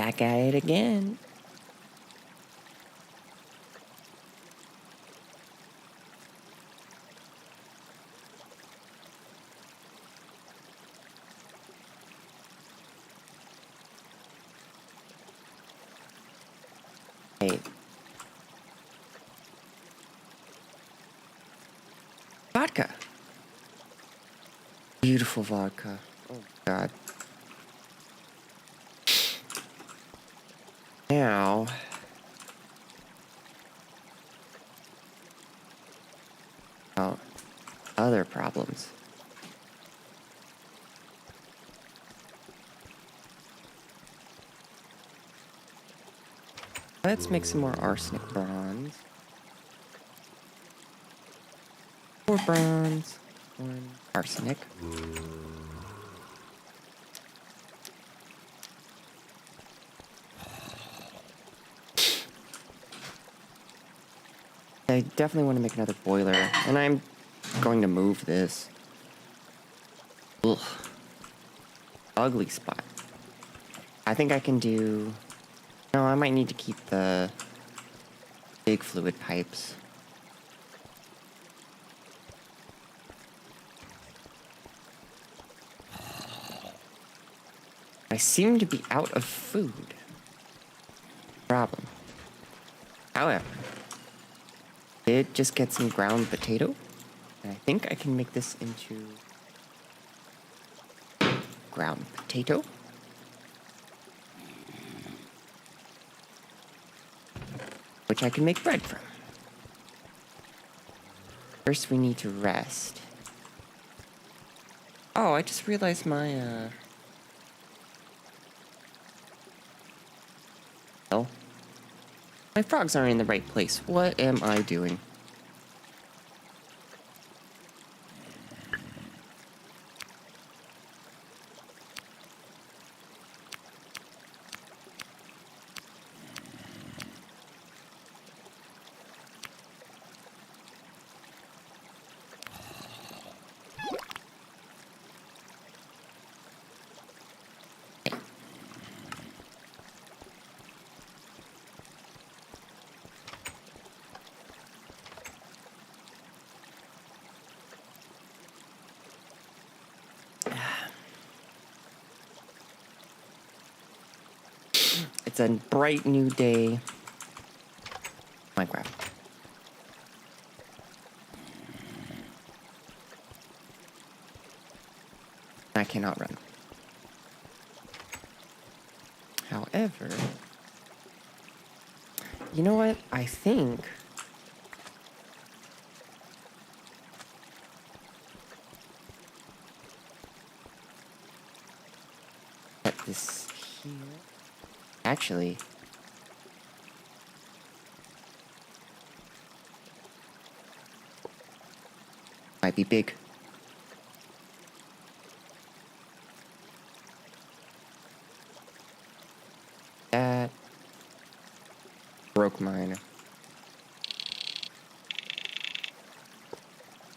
back at it again. Hey. Vodka. Beautiful vodka. Oh, God. Now... oh, other problems. Let's make some more arsenic bronze. 4 bronze, 1 arsenic. I definitely want to make another boiler, and I'm going to move this. Ugh. Ugly spot. I think I can do... no, I might need to keep the big fluid pipes. I seem to be out of food. Problem. However, did just get some ground potato, and I think I can make this into ground potato. Which I can make bread from. First we need to rest. Oh, I just realized my, oh. My frogs aren't in the right place. What am I doing? It's a bright new day. Minecraft. I cannot run. However, you know what? I think set this here. Actually, might be big. That broke mine.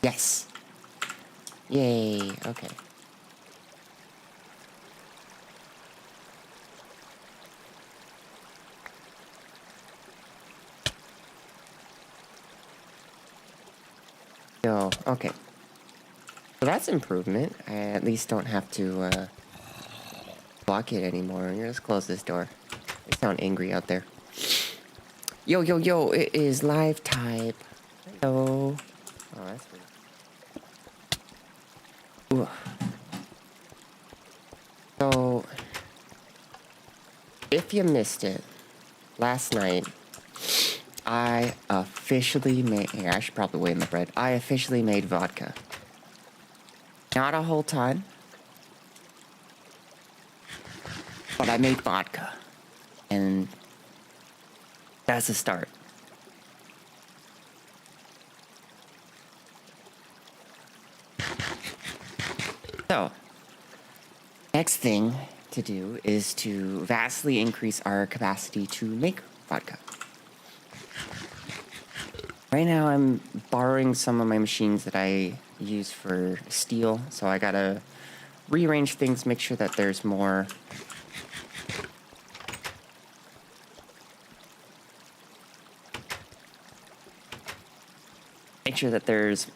Yes. Yay. Okay. Oh, okay. So that's improvement. I at least don't have to block it anymore. Let's close this door. They sound angry out there. Yo, yo, yo, it is live type. Hello. Oh, that's weird. Ooh. So, if you missed it, last night, I officially made... here, I should probably weigh my bread. I officially made vodka. Not a whole ton. But I made vodka. And that's a start. So, next thing to do is to vastly increase our capacity to make vodka. Right now I'm borrowing some of my machines that I use for steel, so I gotta rearrange things, make sure that there's more Make sure that there's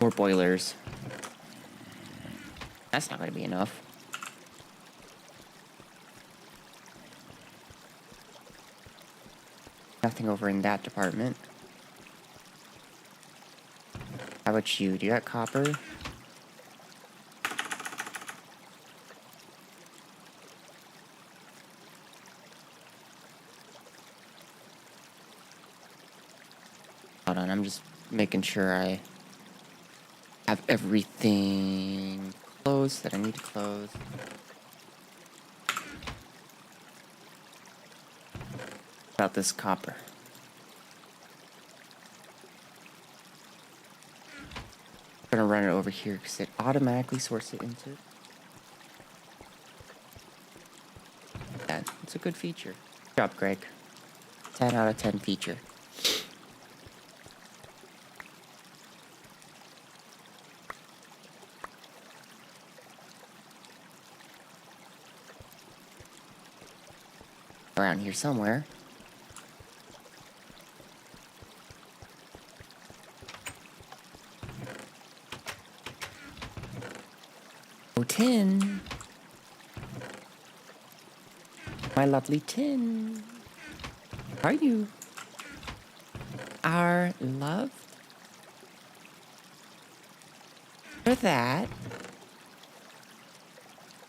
more boilers. That's not going to be enough. Nothing over in that department. How about you? Do you got copper? Hold on, I'm just making sure I have everything closed that I need to close. About this copper. I'm gonna run it over here because it automatically sorts it into. Yeah, it's a good feature. Good job, Greg. 10 out of 10 feature. Around here somewhere. Oh, tin. My lovely tin. Are you? Are loved? For that.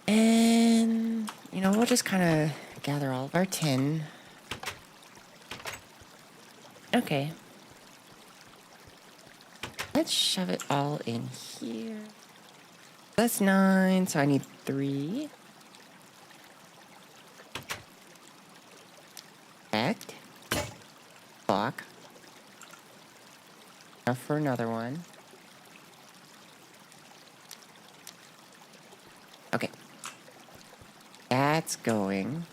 And, you know, we'll just kind of gather all of our tin. Okay. Let's shove it all in here. That's 9, so I need 3. Act. Block. Enough for another one. Okay. That's going.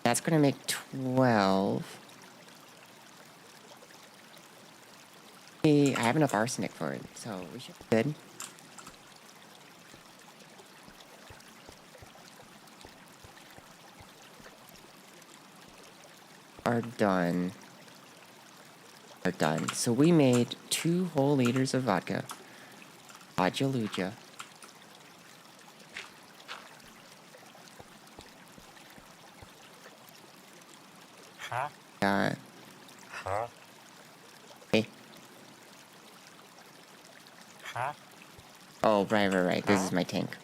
That's going to make 12. I have enough arsenic for it, so we should be good. Are done. Are done. So we made 2 whole liters of vodka. Vodka. Huh? Huh? Hey. Huh? Oh, right. This is my tank.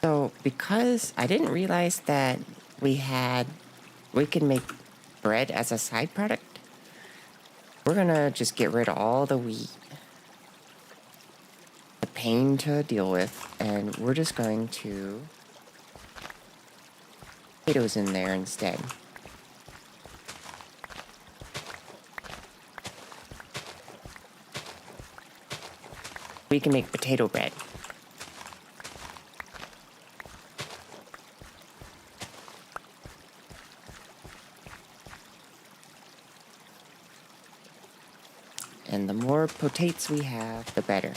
So, because I didn't realize that we can make bread as a side product, we're gonna just get rid of all the wheat, the pain to deal with, and we're just going to potatoes in there instead. We can make potato bread. And the more potates we have, the better.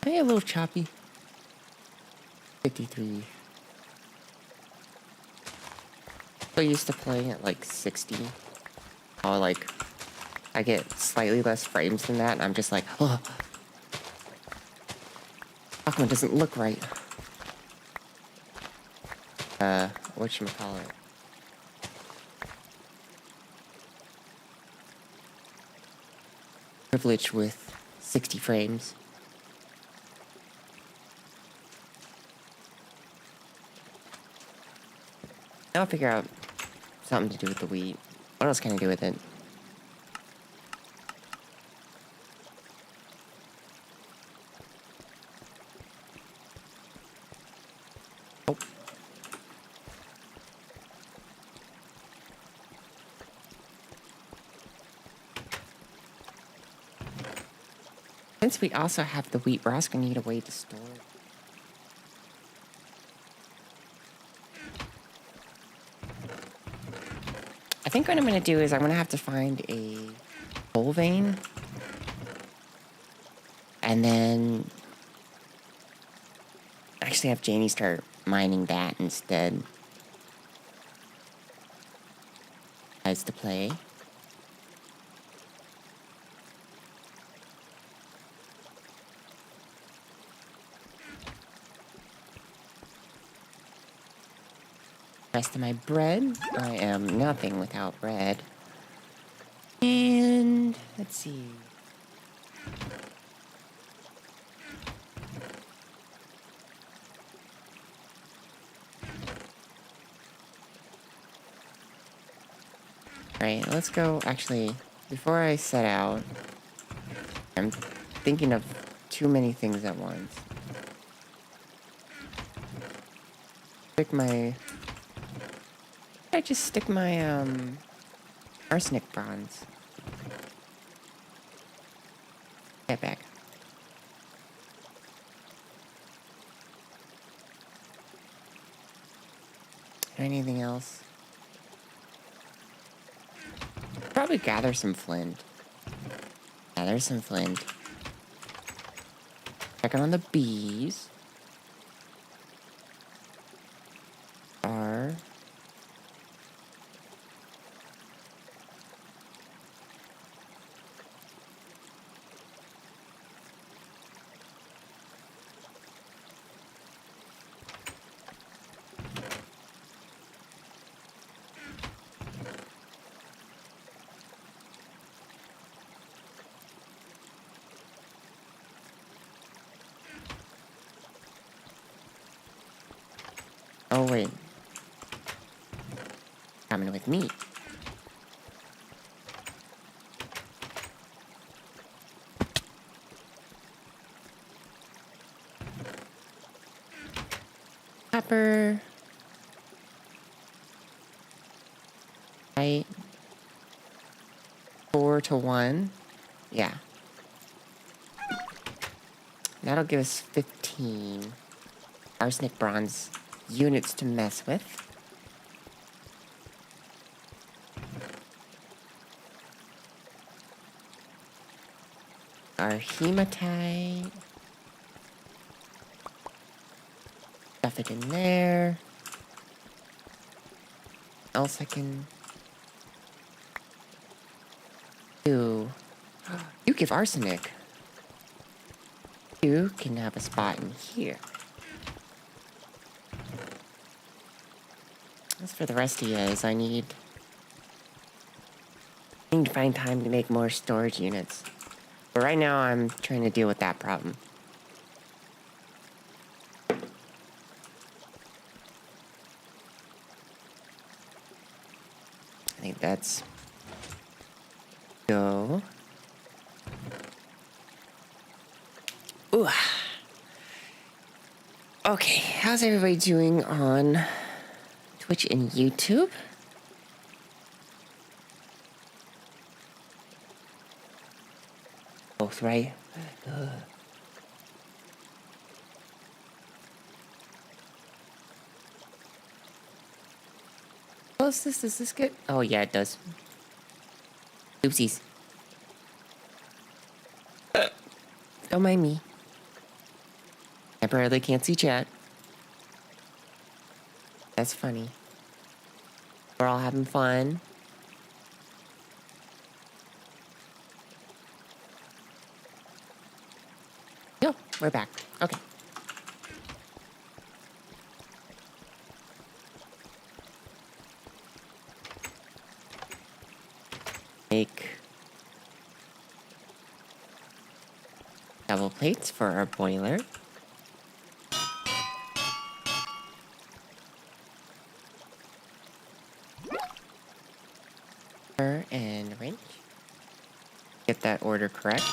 Am I a little choppy? 53. So used to playing at like 60. Oh, like, I get slightly less frames than that, and I'm just like, oh, how come it doesn't look right? Whatchamacallit? Privilege with 60 frames. I'll figure out something to do with the wheat. What else can I do with it? Oh. Since we also have the wheat, we're also going to need a way to store it. I think what I'm gonna do is I'm gonna have to find a coal vein. And then actually have Janie start mining that instead. As to play. Rest of my bread. I am nothing without bread. And let's see. Alright, let's go. Actually, before I set out, I'm thinking of too many things at once. I just stick my, arsenic bronze. Get back. Anything else? Probably gather some flint. Gather some flint. Check on the bees. Oh, wait. Coming with me. Copper. Right. 4-1. Yeah. That'll give us 15 arsenic bronze units to mess with. Our hematite. Stuff it in there. Else I can do. You give arsenic. You can have a spot in here. As for the rest of you guys, I need to find time to make more storage units. But right now, I'm trying to deal with that problem. I think that's go. Ooh. Okay, how's everybody doing on Twitch and YouTube? Both, right? Does this get? Oh yeah, it does. Oopsies. Don't mind me. Temporarily can't see chat. That's funny. We're all having fun. No, we're back. Okay. Make double plates for our boiler. And wrench. Get that order correct.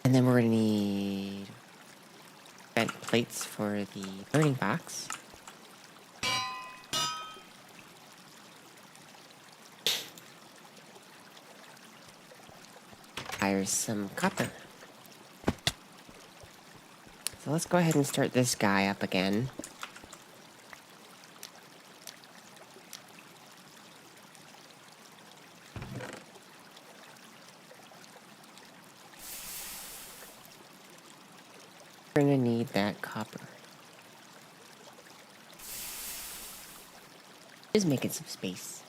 And then we're gonna need vent plates for the burning box. Fire some copper. So let's go ahead and start this guy up again. We're gonna need that copper. Just making some space.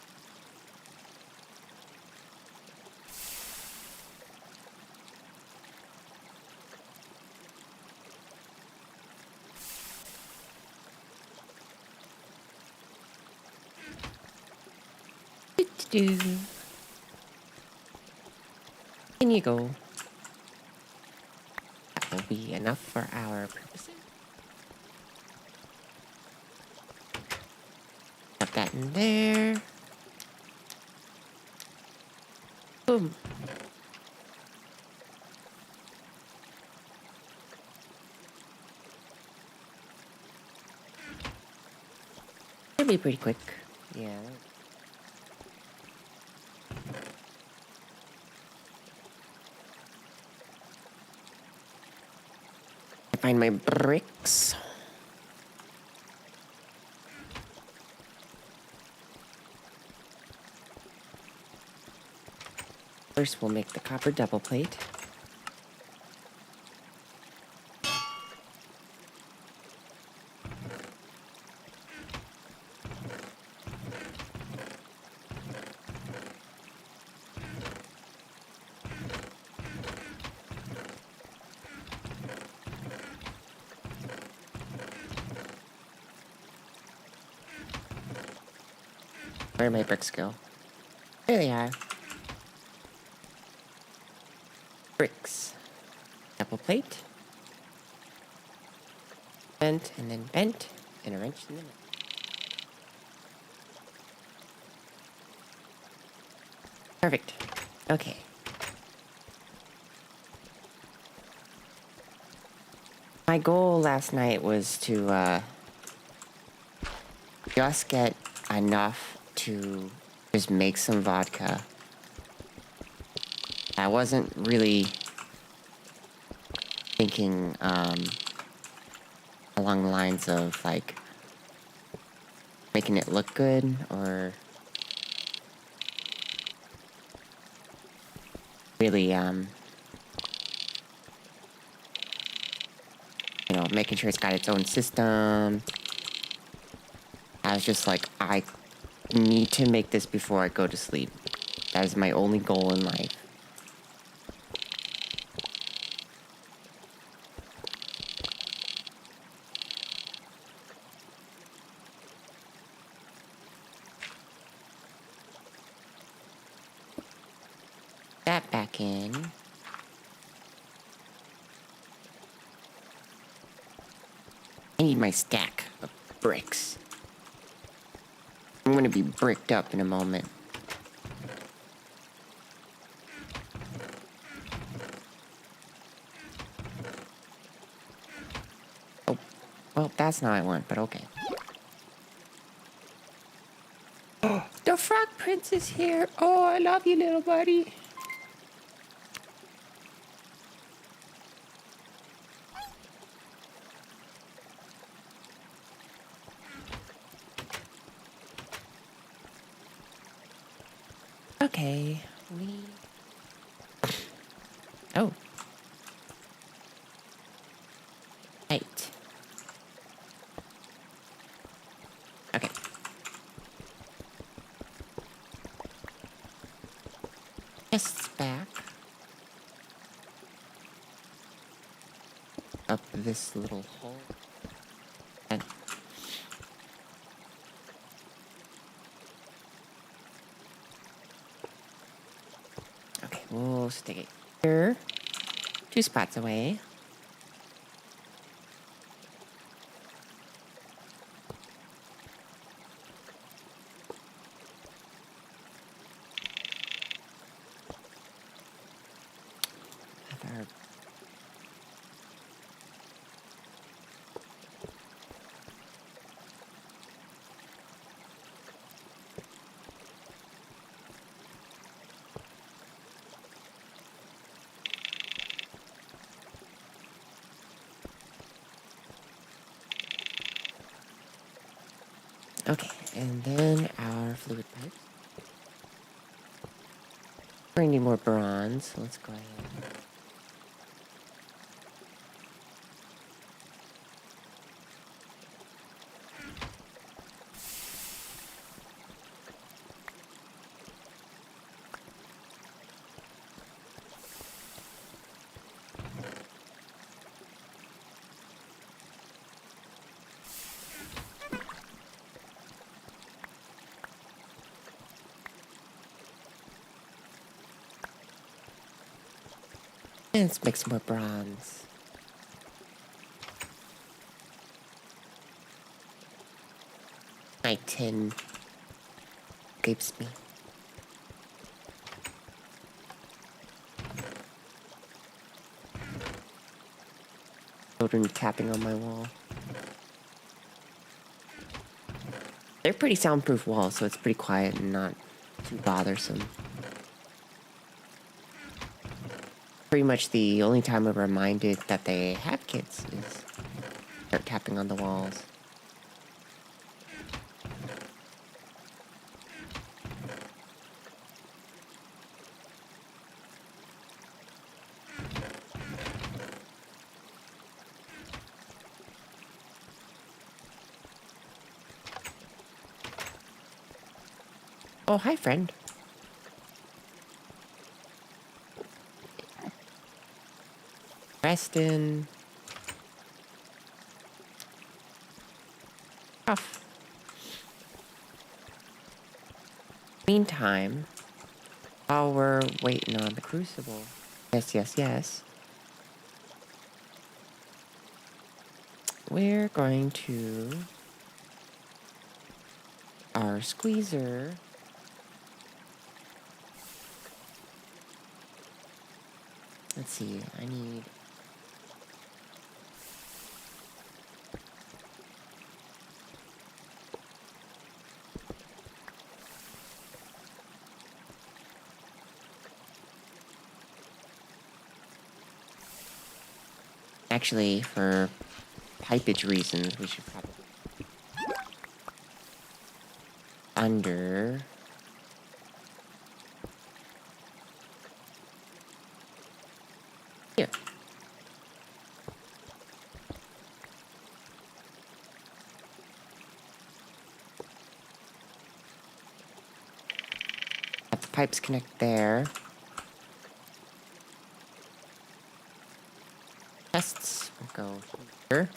Do. In you go. That will be enough for our purposes. Put that in there. Boom. It'll be pretty quick. Yeah. Find my bricks. First, we'll make the copper double plate. Where did my bricks go? There they are. Bricks. Double plate. Bent and then bent. And a wrench in the middle. Perfect. Okay. My goal last night was to just get enough to just make some vodka. I wasn't really thinking along the lines of like making it look good or really making sure it's got its own system. I was just like, I need to make this before I go to sleep. That is my only goal in life. That back in. I need my stack of bricks. I'm gonna be bricked up in a moment. Oh, well, that's not what I want, but okay. Oh, the Frog Prince is here. Oh, I love you, little buddy. Okay, Oh. Right. Okay. Chests back. Up this little hole. And okay, we'll stick it here. 2 spots away. Okay, and then our fluid pipe. We're gonna need more bronze, so let's go ahead. And let's make some more bronze. My tin escapes me. Children tapping on my wall. They're pretty soundproof walls, so it's pretty quiet and not too bothersome. Pretty much the only time I'm reminded that they have kids is start tapping on the walls. Oh, hi, friend. Preston. Off. Meantime, while we're waiting on the crucible. Yes. We're going to our squeezer. Let's see, I need actually for pipage reasons we should probably under here. Have the pipes connect there. Tests will go here.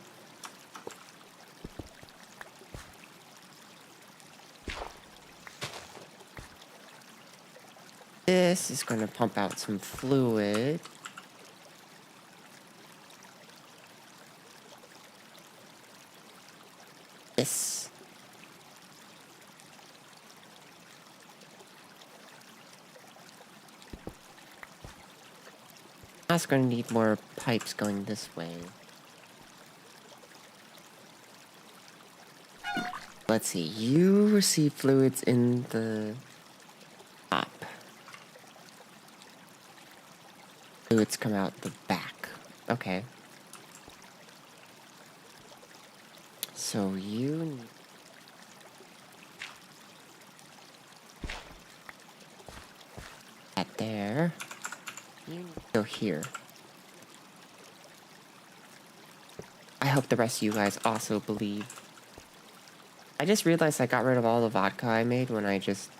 This is going to pump out some fluid. This. I'm also going to need more pipes going this way. Let's see, you receive fluids in the top. Fluids come out the back. Okay. So you need that there. You need to go here. I hope the rest of you guys also believe. I just realized I got rid of all the vodka I made when I just...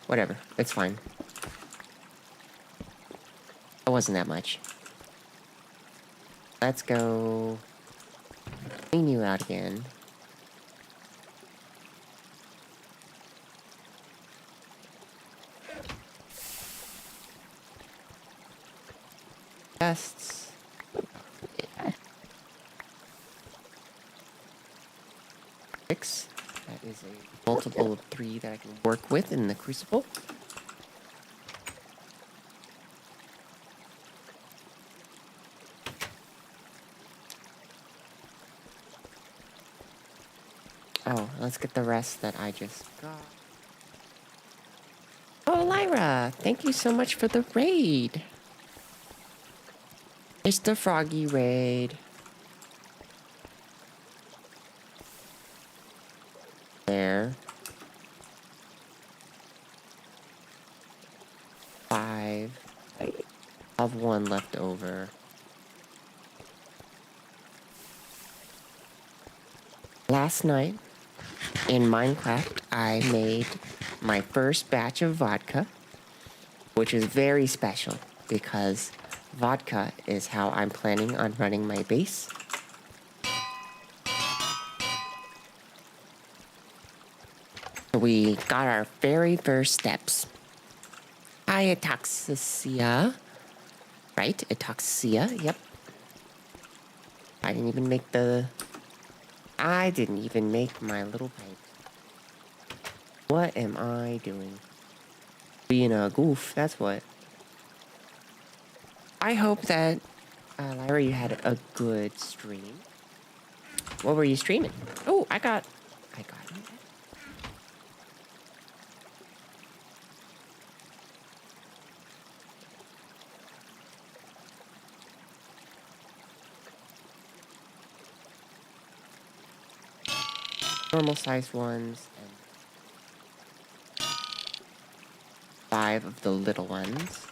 Whatever, it's fine. It wasn't that much. Let's go clean you out again. Tests. Six. That is a multiple of 3 that I can work with in the crucible. Oh, let's get the rest that I just got. Oh, Lyra, thank you so much for the raid. It's the Froggy raid. There. 5. I have 1 left over. Last night in Minecraft, I made my first batch of vodka, which is very special because vodka is how I'm planning on running my base. We got our very first steps. Hi, Ataxia. Right? Ataxia, yep. I didn't even make my little pipe. What am I doing? Being a goof, that's what. I hope that, Lyra, you had a good stream. What were you streaming? Oh, I got it. Normal sized ones and 5 of the little ones.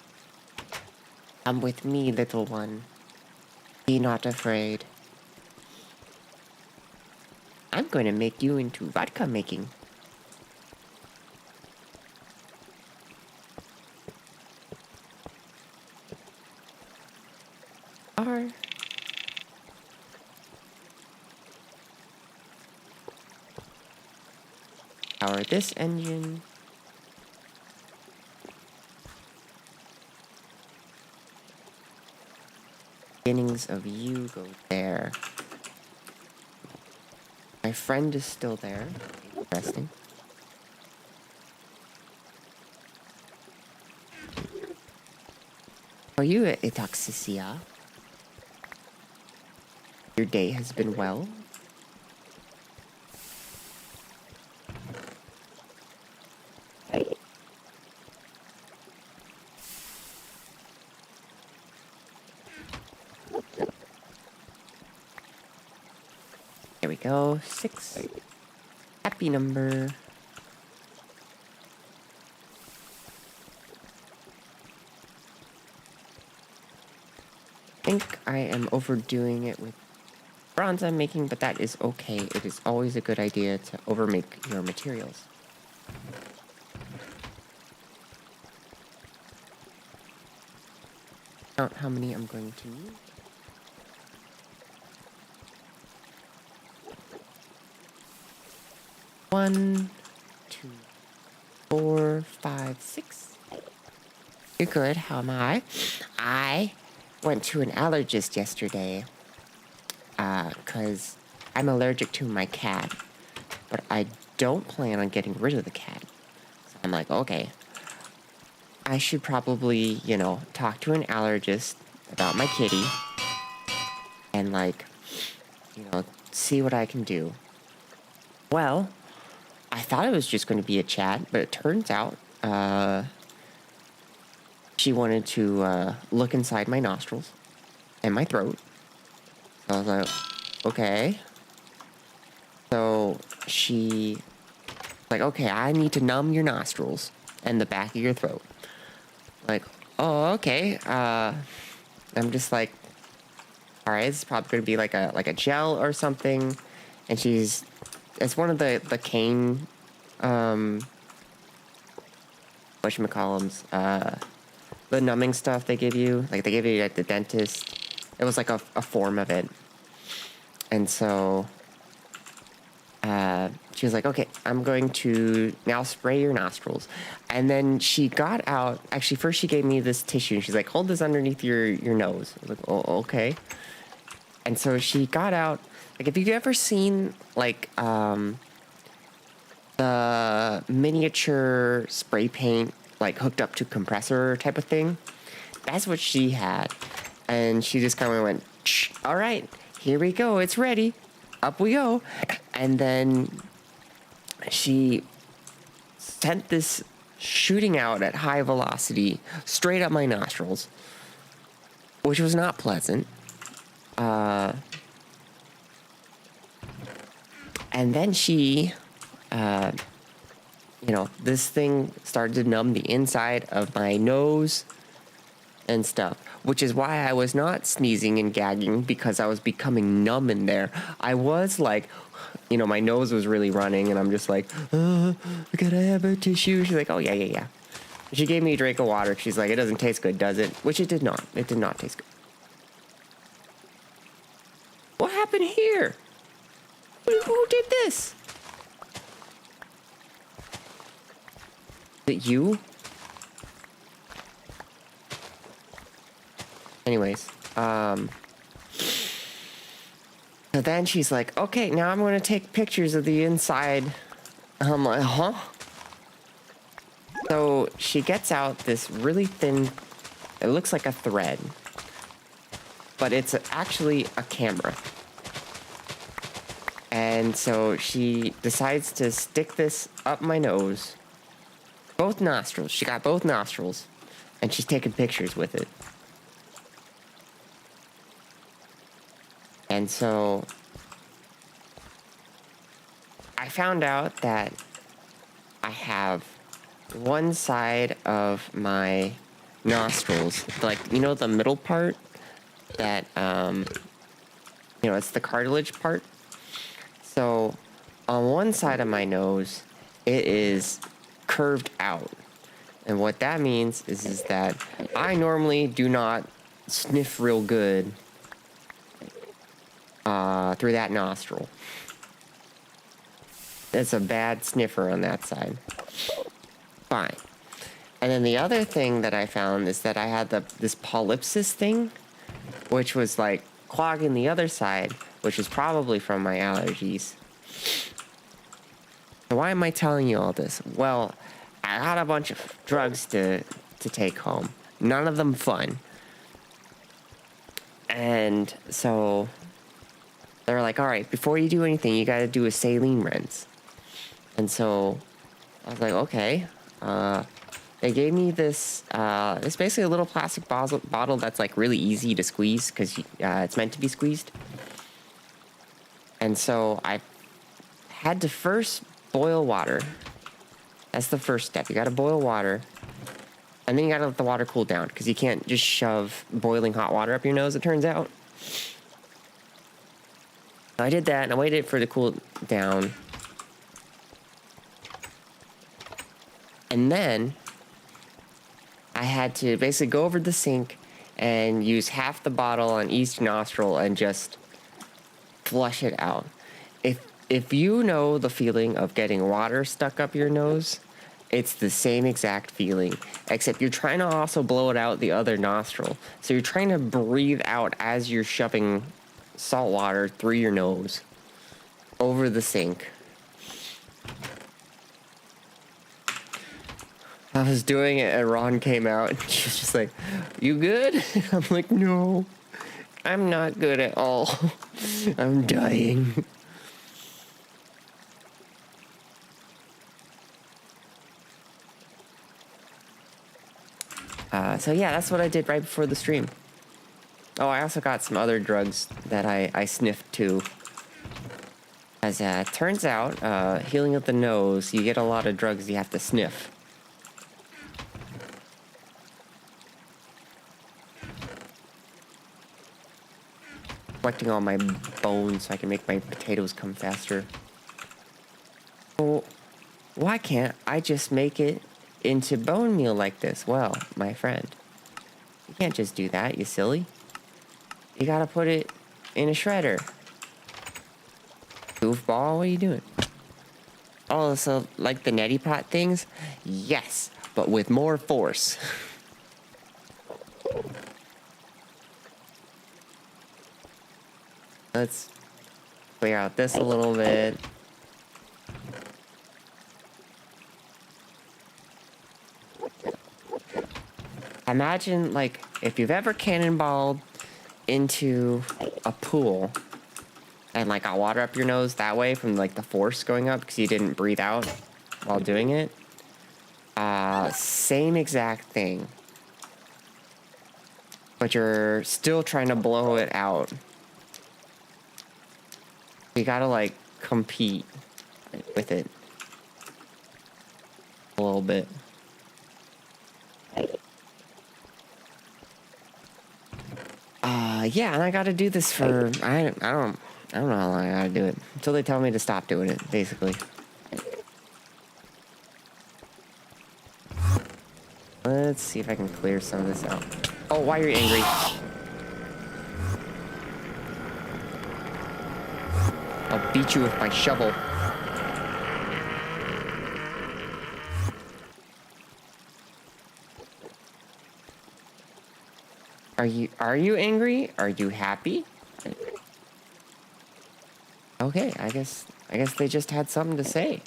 Come with me, little one. Be not afraid. I'm going to make you into vodka making. Are power this engine. Beginnings of you go there. My friend is still there. Interesting. Are you at Itoxisia? Your day has been well? There we go. 6. Happy number. I think I am overdoing it with bronze I'm making, but that is okay. It is always a good idea to overmake your materials. Count how many I'm going to need. 1, 2, 4, 5, 6. You're good. How am I? I went to an allergist yesterday. Because I'm allergic to my cat. But I don't plan on getting rid of the cat. So I'm like, okay. I should probably, talk to an allergist about my kitty. And, see what I can do. Well, I thought it was just going to be a chat, but it turns out, she wanted to, look inside my nostrils and my throat. So I was like, okay. So she, like, okay, I need to numb your nostrils and the back of your throat. Like, oh, okay. I'm just like, all right, it's probably going to be like a gel or something. And it's one of the cane, whatchamacallums, the numbing stuff they give you. Like, they give you at the dentist. It was like a form of it. And so, she was like, okay, I'm going to now spray your nostrils. And then she got out, actually, first she gave me this tissue. And she's like, hold this underneath your nose. I was like, oh, okay. And so she got out, like, if you've ever seen, like, the miniature spray paint, like, hooked up to compressor type of thing, that's what she had. And she just kind of went, all right, here we go, it's ready. Up we go. And then she sent this shooting out at high velocity straight up my nostrils, which was not pleasant. And then she, this thing started to numb the inside of my nose and stuff, which is why I was not sneezing and gagging, because I was becoming numb in there. I was like, my nose was really running, and I'm just like, could I have a tissue? She's like, oh, yeah. She gave me a drink of water. She's like, it doesn't taste good, does it? Which it did not. It did not taste good. What happened here? Who did this? Is it you? Anyways, so then she's like, okay, now I'm going to take pictures of the inside. I'm like, huh? So she gets out this really thin, it looks like a thread, but it's actually a camera. And so she decides to stick this up my nose, both nostrils. She got both nostrils, and she's taking pictures with it. And so I found out that I have one side of my nostrils, like, you know, the middle part that, you know, it's the cartilage part. So on one side of my nose, it is curved out. And what that means is that I normally do not sniff real good through that nostril. It's a bad sniffer on that side. Fine. And then the other thing that I found is that I had this polypsis thing, which was like clogging the other side, which is probably from my allergies. So why am I telling you all this? Well, I got a bunch of drugs to take home. None of them fun. And so they're like, all right, before you do anything, you got to do a saline rinse. And so I was like, okay. They gave me this, it's basically a little plastic bottle that's like really easy to squeeze because it's meant to be squeezed. And so I had to first boil water. That's the first step. You got to boil water. And then you got to let the water cool down because you can't just shove boiling hot water up your nose, it turns out. I did that and I waited for it to cool down. And then I had to basically go over the sink and use half the bottle on each nostril and just flush it out. If you know the feeling of getting water stuck up your nose, it's the same exact feeling, except you're trying to also blow it out the other nostril. So you're trying to breathe out as you're shoving salt water through your nose over the sink. I was doing it and Ron came out and she was just like, you good? I'm like, no, I'm not good at all. I'm dying. So yeah, that's what I did right before the stream. Oh, I also got some other drugs that I sniffed too. As it turns out, healing of the nose, you get a lot of drugs you have to sniff. Collecting all my bones so I can make my potatoes come faster. Well, why can't I just make it into bone meal like this? Well, my friend, you can't just do that, you silly. You gotta put it in a shredder. Goofball, what are you doing? Oh, so like the neti pot things? Yes, but with more force. Let's clear out this a little bit. Imagine, like, if you've ever cannonballed into a pool and, like, got water up your nose that way from, like, the force going up because you didn't breathe out while doing it. Same exact thing. But you're still trying to blow it out. You gotta, like, compete with it a little bit. Yeah, and I gotta do this for, I don't know how long I gotta do it. Until they tell me to stop doing it, basically. Let's see if I can clear some of this out. Oh, why are you angry? I'll beat you with my shovel. Are you angry? Are you happy? Okay, I guess they just had something to say.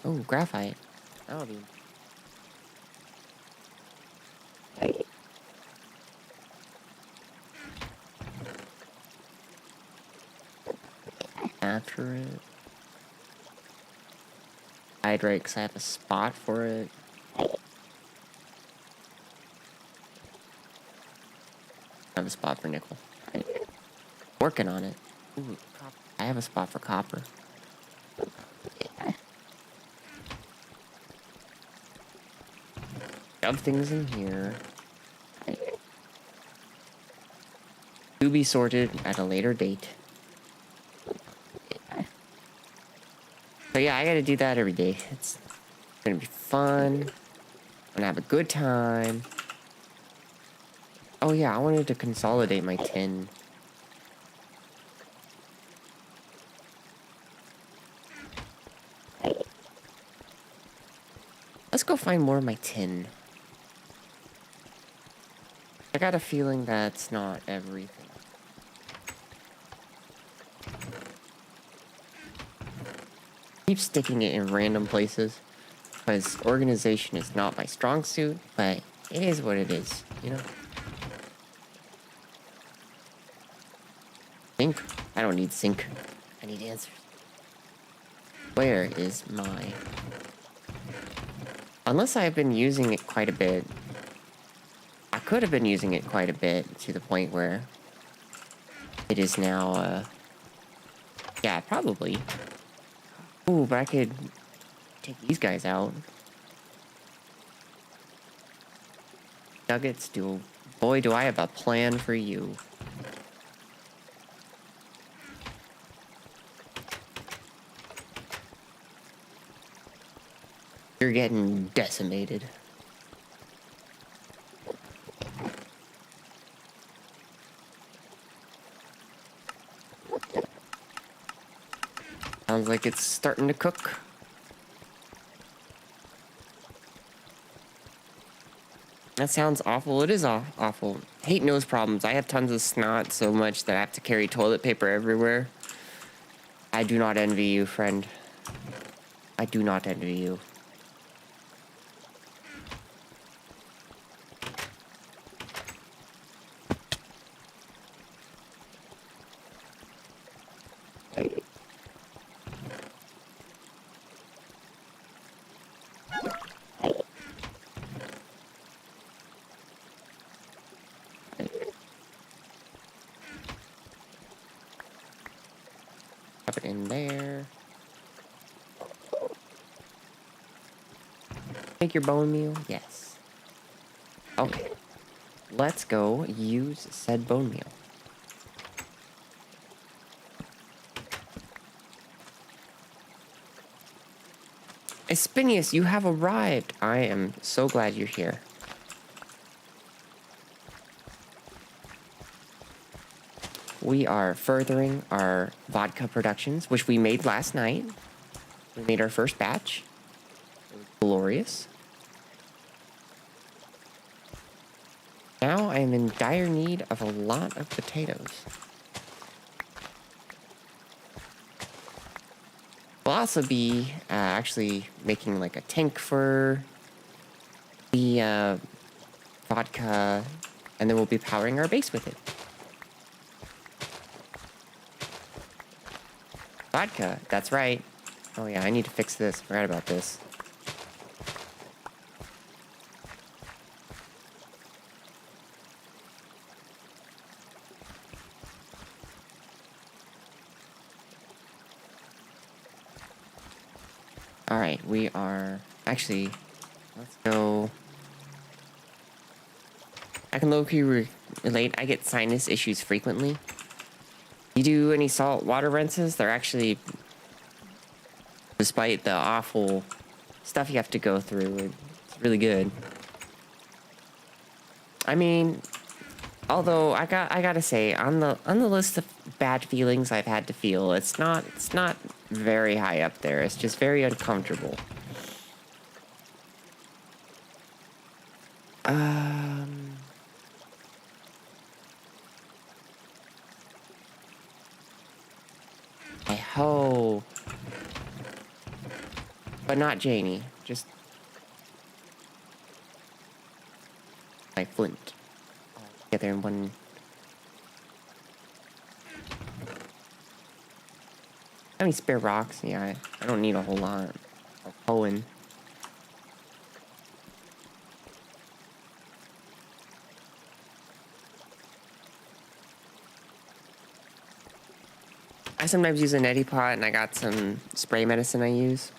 Oh, graphite. That'll be. After it. Hydrate, because I have a spot for it. I have a spot for nickel. Working on it. Ooh, copper. I have a spot for copper. Shove things in here. To be sorted at a later date. So yeah, I gotta do that every day. It's gonna be fun. I'm gonna have a good time. Oh yeah, I wanted to consolidate my tin. Let's go find more of my tin. I got a feeling that's not everything. Keep sticking it in random places, because organization is not my strong suit, but it is what it is, you know? Sink? I don't need sink. I need answers. Where is my... Unless I've been using it quite a bit. I could have been using it quite a bit to the point where it is now, yeah, probably. Ooh, but I could take these guys out. Nuggets, boy, do I have a plan for you. You're getting decimated. Sounds like it's starting to cook. That sounds awful. It is awful. Hate nose problems. I have tons of snot so much that I have to carry toilet paper everywhere. I do not envy you, friend. I do not envy you. Drop it in there. Make your bone meal? Yes. Okay. Let's go use said bone meal. Espinius, you have arrived. I am so glad you're here. We are furthering our vodka productions, which we made last night. We made our first batch. It was glorious. Now I am in dire need of a lot of potatoes. We'll also be actually making like a tank for the vodka, and then we'll be powering our base with it. Vodka, that's right. Oh yeah, I need to fix this. Forgot about this. Alright, we are... Actually, let's go... I can low-key relate. I get sinus issues frequently. You do any salt water rinses? They're actually... Despite the awful stuff you have to go through, it's really good. I mean, although I gotta say, on the list of bad feelings I've had to feel, it's not very high up there. It's just very uncomfortable. I hope, but not Janie. Just my flint. Get there in one. How many spare rocks? Yeah, I don't need a whole lot. Owen. I sometimes use a neti pot, and I got some spray medicine I use.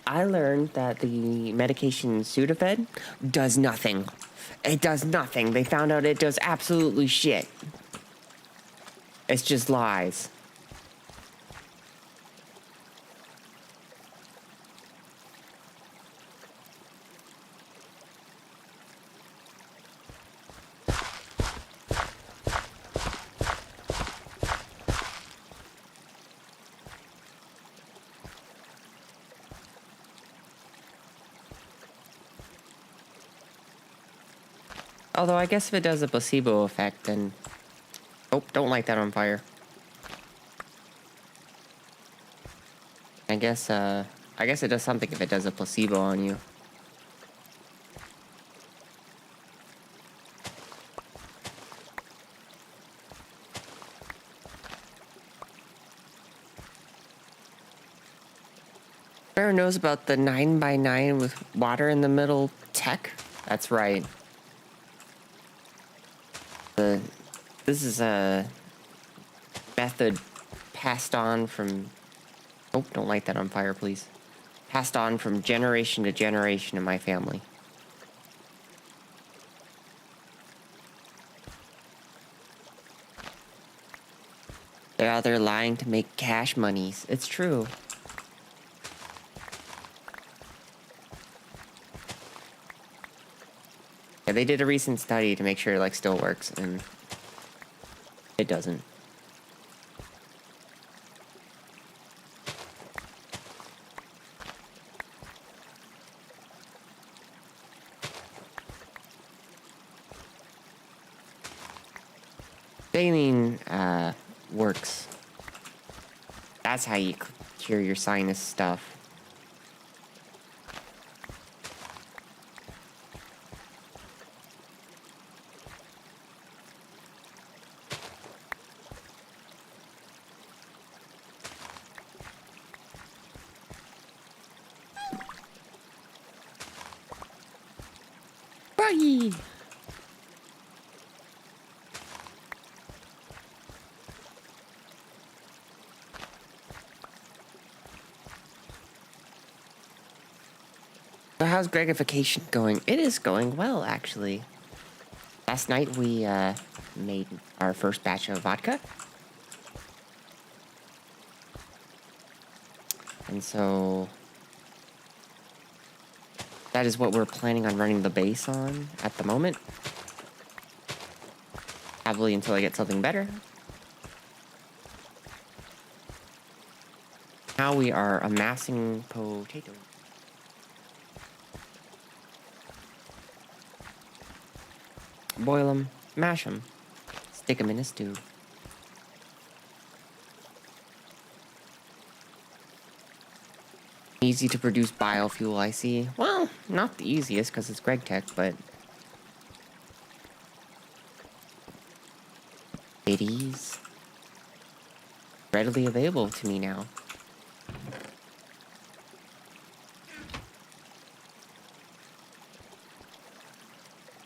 I learned that the medication Sudafed does nothing. It does nothing. They found out it does absolutely shit. It's just lies. Although I guess if it does a placebo effect, then... Oh, don't light that on fire. I guess it does something if it does a placebo on you. Sparrow knows about the 9x9 with water in the middle tech? That's right. This is a method passed on from... Oh, don't light that on fire, please. Passed on from generation to generation in my family. They're out there lying to make cash monies. It's true. Yeah, they did a recent study to make sure it still works, and it doesn't. Saline works. That's how you cure your sinus stuff. Bye! So how's Gregification going? It is going well, actually. Last night we made our first batch of vodka. And so that is what we're planning on running the base on at the moment. Probably until I get something better. Now we are amassing potatoes. Boil them, mash them, stick them in a stew. Easy to produce biofuel, I see. Well, not the easiest because it's GregTech, but it is readily available to me now.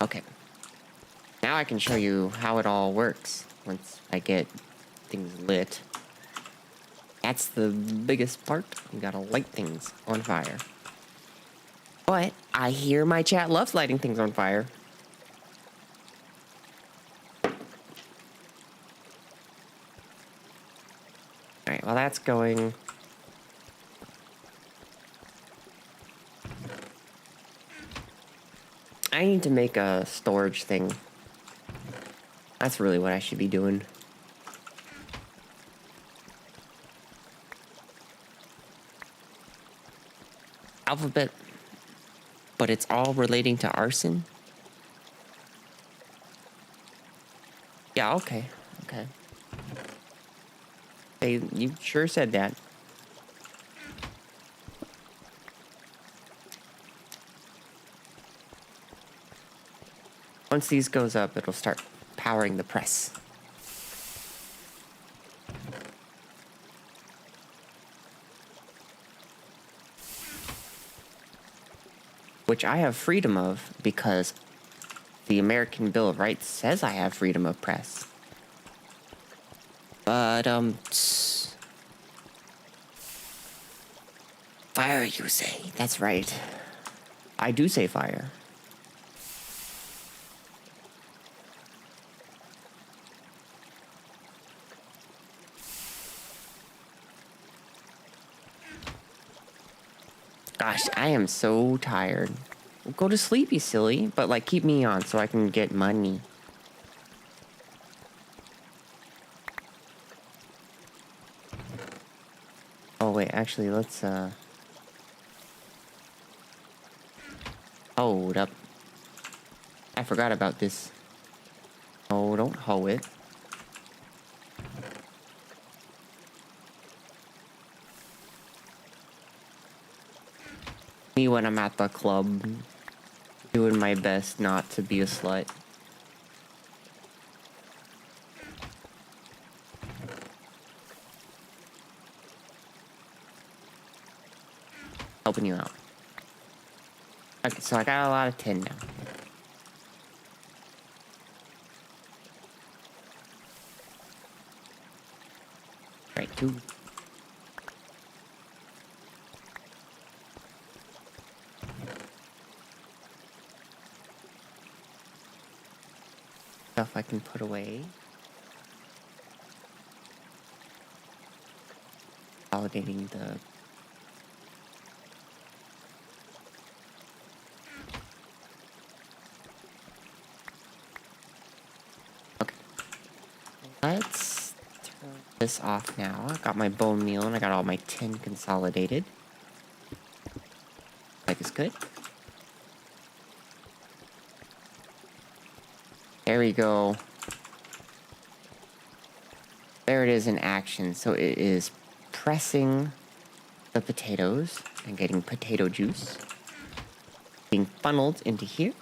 Okay. Now I can show you how it all works once I get things lit. That's the biggest part. You gotta light things on fire. But I hear my chat loves lighting things on fire. Alright, well that's going. I need to make a storage thing. That's really what I should be doing. Alphabet, but it's all relating to arson? Yeah, okay. Okay. Hey, you sure said that. Once these goes up, it'll start powering the press. Which I have freedom of because the American Bill of Rights says I have freedom of press. But, fire, you say? That's right. I do say fire. Gosh, I am so tired. Go to sleep, you silly. But, like, keep me on so I can get money. Oh, wait, actually, let's, hold up. I forgot about this. Oh, don't hoe it. Me when I'm at the club, doing my best not to be a slut. Helping you out. Okay, so I got a lot of tin now. Right, 2. Stuff I can put away. Validating the... Okay. Let's turn this off now. I got my bone meal and I got all my tin consolidated. Like it's good. There we go. There it is in action. So it is pressing the potatoes and getting potato juice being funneled into here.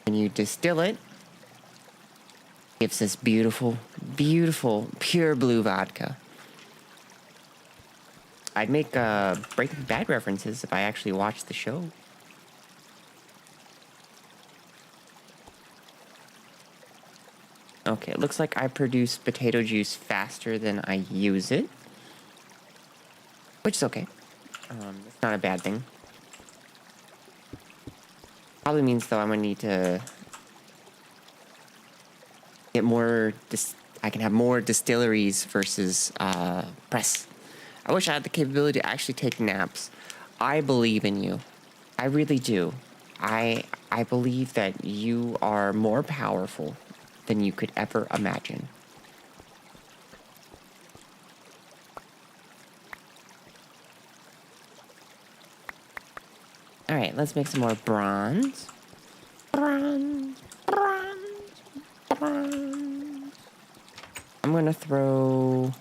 When you distill it, gives this beautiful, beautiful, pure blue vodka. I'd make Breaking Bad references if I actually watched the show. Okay, it looks like I produce potato juice faster than I use it. Which is okay. It's not a bad thing. Probably means, though, I'm going to need to get more... I can have more distilleries versus press. I wish I had the capability to actually take naps. I believe in you. I really do. I believe that you are more powerful than you could ever imagine. Alright, let's make some more bronze. Bronze. Bronze. Bronze. I'm gonna throw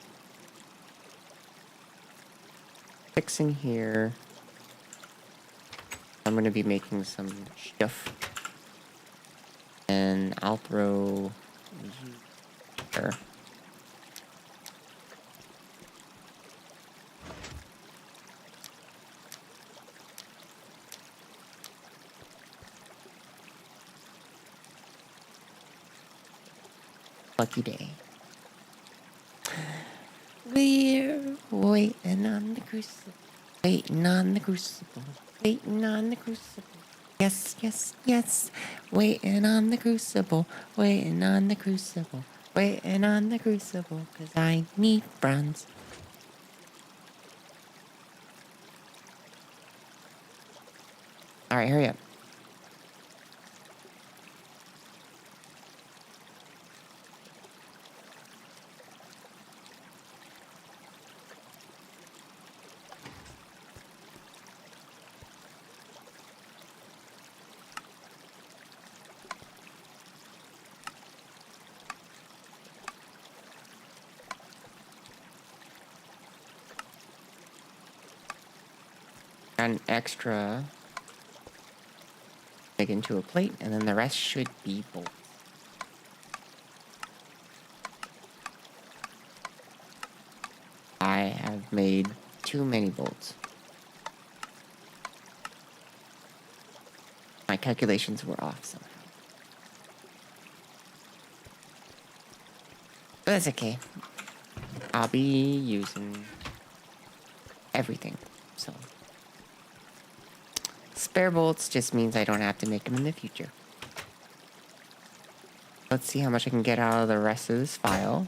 6 in here. I'm gonna be making some stuff. And I'll throw here. Lucky day. We're waiting on the crucible. Waiting on the crucible. Waiting on the crucible. Yes, yes, yes. Waiting on the crucible. Waiting on the crucible. Waiting on the crucible. 'Cause I need bronze. All right, hurry up. Got an extra. Make into a plate, and then the rest should be bolts. I have made too many bolts. My calculations were off somehow. But that's okay. I'll be using everything, so. Spare bolts just means I don't have to make them in the future. Let's see how much I can get out of the rest of this file.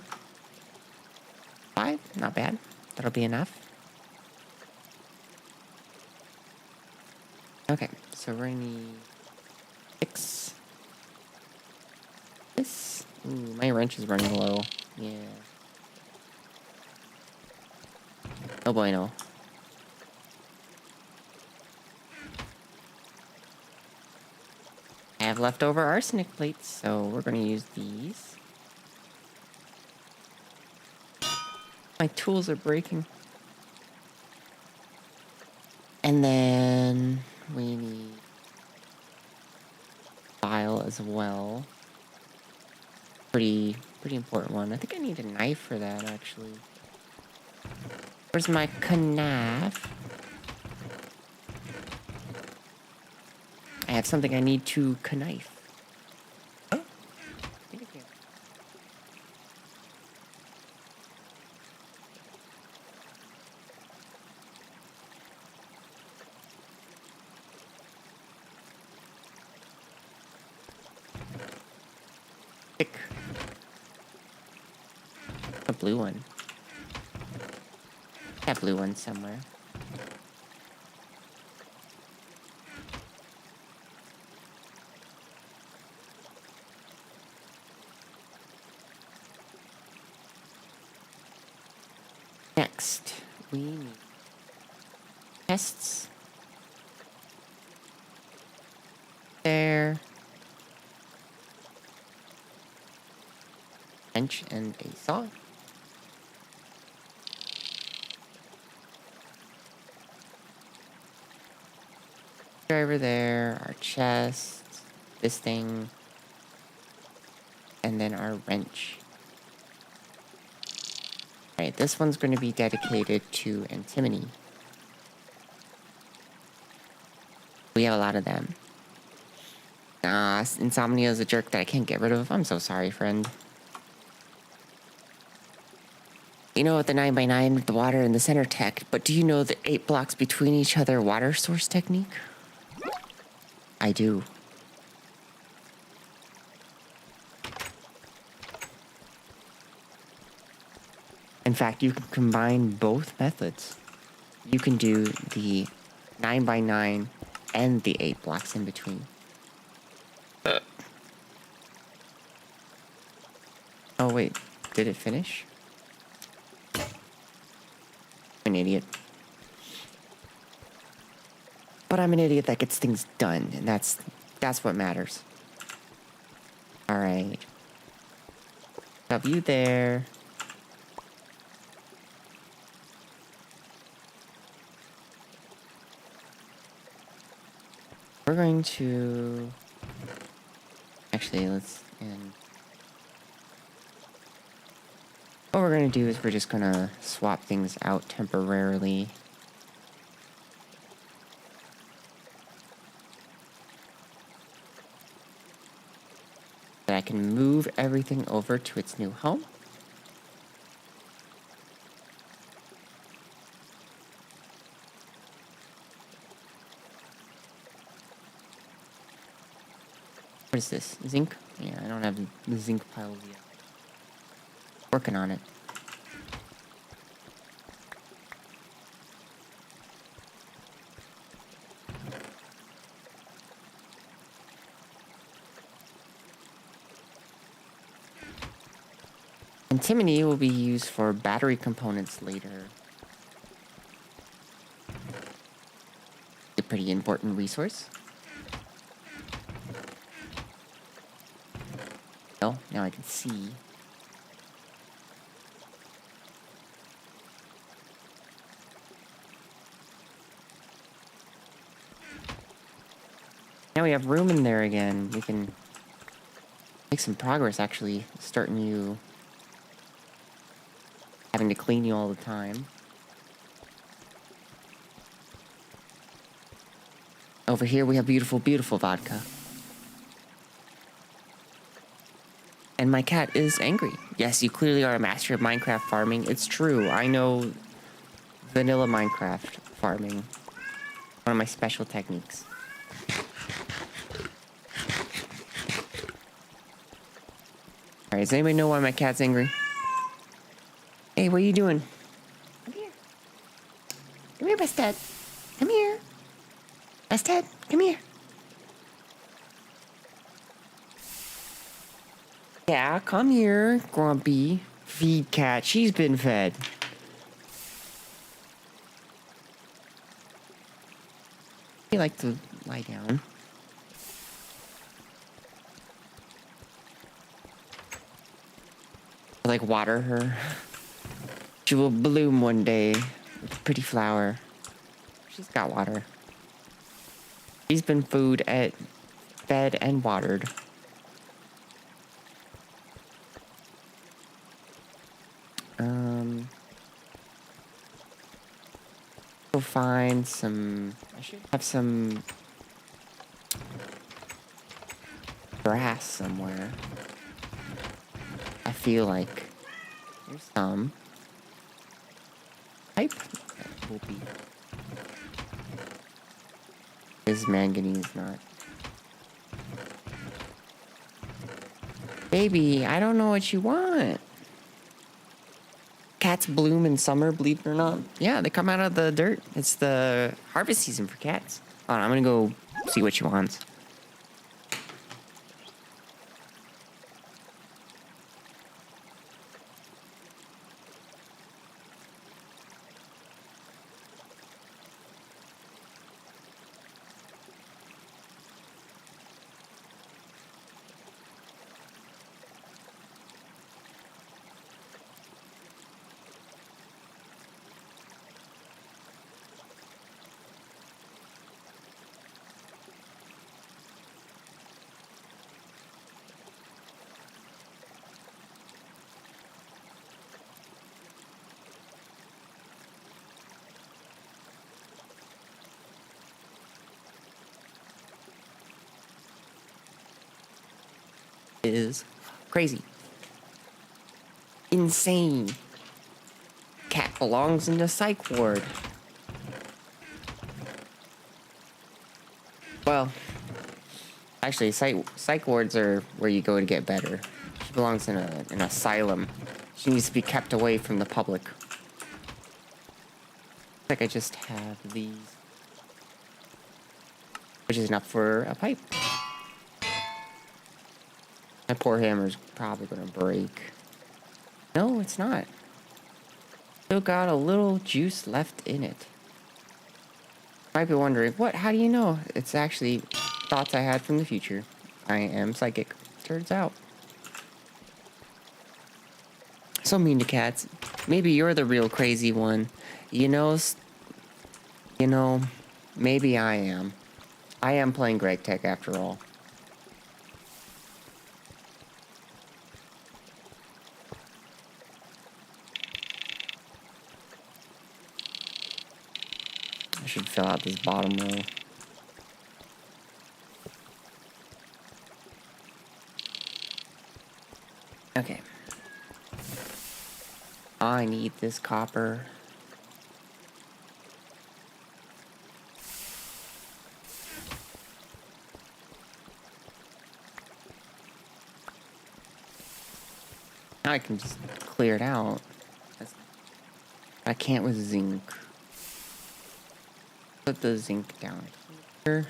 5, not bad. That'll be enough. Okay, so we're gonna need 6. This. Ooh, my wrench is running low. Yeah. Oh boy, no. I have leftover arsenic plates, so we're gonna use these. My tools are breaking. And then we need file as well. Pretty important one. I think I need a knife for that, actually. Where's my knife? I have something I need to knife. Oh, I think I can. Pick a blue one. That blue one somewhere. Next, we need tests. There. Wrench and a saw. Driver there, our chest, this thing, and then our wrench. Alright, this one's going to be dedicated to antimony. We have a lot of them. Insomnia is a jerk that I can't get rid of. I'm so sorry, friend. You know, with the 9x9 with the water in the center tech, but do you know the 8 blocks between each other water source technique? I do. In fact, you can combine both methods. You can do the 9x9 and the 8 blocks in between. Oh wait, did it finish? I'm an idiot. But I'm an idiot that gets things done, and that's what matters. Alright. Have you there? We're going to... Actually, let's end. What we're going to do is we're just going to swap things out temporarily. So I can move everything over to its new home. What is this? Zinc? Yeah, I don't have the zinc piles yet. Working on it. Antimony will be used for battery components later. A pretty important resource. Oh, now I can see. Now we have room in there again. We can make some progress, actually, starting you having to clean you all the time. Over here we have beautiful, beautiful vodka. And my cat is angry. Yes, you clearly are a master of Minecraft farming. It's true. I know vanilla Minecraft farming. One of my special techniques. Alright, does anybody know why my cat's angry? Hey, what are you doing? Come here. Come here, best dad. Come here. Best dad, come here. Yeah, come here, Grumpy. Feed cat. She's been fed. You like to lie down. Like water her. She will bloom one day with a pretty flower. She's got water. She's been fed and watered. Go find some. I should have some grass somewhere. I feel like there's some pipe that will be. This manganese not. Baby, I don't know what you want. Cats bloom in summer, believe it or not. Yeah, they come out of the dirt. It's the harvest season for cats. Hold on, I'm gonna go see what she wants. Is crazy. Insane. Cat belongs in the psych ward. Well, actually, psych wards are where you go to get better. She belongs in an asylum. She needs to be kept away from the public. Like I just have these, which is enough for a pipe. My poor hammer's probably gonna break. No, it's not. Still got a little juice left in it. Might be wondering, what? How do you know? It's actually thoughts I had from the future. I am psychic. Turns out. So mean to cats. Maybe you're the real crazy one. You know, maybe I am. I am playing GregTech after all. I should fill out this bottom row. Okay. I need this copper. Now I can just clear it out. I can't with zinc. Put the zinc down here.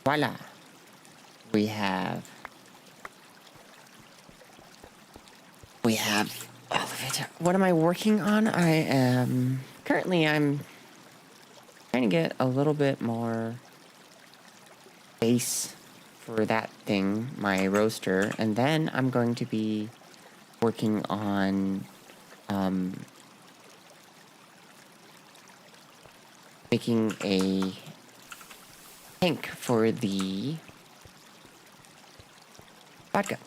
Voila. We have all of it. What am I working on? I'm trying to get a little bit more space for that thing, my roaster, and then I'm going to be working on making a tank for the vodka.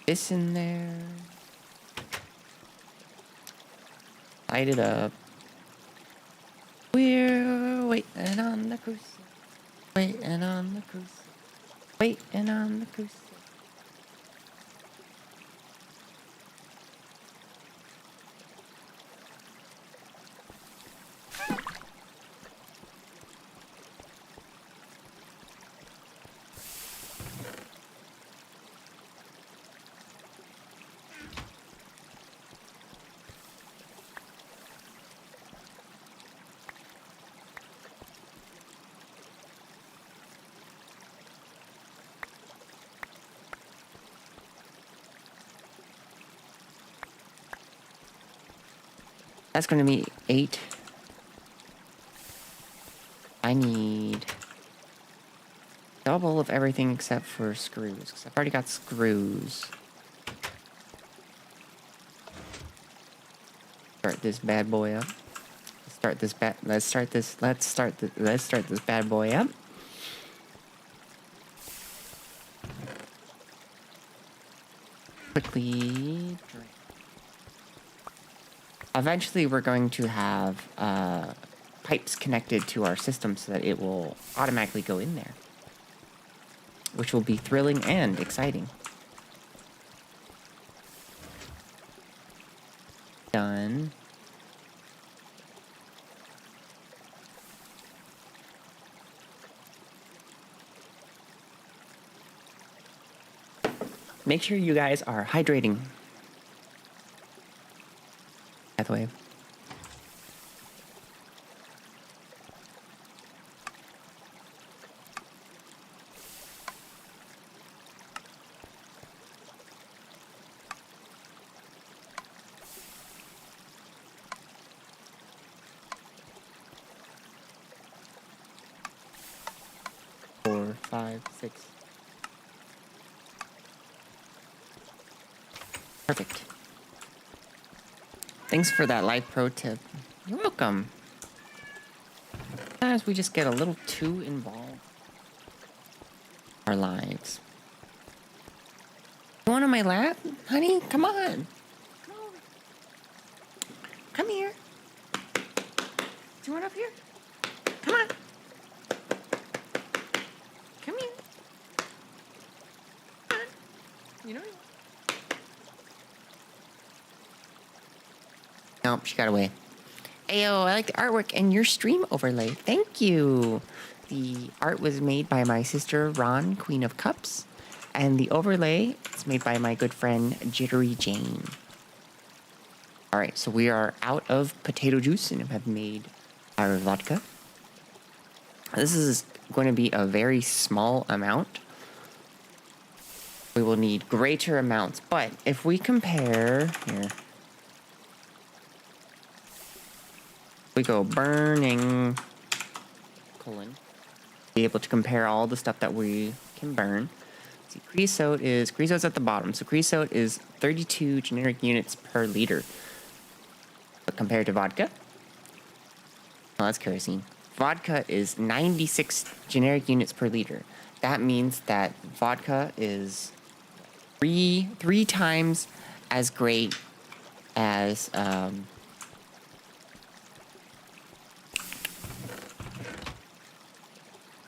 This in there. Light it up. We're waiting on the cruise. Waiting on the cruise. Waiting on the cruise. That's going to be 8. I need double of everything except for screws, because I've already got screws. Start this bad boy up. Let's start this bad boy up. Quickly drain. Eventually, we're going to have pipes connected to our system so that it will automatically go in there, which will be thrilling and exciting. Done. Make sure you guys are hydrating. By the way. Four, 5, 6. Perfect. Thanks for that life pro tip. You're welcome. Sometimes we just get a little too involved in our lives. You want on my lap, honey? Come on. Come over. Come here. Do you want up here? Come on. Come here. Come on. You know you want. Nope, she got away. Ayo, I like the artwork and your stream overlay. Thank you. The art was made by my sister, Ron, Queen of Cups. And the overlay is made by my good friend, Jittery Jane. Alright, so we are out of potato juice and have made our vodka. This is going to be a very small amount. We will need greater amounts. But if we compare... Here. We go burning, be able to compare all the stuff that we can burn. See, creosote's at the bottom. So creosote is 32 generic units per liter. But compared to vodka, oh, that's kerosene. Vodka is 96 generic units per liter. That means that vodka is three times as great as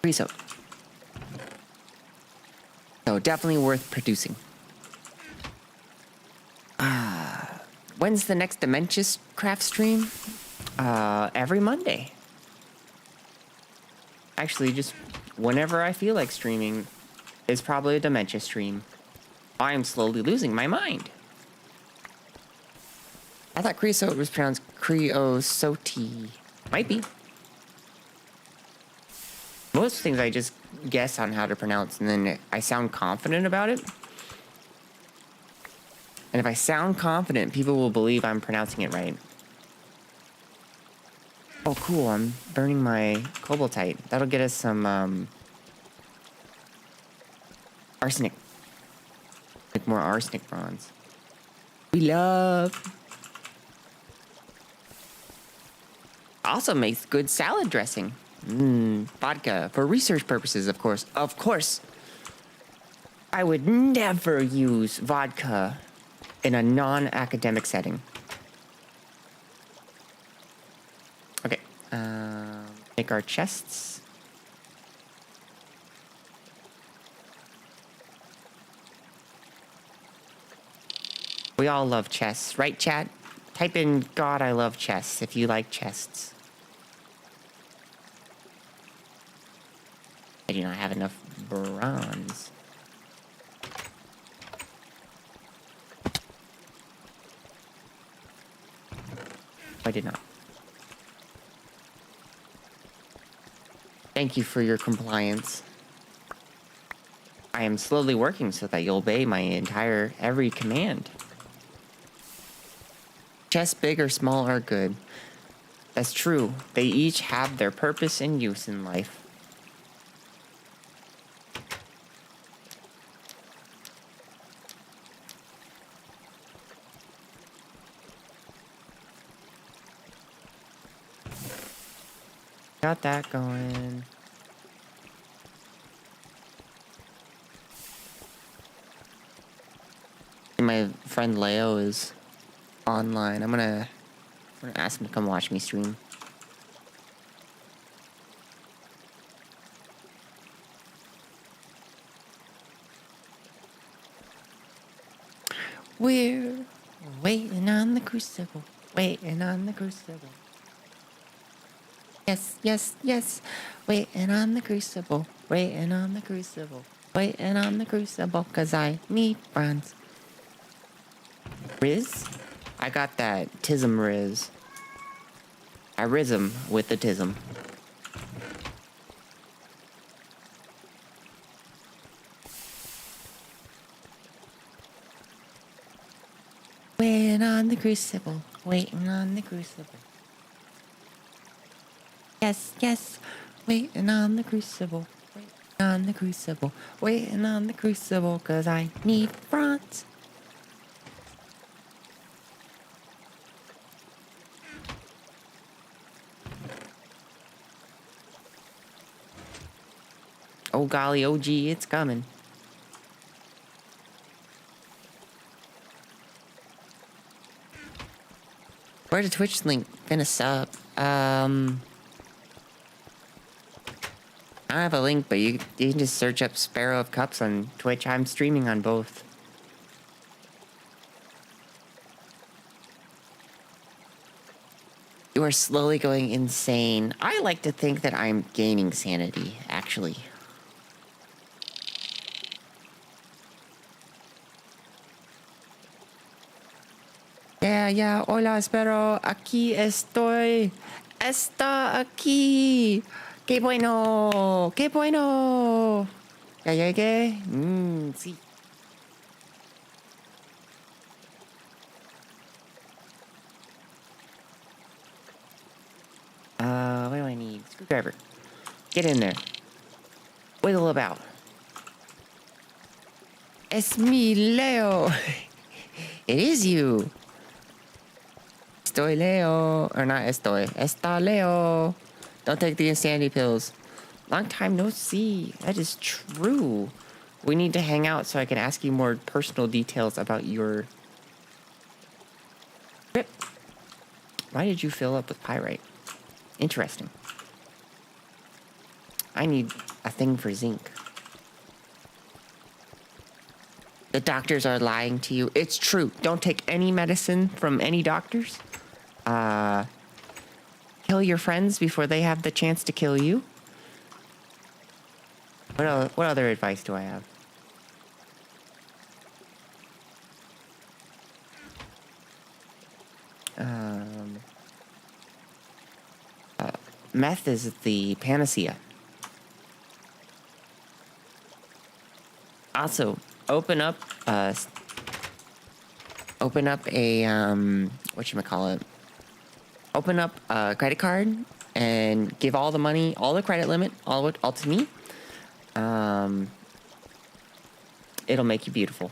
creosote. So definitely worth producing. When's the next Dementious craft stream? Every Monday. Actually, just whenever I feel like streaming is probably a Dementia stream. I am slowly losing my mind. I thought creosote was pronounced creosote. Might be. Most things I just guess on how to pronounce, and then I sound confident about it. And if I sound confident, people will believe I'm pronouncing it right. Oh, cool. I'm burning my cobaltite. That'll get us some arsenic. Like more arsenic bronze. We love. Also makes good salad dressing. Vodka. For research purposes, of course. Of course. I would never use vodka in a non-academic setting. Okay. Make our chests. We all love chests, right, chat? Type in God, I love chests if you like chests. I do not have enough bronze. I did not. Thank you for your compliance. I am slowly working so that you'll obey my every command. Chests big or small are good. That's true. They each have their purpose and use in life. Got that going. My friend Leo is online. I'm gonna ask him to come watch me stream. We're waiting on the crucible, waiting on the crucible. Yes, yes, yes. Waiting on the crucible, waiting on the crucible, waiting on the crucible, 'cause I need bronze. Riz? I got that tism riz. I riz 'em with the tism. Waiting on the crucible, waiting on the crucible. Yes, yes, waiting on the crucible, waiting on the crucible, waiting on the crucible, 'cause I need bronze. Oh golly, oh gee, it's coming. Where's the Twitch link? Gonna sub. I don't have a link, but you can just search up Sparrow of Cups on Twitch. I'm streaming on both. You are slowly going insane. I like to think that I'm gaining sanity, actually. Yeah, hola, Sparrow. Aquí estoy. Está aquí. ¡Qué bueno! ¡Qué bueno! ¿Ya llegué? Sí. What do I need? Screwdriver. Get in there. Wiggle about. Es mi Leo. It is you. Estoy Leo. Or not estoy. Está Leo. Don't take the insanity pills. Long time no see. That is true. We need to hang out so I can ask you more personal details about your trip. Why did you fill up with pyrite? Interesting. I need a thing for zinc. The doctors are lying to you. It's true. Don't take any medicine from any doctors. Kill your friends before they have the chance to kill you. What other advice do I have? meth is the panacea. Also, open up a whatchamacallit. Open up a credit card and give all the money, all the credit limit, all to me. It'll make you beautiful.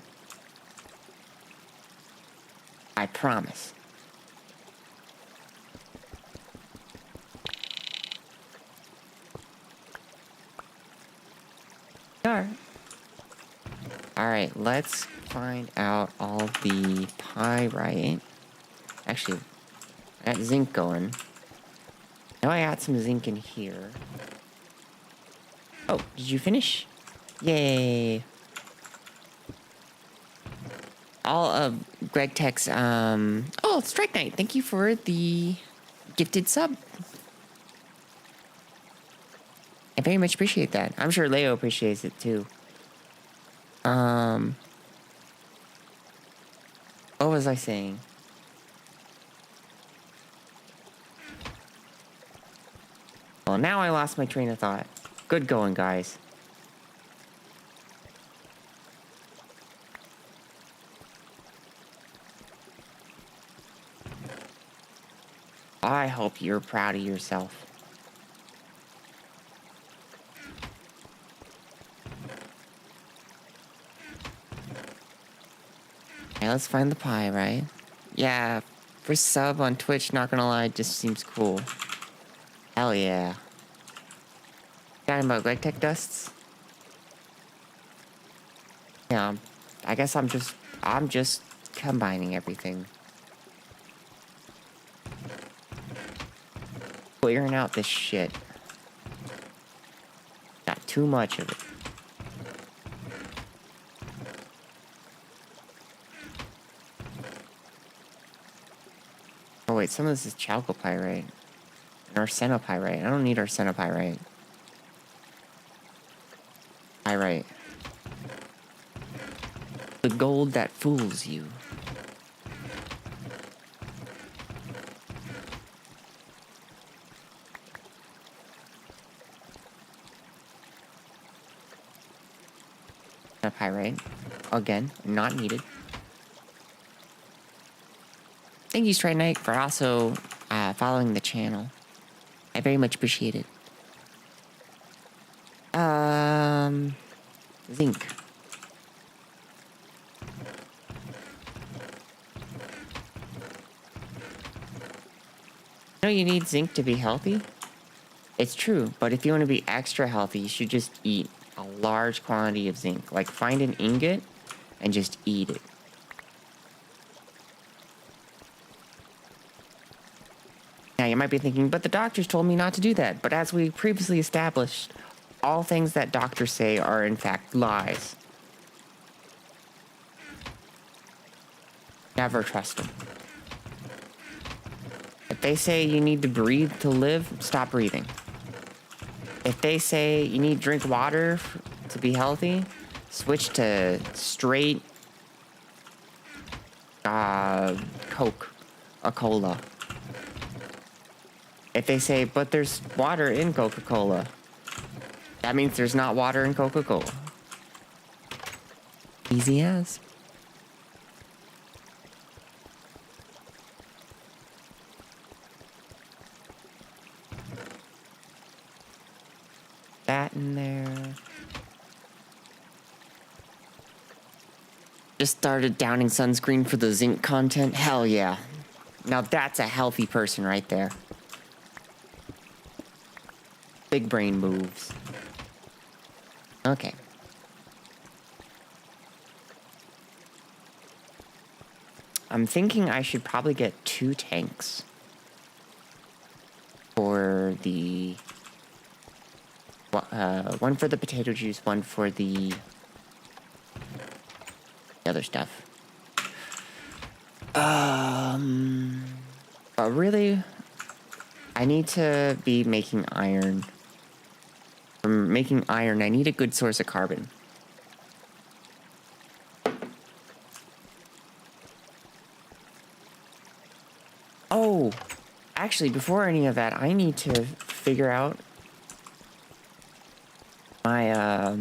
I promise. Alright, let's find out all the pyrite. Actually, I got zinc going. Now I got some zinc in here. Oh, did you finish? Yay. All of GregTech's, oh, Strike Knight, thank you for the gifted sub. I very much appreciate that. I'm sure Leo appreciates it too. What was I saying? Well, now I lost my train of thought. Good going, guys. I hope you're proud of yourself. Okay, let's find the pie, right? Yeah, for sub on Twitch, not gonna lie, just seems cool. Hell yeah. Talking about GregTech dusts? Yeah, I guess I'm just combining everything. Clearing out this shit. Not too much of it. Oh wait, some of this is chalcopyrite. And arsenopyrite. I don't need arsenopyrite. Pyrite. The gold that fools you. Pyrite. Again, not needed. Thank you, Strike Knight, for also following the channel. I very much appreciate it. Zinc. You know you need zinc to be healthy? It's true, but if you want to be extra healthy, you should just eat a large quantity of zinc. Like, find an ingot and just eat it. Now, you might be thinking, but the doctors told me not to do that. But as we previously established, all things that doctors say are in fact lies. Never trust them. If they say you need to breathe to live, stop breathing. If they say you need to drink water to be healthy, switch to straight Coke, a cola. If they say, but there's water in Coca-Cola, that means there's not water in Coca-Cola. Easy as. That in there. Just started downing sunscreen for the zinc content. Hell yeah. Now that's a healthy person right there. Big brain moves. Okay. I'm thinking I should probably get 2 tanks. For the... one for the potato juice, one for the other stuff. But really, I need to be making iron. For making iron, I need a good source of carbon. Oh, actually, before any of that, I need to figure out my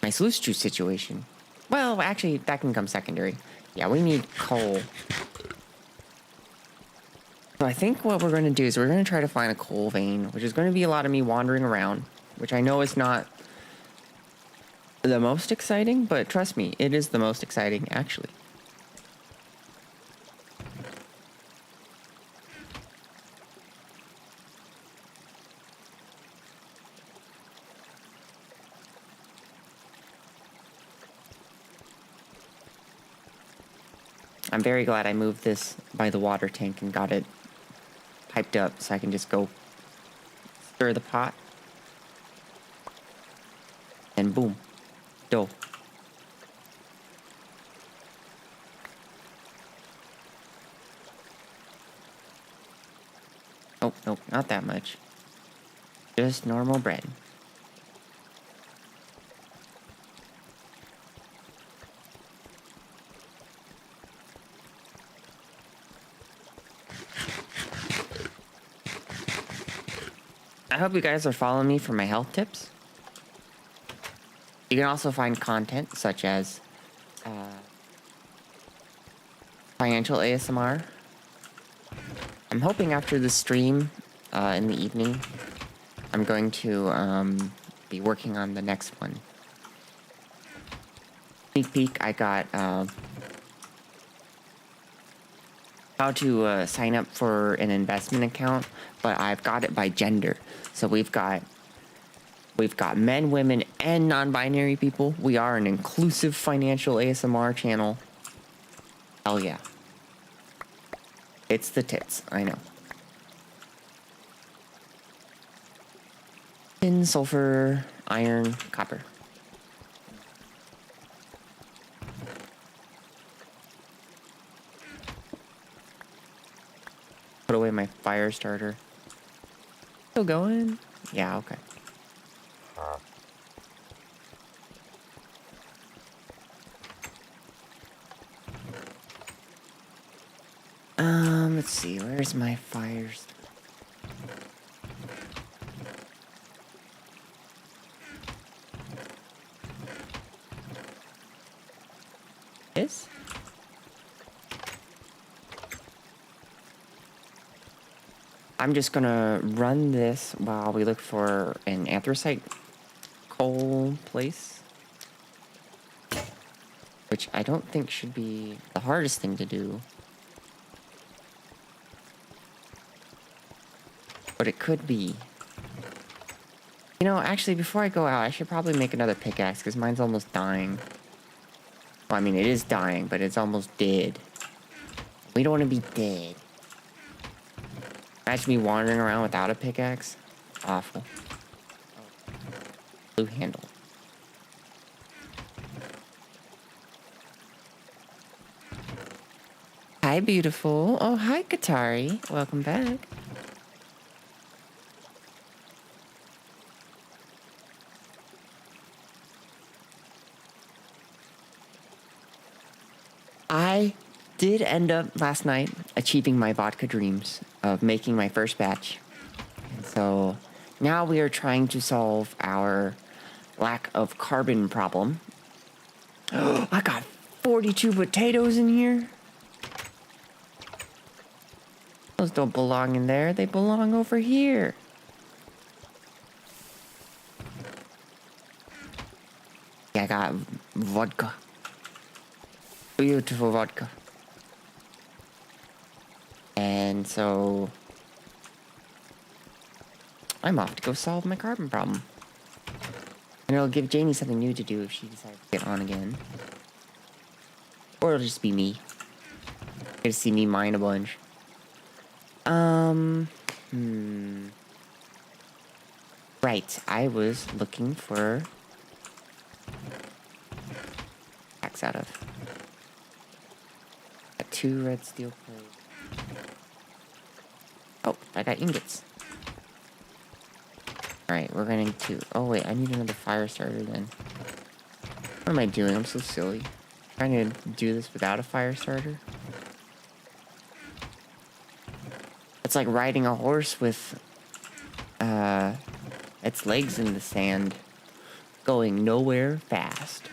my sluice juice situation. Well, actually, that can come secondary. Yeah, we need coal. So I think what we're going to do is we're going to try to find a coal vein, which is going to be a lot of me wandering around, which I know is not the most exciting, but trust me, it is the most exciting, actually. I'm very glad I moved this by the water tank and got it piped up so I can just go stir the pot. And boom. Dough. Oh, no, not that much. Just normal bread. I hope you guys are following me for my health tips. You can also find content such as financial ASMR. I'm hoping after the stream in the evening, I'm going to be working on the next one. Sneak peek, I got how to sign up for an investment account, but I've got it by gender. So we've got men, women, and non-binary people. We are an inclusive financial ASMR channel. Hell yeah. It's the tits, I know. Tin, sulfur, iron, copper. Put away my fire starter. Still going? Yeah, okay. Let's see, where's my fire starter? This? I'm just gonna run this while we look for an anthracite coal place. Which I don't think should be the hardest thing to do. But it could be. You know, actually, before I go out, I should probably make another pickaxe, because mine's almost dying. Well, I mean, it is dying, but it's almost dead. We don't want to be dead. Imagine me wandering around without a pickaxe. Awful. Blue handle. Hi, beautiful. Oh, hi, Katari. Welcome back. I did end up last night achieving my vodka dreams of making my first batch. And so now we are trying to solve our lack of carbon problem. I got 42 potatoes in here. Those don't belong in there. They belong over here. Yeah, I got vodka. Beautiful vodka. And so I'm off to go solve my carbon problem. And it'll give Janie something new to do if she decides to get on again. Or it'll just be me. Get to see me mine a bunch. Right, I was looking for axe out of. Got 2 red steel plates. Oh, I got ingots. Alright, we're going to... Oh, wait, I need another fire starter then. What am I doing? I'm so silly. Trying to do this without a fire starter. It's like riding a horse with its legs in the sand, going nowhere fast.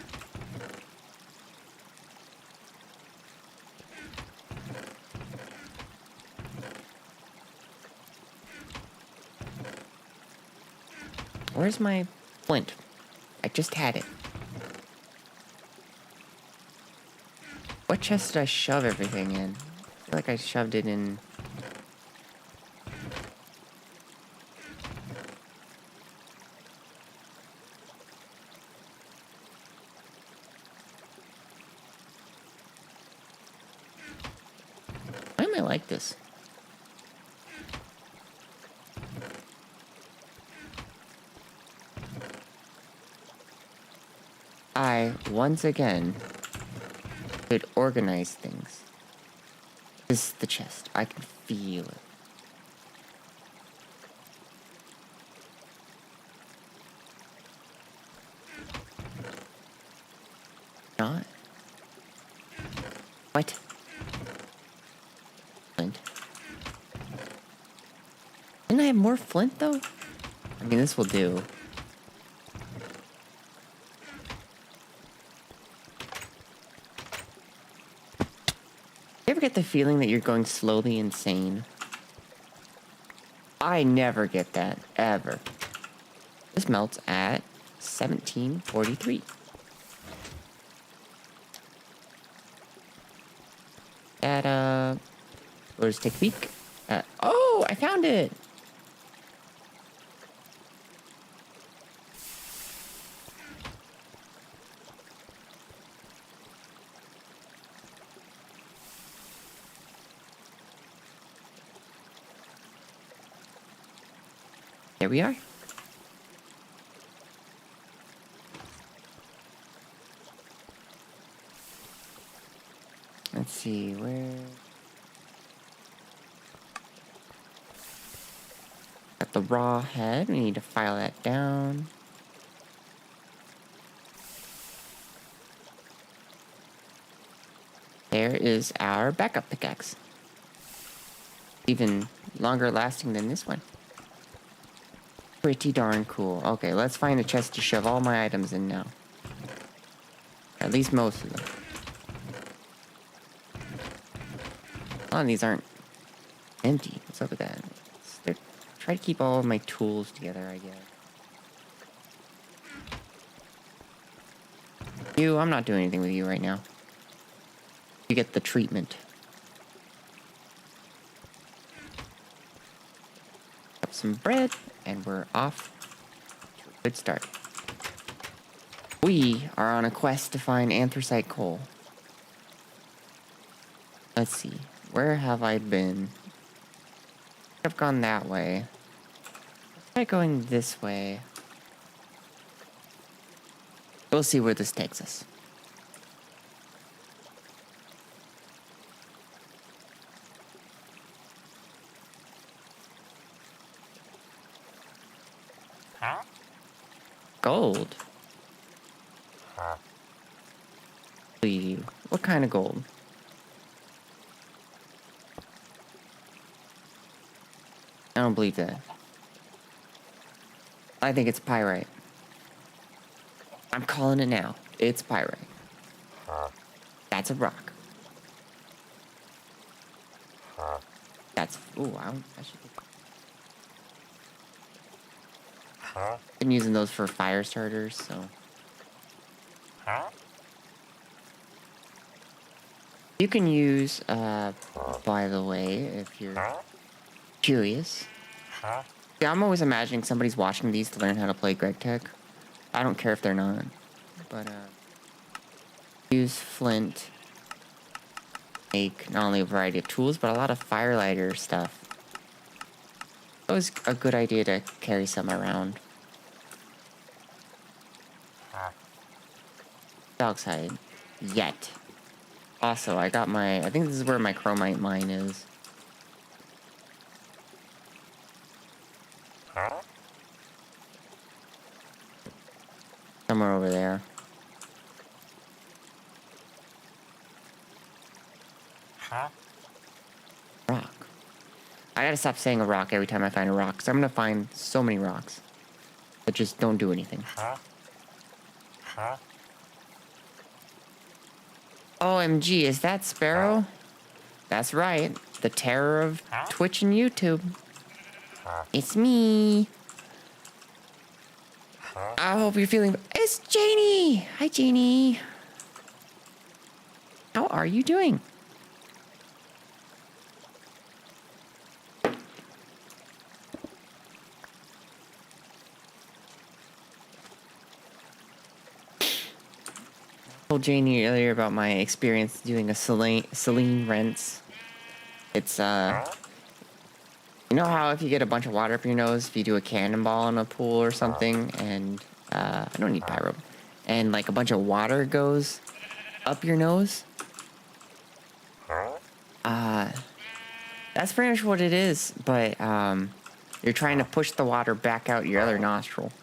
Where's my flint? I just had it. What chest did I shove everything in? I feel like I shoved it in. Why am I like this? I, once again, could organize things. This is the chest. I can feel it. Not? What? Flint. Didn't I have more flint, though? I mean, this will do. You ever get the feeling that you're going slowly insane? I never get that, ever. This melts at 1743. We'll just take a peek. Oh, I found it! There we are. Let's see, where... Got the raw head. We need to file that down. There is our backup pickaxe. Even longer lasting than this one. Pretty darn cool. Okay, let's find a chest to shove all my items in now. At least most of them. A lot of these aren't empty. What's up with that? Try to keep all of my tools together, I guess. You, I'm not doing anything with you right now. You get the treatment. Got some bread, and we're off to a good start. We are on a quest to find anthracite coal. Let's see. Where have I been? I've gone that way. Try going this way. We'll see where this takes us. Huh? Gold? Huh? Believe you. What kind of gold? I don't believe that. I think it's pyrite. I'm calling it now. It's pyrite. Huh? That's a rock. Huh? That's... Ooh, I should... Huh? Been using those for fire starters, so... Huh? You can use, by the way, if you're Huh? curious. Huh? Yeah, I'm always imagining somebody's watching these to learn how to play GregTech. I don't care if they're not. But, use flint. Make not only a variety of tools, but a lot of firelighter stuff. It was a good idea to carry some around. Huh? Dioxide. Yet. Also, I got my... I think this is where my chromite mine is. Huh? Somewhere over there. Huh? Rock. I gotta stop saying a rock every time I find a rock, because I'm gonna find so many rocks that just don't do anything. OMG, is that Sparrow? That's right, the terror of Twitch and YouTube. It's me. I hope you're feeling... It's Janie! Hi, Janie. How are you doing? I told Janie earlier about my experience doing a saline rinse. It's, you know how if you get a bunch of water up your nose, if you do a cannonball in a pool or something, and, I don't need pyro, and, like, a bunch of water goes up your nose? That's pretty much what it is, but, you're trying to push the water back out your other nostril.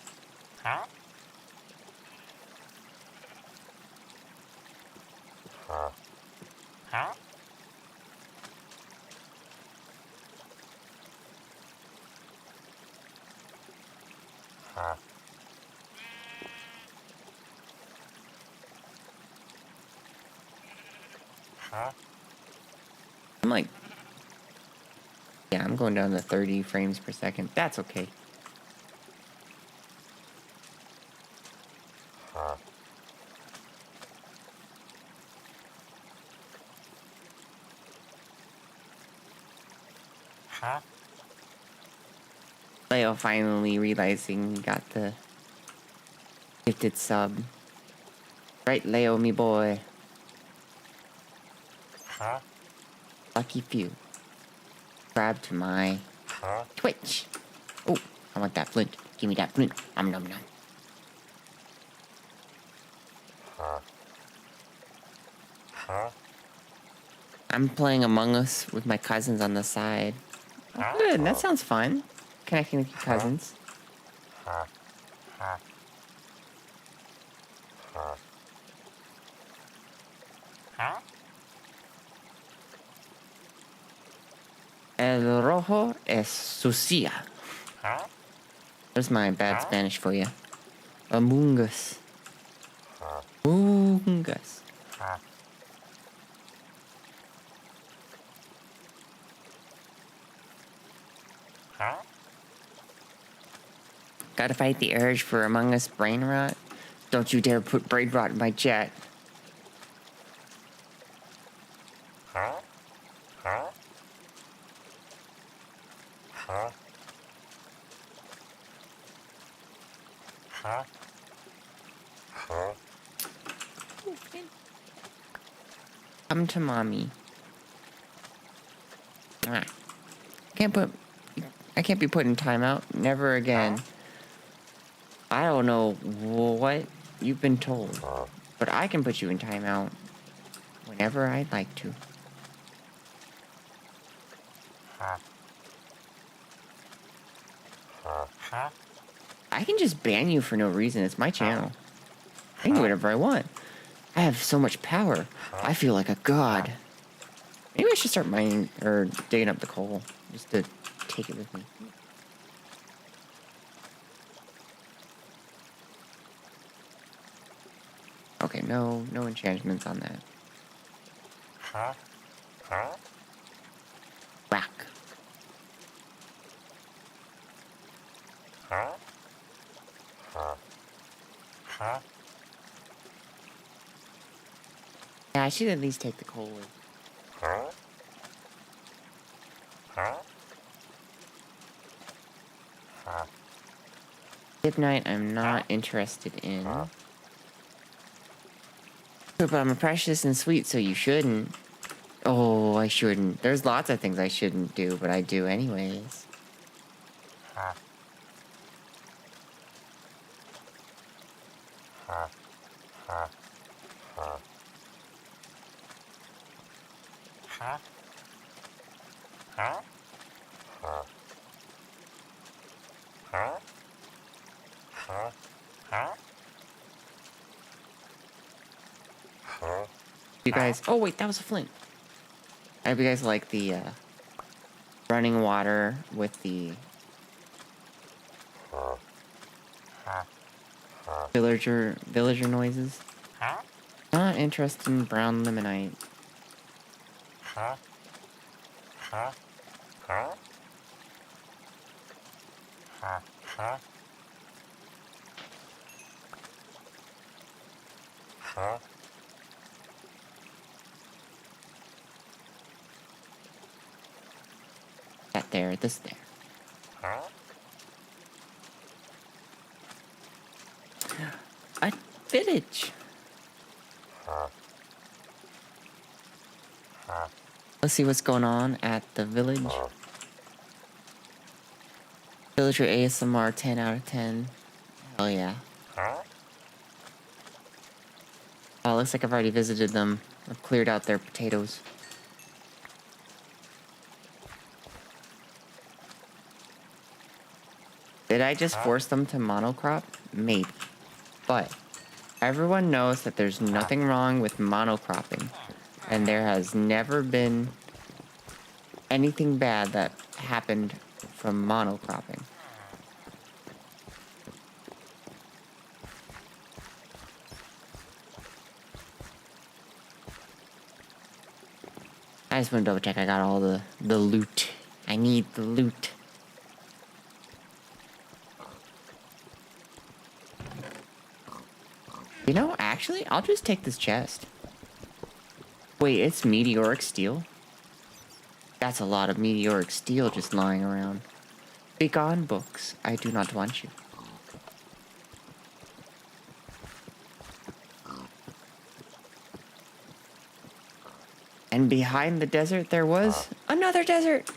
I'm like... Yeah, I'm going down to 30 frames per second. That's okay. Leo finally realizing he got the gifted sub. Right, Leo, me boy. Lucky few. Subscribe to my Twitch. Oh, I want that flint. Give me that flint. Nom nom nom. I'm playing Among Us with my cousins on the side. Oh, good, that sounds fun. Connecting with your cousins. El rojo es sucia. There's my bad Spanish for you. Among Us. Among Us. Gotta fight the urge for Among Us brain rot. Don't you dare put brain rot in my chat. Come to mommy. Ah. I can't be put in timeout. Never again. I don't know what you've been told, but I can put you in timeout whenever I'd like to. I can just ban you for no reason. It's my channel. I can do whatever I want. I have so much power. I feel like a god. Maybe I should start mining or digging up the coal just to take it with me. Okay, no enchantments on that. Whack. Yeah, I should at least take the coal with. Hypnite, I'm not interested in. But I'm precious and sweet, so you shouldn't. Oh, I shouldn't. There's lots of things I shouldn't do, but I do anyways. You guys... Oh, wait, that was a flint. I hope you guys like the running water with the villager noises. Not interested in brown limonite. That there, this there. A village. Let's see what's going on at the village. Villager ASMR 10 out of 10. Hell yeah. Oh, looks like I've already visited them. I've cleared out their potatoes. Did I just force them to monocrop? Maybe. But everyone knows that there's nothing wrong with monocropping. And there has never been anything bad that happened from monocropping. I just want to double check I got all the loot. I need the loot. You know, actually, I'll just take this chest. Wait, it's meteoric steel? That's a lot of meteoric steel just lying around. Begone, books. I do not want you. And behind the desert there was another desert!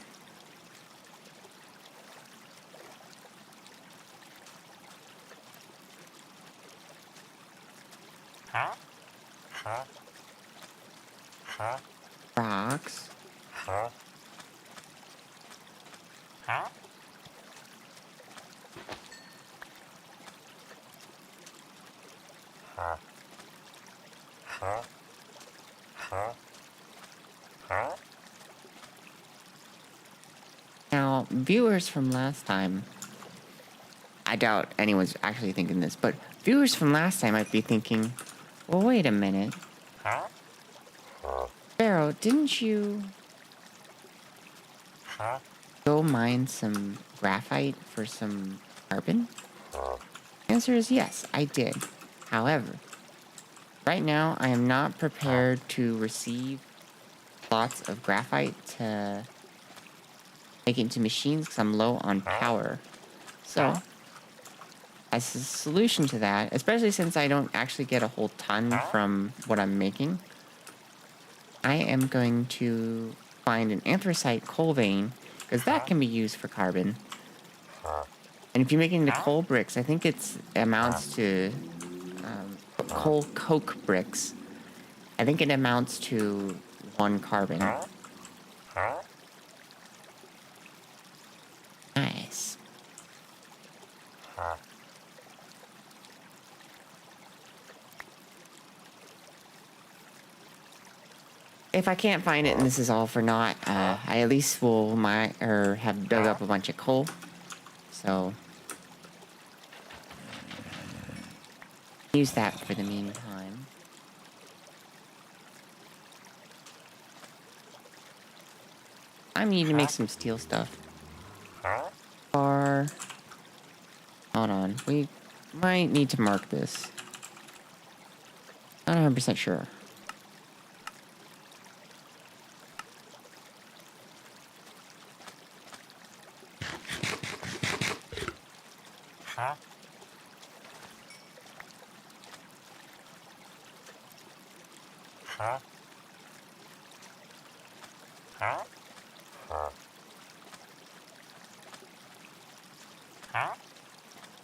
Rocks. Now, viewers from last time, I doubt anyone's actually thinking this, but viewers from last time might be thinking, well, wait a minute. Sparrow, didn't you go mine some graphite for some carbon? The answer is yes, I did. However, right now I am not prepared to receive lots of graphite to make it into machines because I'm low on power. So, as a solution to that, especially since I don't actually get a whole ton from what I'm making, I am going to find an anthracite coal vein, because that can be used for carbon. And if you make it into coal bricks, I think it amounts to coal coke bricks. I think it amounts to 1 carbon. Nice. If I can't find it and this is all for naught, I at least will have dug up a bunch of coal. So use that for the meantime. I need to make some steel stuff. Hold on, we might need to mark this. Not 100% sure.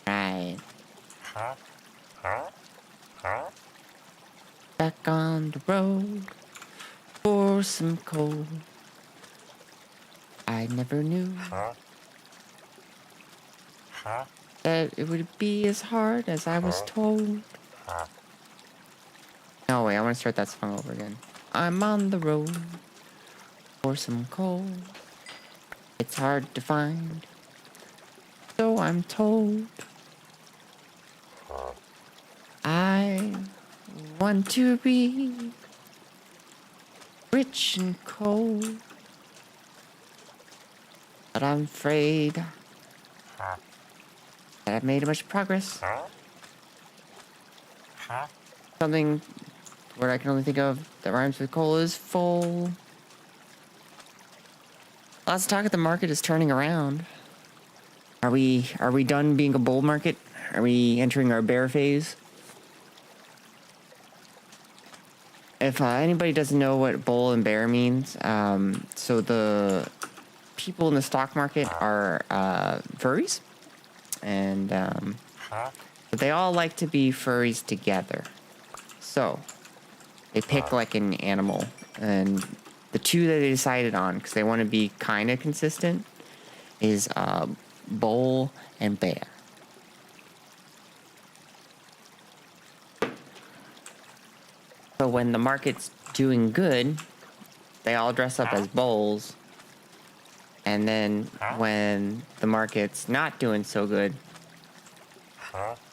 Right. Back on the road for some coal. I never knew that it would be as hard as I was told. No, wait, I want to start that song over again. I'm on the road for some coal. It's hard to find, so I'm told. I want to be rich and cold, but I'm afraid that I've made much progress. Something word I can only think of that rhymes with coal is full. Lots of talk that the market is turning around. Are we done being a bull market? Are we entering our bear phase? If anybody doesn't know what bull and bear means, so the people in the stock market are furries, and but they all like to be furries together. So they pick like an animal, and the two that they decided on, because they want to be kind of consistent, is bull and bear. So when the market's doing good, they all dress up as bulls. And then when the market's not doing so good,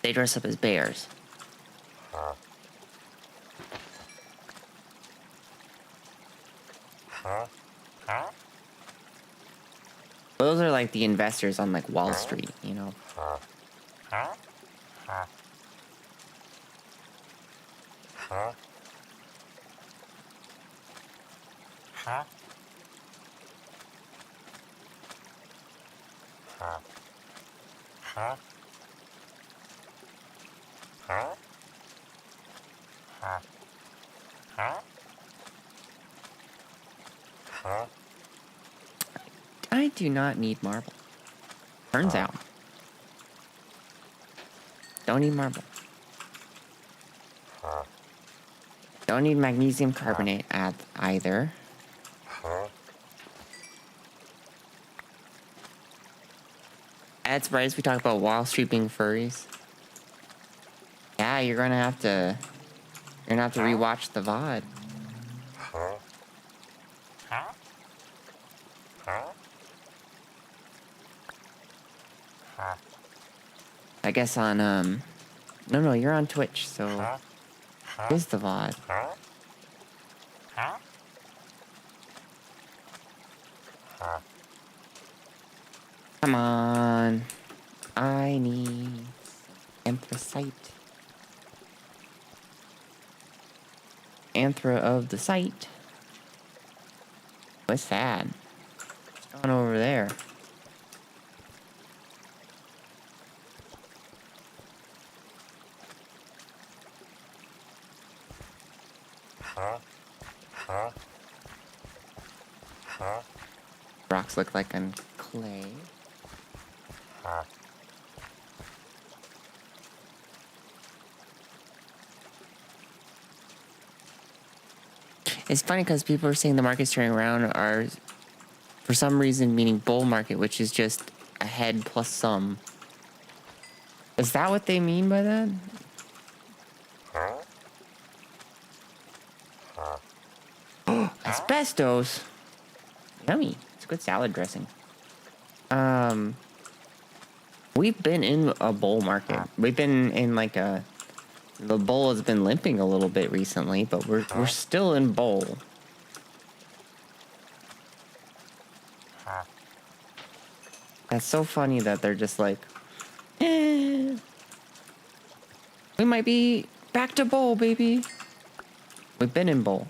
they dress up as bears. Those are like the investors on like Wall Street, you know. I do not need marble. Turns out. Don't need marble. Don't need magnesium carbonate either. That's right, as we talk about Wall Street being furries. Yeah, you're gonna have to rewatch the VOD. I guess on no, you're on Twitch, so here's the VOD. Come on. I need anthracite. Anthra of the site. What's that? What's going on over there? Rocks look like I'm clay. It's funny because people are saying the market's turning around are, for some reason, meaning bull market, which is just a head plus some. Is that what they mean by that? Asbestos. Yummy. It's a good salad dressing. We've been in a bull market. We've been in like a... The bull has been limping a little bit recently, but we're still in bull. That's so funny that they're just like, we might be back to bull, baby. We've been in bull.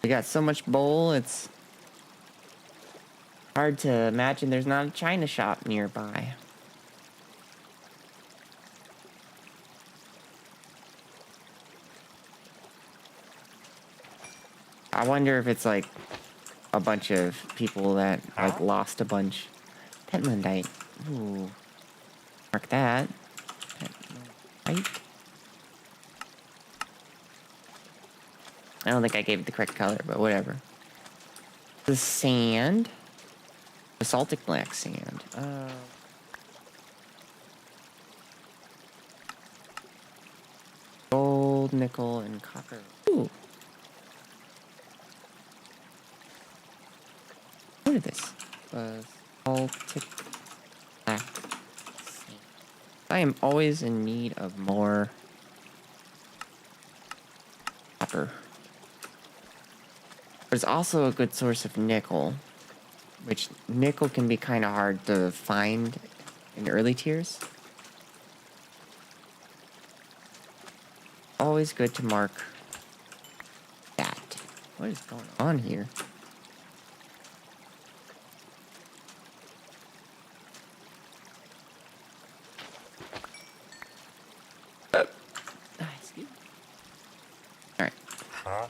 We got so much bull, it's hard to imagine there's not a China shop nearby. I wonder if it's like a bunch of people that like lost a bunch. Pentlandite. Ooh. Mark that. Pentlandite. I don't think I gave it the correct color, but whatever. The sand. Basaltic black sand. Gold, nickel, and copper. Ooh. What is this? Baltic black sand. I am always in need of more copper. There's also a good source of nickel, which nickel can be kind of hard to find in early tiers. Always good to mark that. What is going on here? Excuse me. All right. Huh?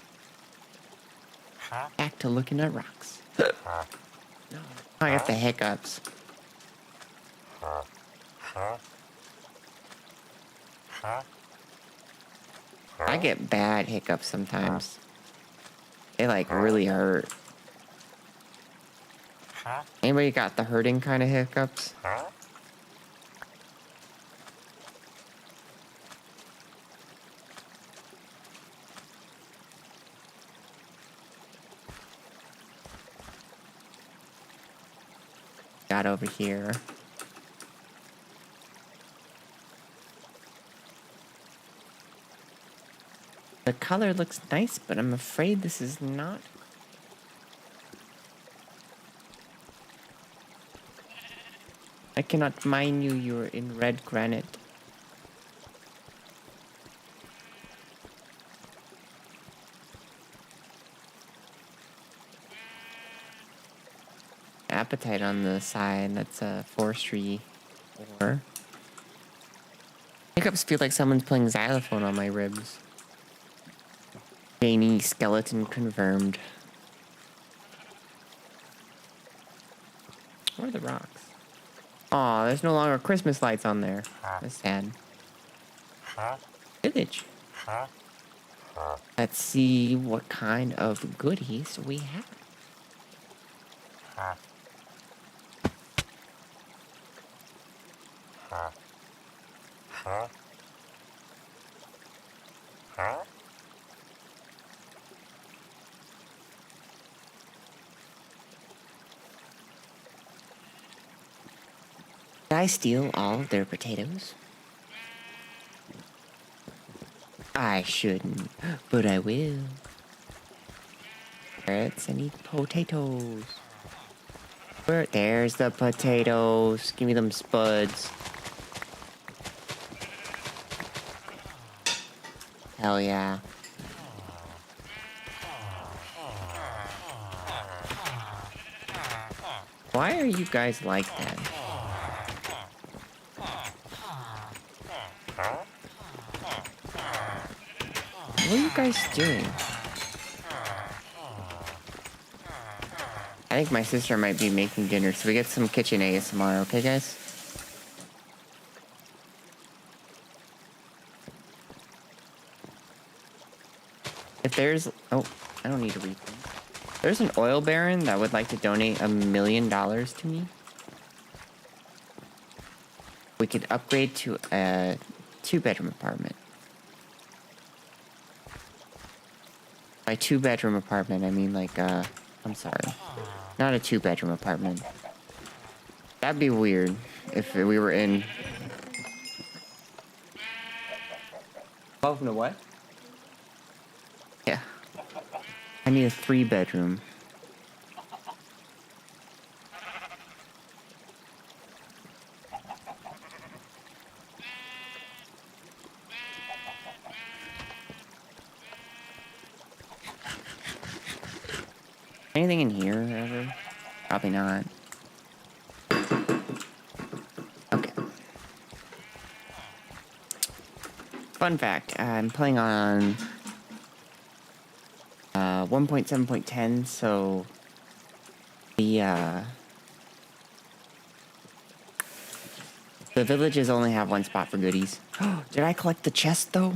Huh? Back to looking at rocks. Huh? No, I got the hiccups. Huh? Huh? Huh? I get bad hiccups sometimes. They like really hurt. Huh? Anybody got the hurting kind of hiccups? Huh? Got over here. The color looks nice, but I'm afraid this is not. I cannot mine you, you're in red granite. Appetite on the side, that's a forestry ore. Hiccups feel like someone's playing xylophone on my ribs. Janie skeleton confirmed. Where are the rocks? Aw, there's no longer Christmas lights on there. That's sad. Huh? Village. Huh? Let's see what kind of goodies we have. Huh? Huh? Huh? Huh? Did I steal all of their potatoes? I shouldn't, but I will. Carrots, I need potatoes. Where? There's the potatoes. Give me them spuds. Hell yeah. Why are you guys like that? What are you guys doing? I think my sister might be making dinner, so we get some kitchen ASMR, okay guys? If there's... Oh, I don't need to read them. There's an oil baron that would like to donate $1 million to me. We could upgrade to a 2-bedroom apartment. By 2-bedroom apartment, I mean like, I'm sorry. Not a 2-bedroom apartment. That'd be weird if we were in... Welcome to what? Yeah. I need a 3-bedroom. Anything in here, ever? Probably not. Okay. Fun fact, I'm playing on 1.7.10, so the villages only have one spot for goodies. Did I collect the chest though?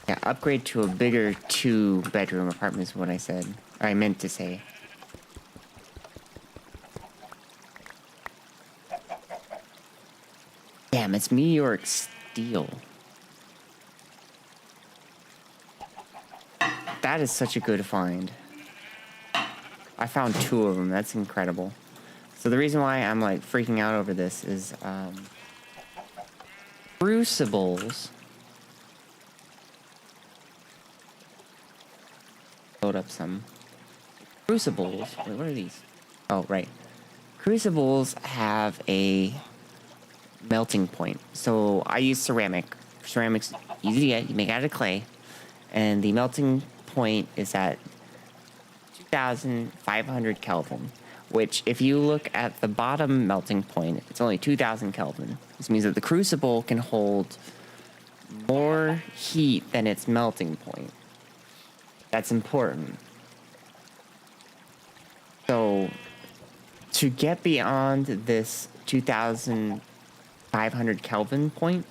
Yeah, upgrade to a bigger 2-bedroom apartment is what I said. Or I meant to say. Damn, it's meteoric steel. That is such a good find. I found 2 of them. That's incredible. So the reason why I'm like freaking out over this is crucibles. Load up some crucibles. Wait, what are these? Oh, right. Crucibles have a melting point. So I use ceramic. Ceramic's easy to get. You make it out of clay. And the melting point is at 2,500 Kelvin. Which, if you look at the bottom melting point, it's only 2,000 Kelvin. This means that the crucible can hold more heat than its melting point. That's important. So, to get beyond this 2,500 Kelvin point,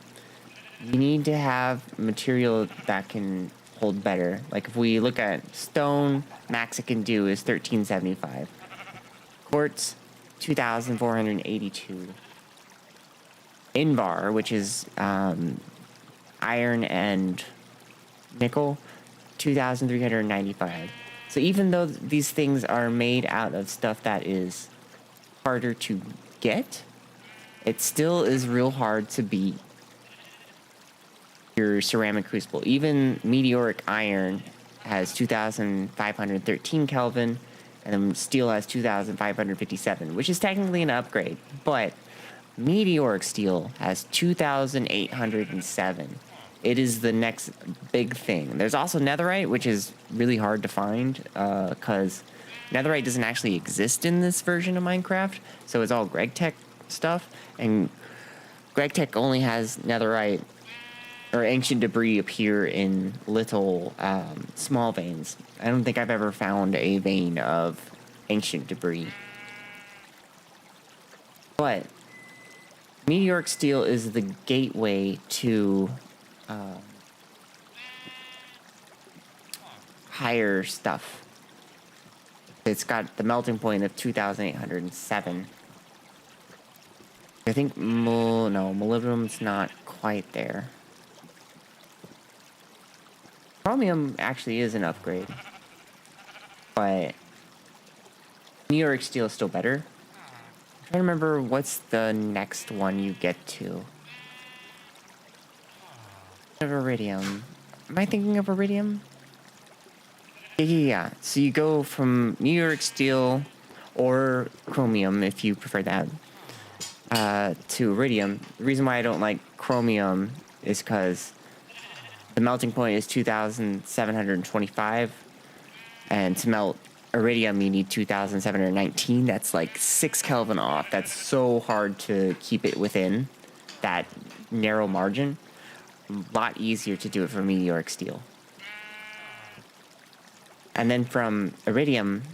you need to have material that can hold better. Like if we look at stone, max it can do is 1375. Quartz, 2,482. Invar, which is iron and nickel, 2,395. So even though these things are made out of stuff that is harder to get, it still is real hard to beat your ceramic crucible. Even meteoric iron has 2,513 Kelvin, and then steel has 2,557, which is technically an upgrade, but meteoric steel has 2,807. It is the next big thing. There's also netherite, which is really hard to find because netherite doesn't actually exist in this version of Minecraft, so it's all GregTech stuff, and GregTech only has netherite or ancient debris appear in little small veins. I don't think I've ever found a vein of ancient debris. But meteoric steel is the gateway to higher stuff. It's got the melting point of 2,807. I think molybdenum's not quite there. Chromium actually is an upgrade, but meteoric steel is still better. I'm trying to remember what's the next one you get to. Of iridium. Am I thinking of iridium? Yeah. So you go from meteoric steel or chromium, if you prefer that, to iridium. The reason why I don't like chromium is because the melting point is 2,725, and to melt iridium you need 2,719. That's like 6 Kelvin off. That's so hard to keep it within that narrow margin. A lot easier to do it for meteoric steel. And then from iridium,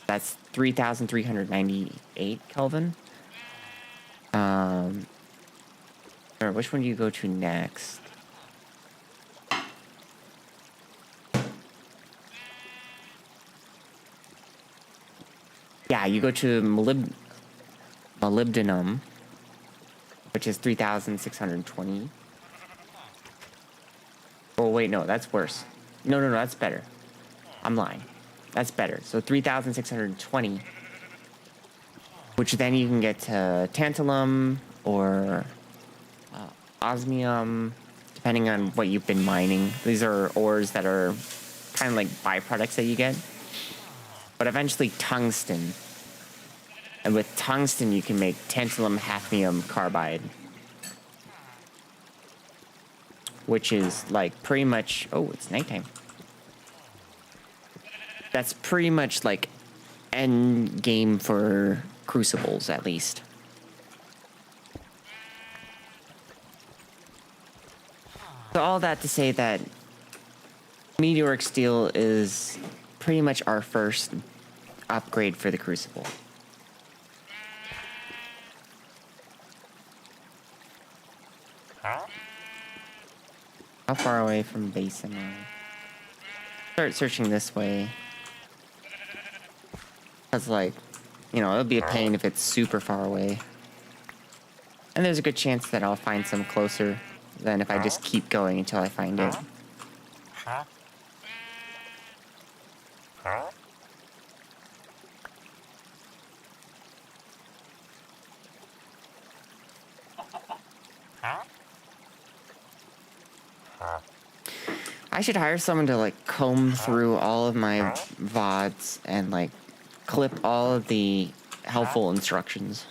that's 3,398 Kelvin. Or which one do you go to next? Yeah, you go to molybdenum, which is 3,620. Oh, wait, no, that's worse. No, that's better. I'm lying. That's better. So 3,620, which then you can get to tantalum or osmium, depending on what you've been mining. These are ores that are kind of like byproducts that you get. But eventually tungsten. And with tungsten, you can make tantalum hafnium carbide. Which is like pretty much... Oh, it's nighttime. That's pretty much like end game for crucibles, at least. So all that to say that meteoric steel is pretty much our first upgrade for the crucible. Huh? How far away from base am I? Start searching this way. Because, like, you know, it'll be a pain if it's super far away. And there's a good chance that I'll find some closer than if I just keep going until I find it. Huh? Huh? Huh? Huh? I should hire someone to like comb through all of my VODs and like clip all of the helpful instructions.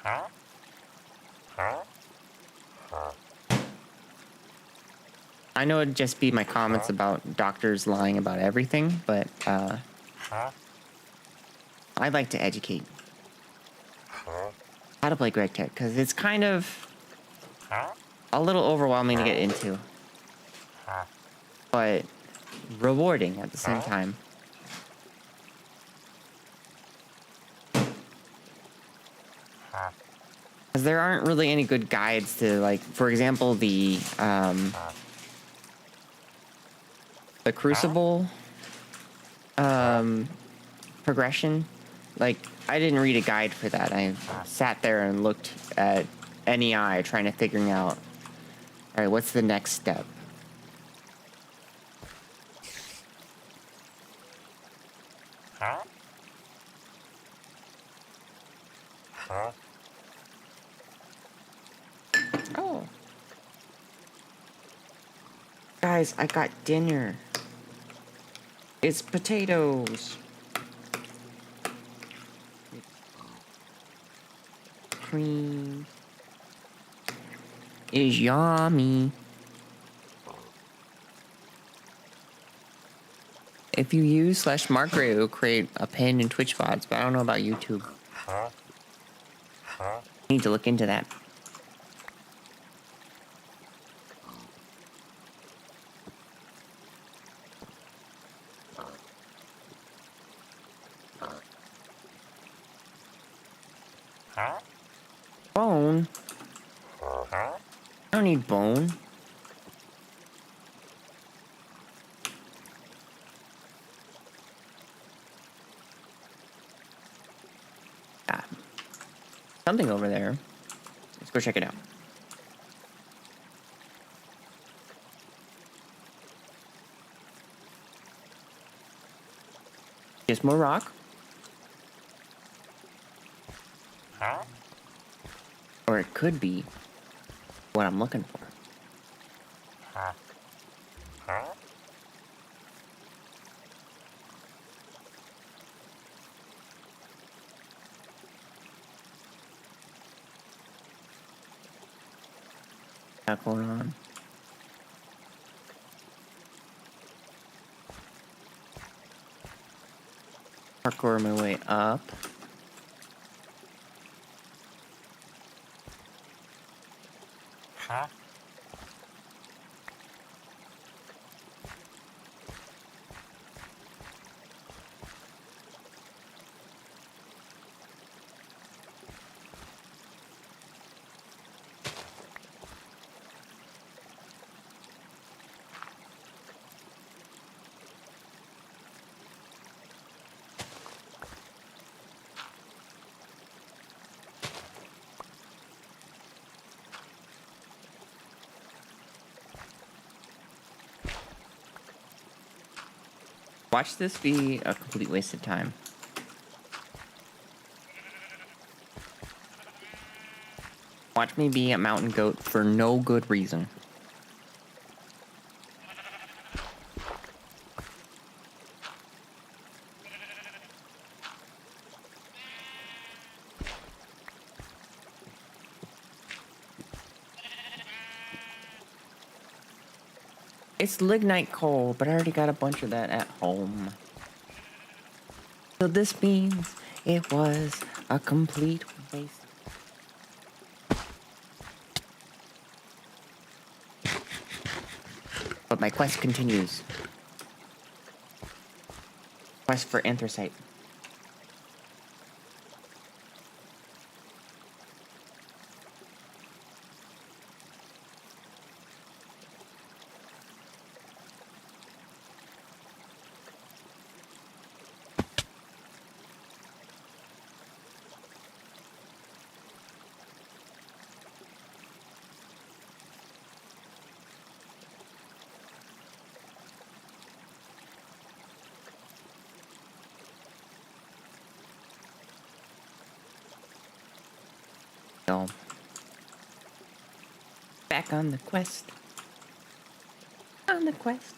Huh? Huh? Huh? I know it'd just be my comments about doctors lying about everything, but Huh? I'd like to educate Huh? how to play GregTech because it's kind of Huh? a little overwhelming to get into, Huh? but rewarding at the same time. Huh? Because there aren't really any good guides to, like, for example, the Crucible progression. Like, I didn't read a guide for that. I sat there and looked at NEI trying to figuring out, all right, what's the next step? Huh? Huh? Oh. Guys, I got dinner. It's potatoes. Cream is yummy. If you use /Markgray, it will create a pin in Twitch VODs, but I don't know about YouTube. Huh? Huh? Need to look into that. Huh? Bone? Huh? I don't need bone. Ah, something over there. Let's go check it out. Just more rock. Huh? Or it could be what I'm looking for. Huh? Huh? What's going on? Parkour my way up. Huh? Watch this be a complete waste of time. Watch me be a mountain goat for no good reason. It's lignite coal, but I already got a bunch of that at home. So this means it was a complete waste. But my quest continues. Quest for anthracite. So, back on the quest. On the quest.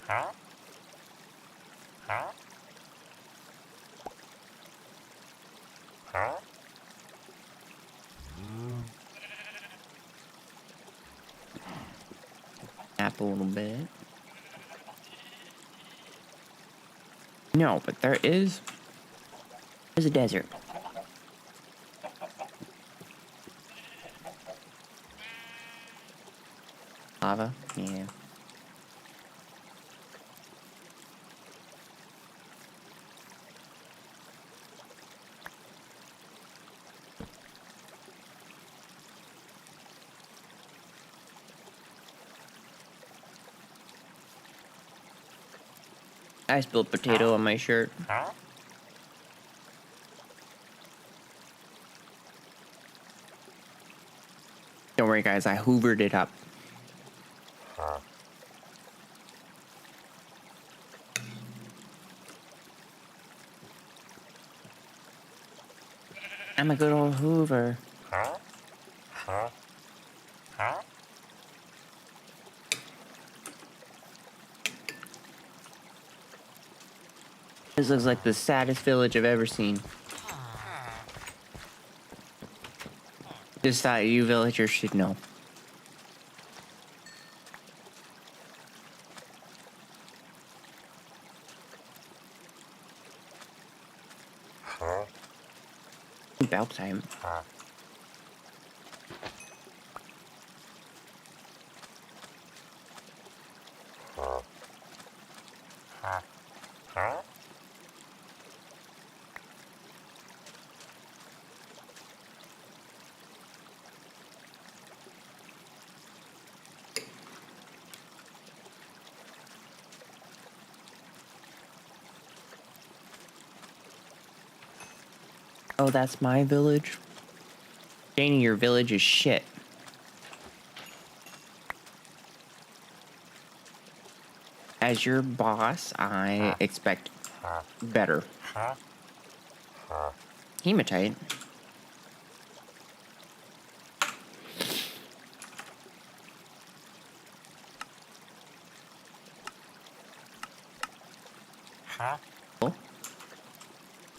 Huh? Huh? Huh? Nap a little bit. No, but there's a desert. Lava? Yeah. I spilled potato on my shirt. Huh? Don't worry, guys. I hoovered it up. Huh? I'm a good old hoover. Huh? Huh? Huh? This looks like the saddest village I've ever seen. Just thought you villagers should know. Huh? About time. Huh? Huh? Huh? Huh? Oh, that's my village? Janie, your village is shit. As your boss, I expect Huh? better. Huh? Huh? Hematite? Huh? Oh,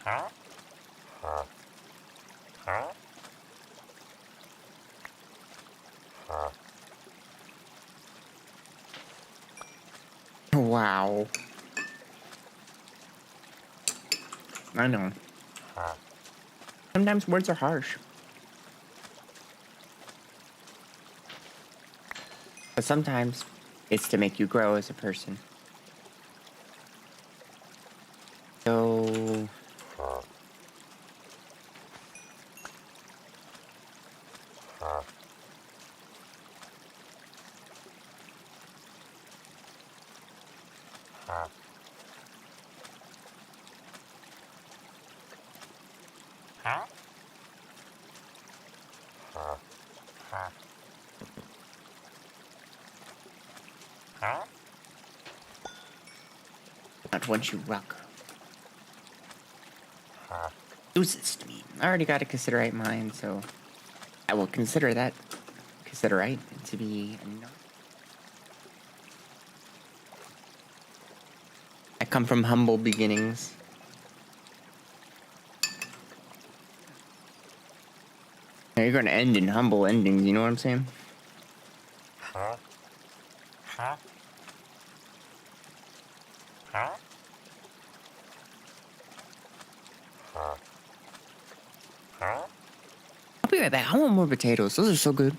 Huh? Huh? Huh? Huh? wow. I know. Huh? Sometimes words are harsh. But sometimes it's to make you grow as a person. So, Huh? Huh? Huh? Huh? Huh? Huh? Huh? not once you rock. Huh? Loses to me. I already got a considerate mind, so I will consider that considerate to be enough. I come from humble beginnings. Now you're gonna end in humble endings, you know what I'm saying? Huh? Huh? Huh? Huh? Huh? I'll be right back. I want more potatoes. Those are so good.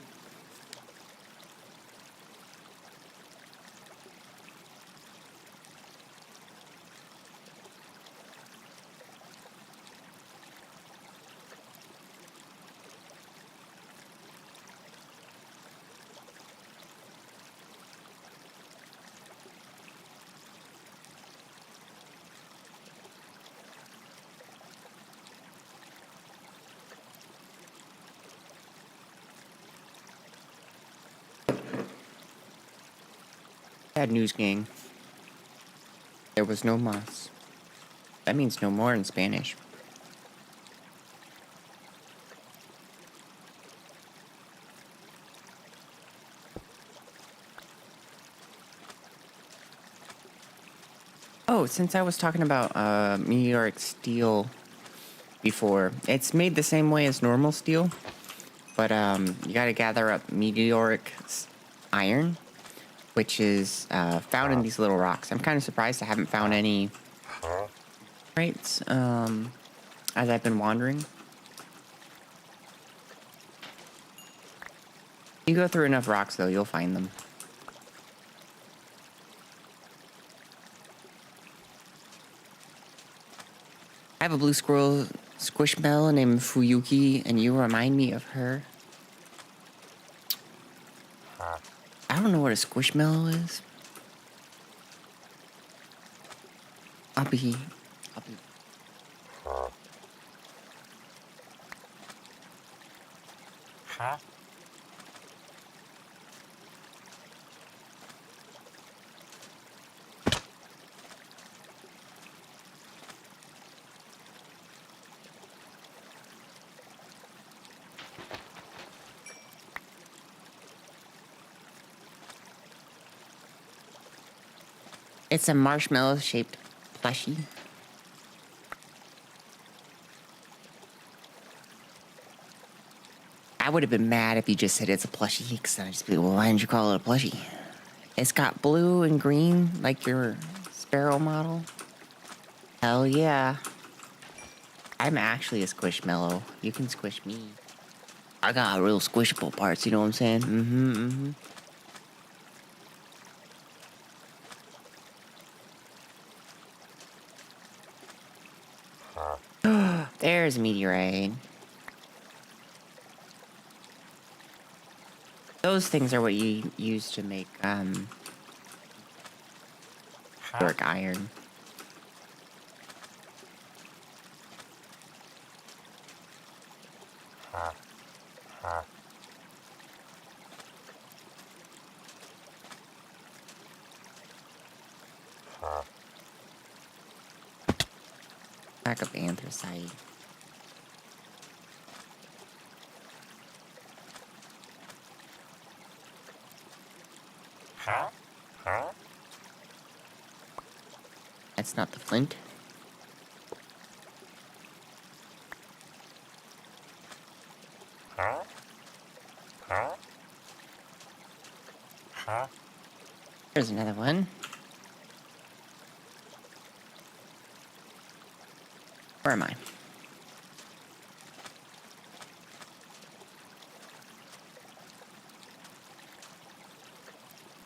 Bad news, gang. There was no moss. That means no more in Spanish. Oh, since I was talking about meteoric steel before, it's made the same way as normal steel, but you gotta gather up iron, which is found in these little rocks. I'm kind of surprised I haven't found any rates as I've been wandering. You go through enough rocks, though, you'll find them. I have a blue squirrel squishmallow named Fuyuki, and you remind me of her. I don't know what a squishmallow is. I'll be Huh? It's a marshmallow-shaped plushie. I would have been mad if you just said it's a plushie, because I'd just be, well, why didn't you call it a plushie? It's got blue and green, like your Sparrow model. Hell yeah. I'm actually a squishmallow. You can squish me. I got real squishable parts, you know what I'm saying? There's a meteorite. Those things are what you use to make, dark iron. Back up anthracite. Huh? Huh? That's not the flint. Huh? Huh? Huh? There's another one. Where am I?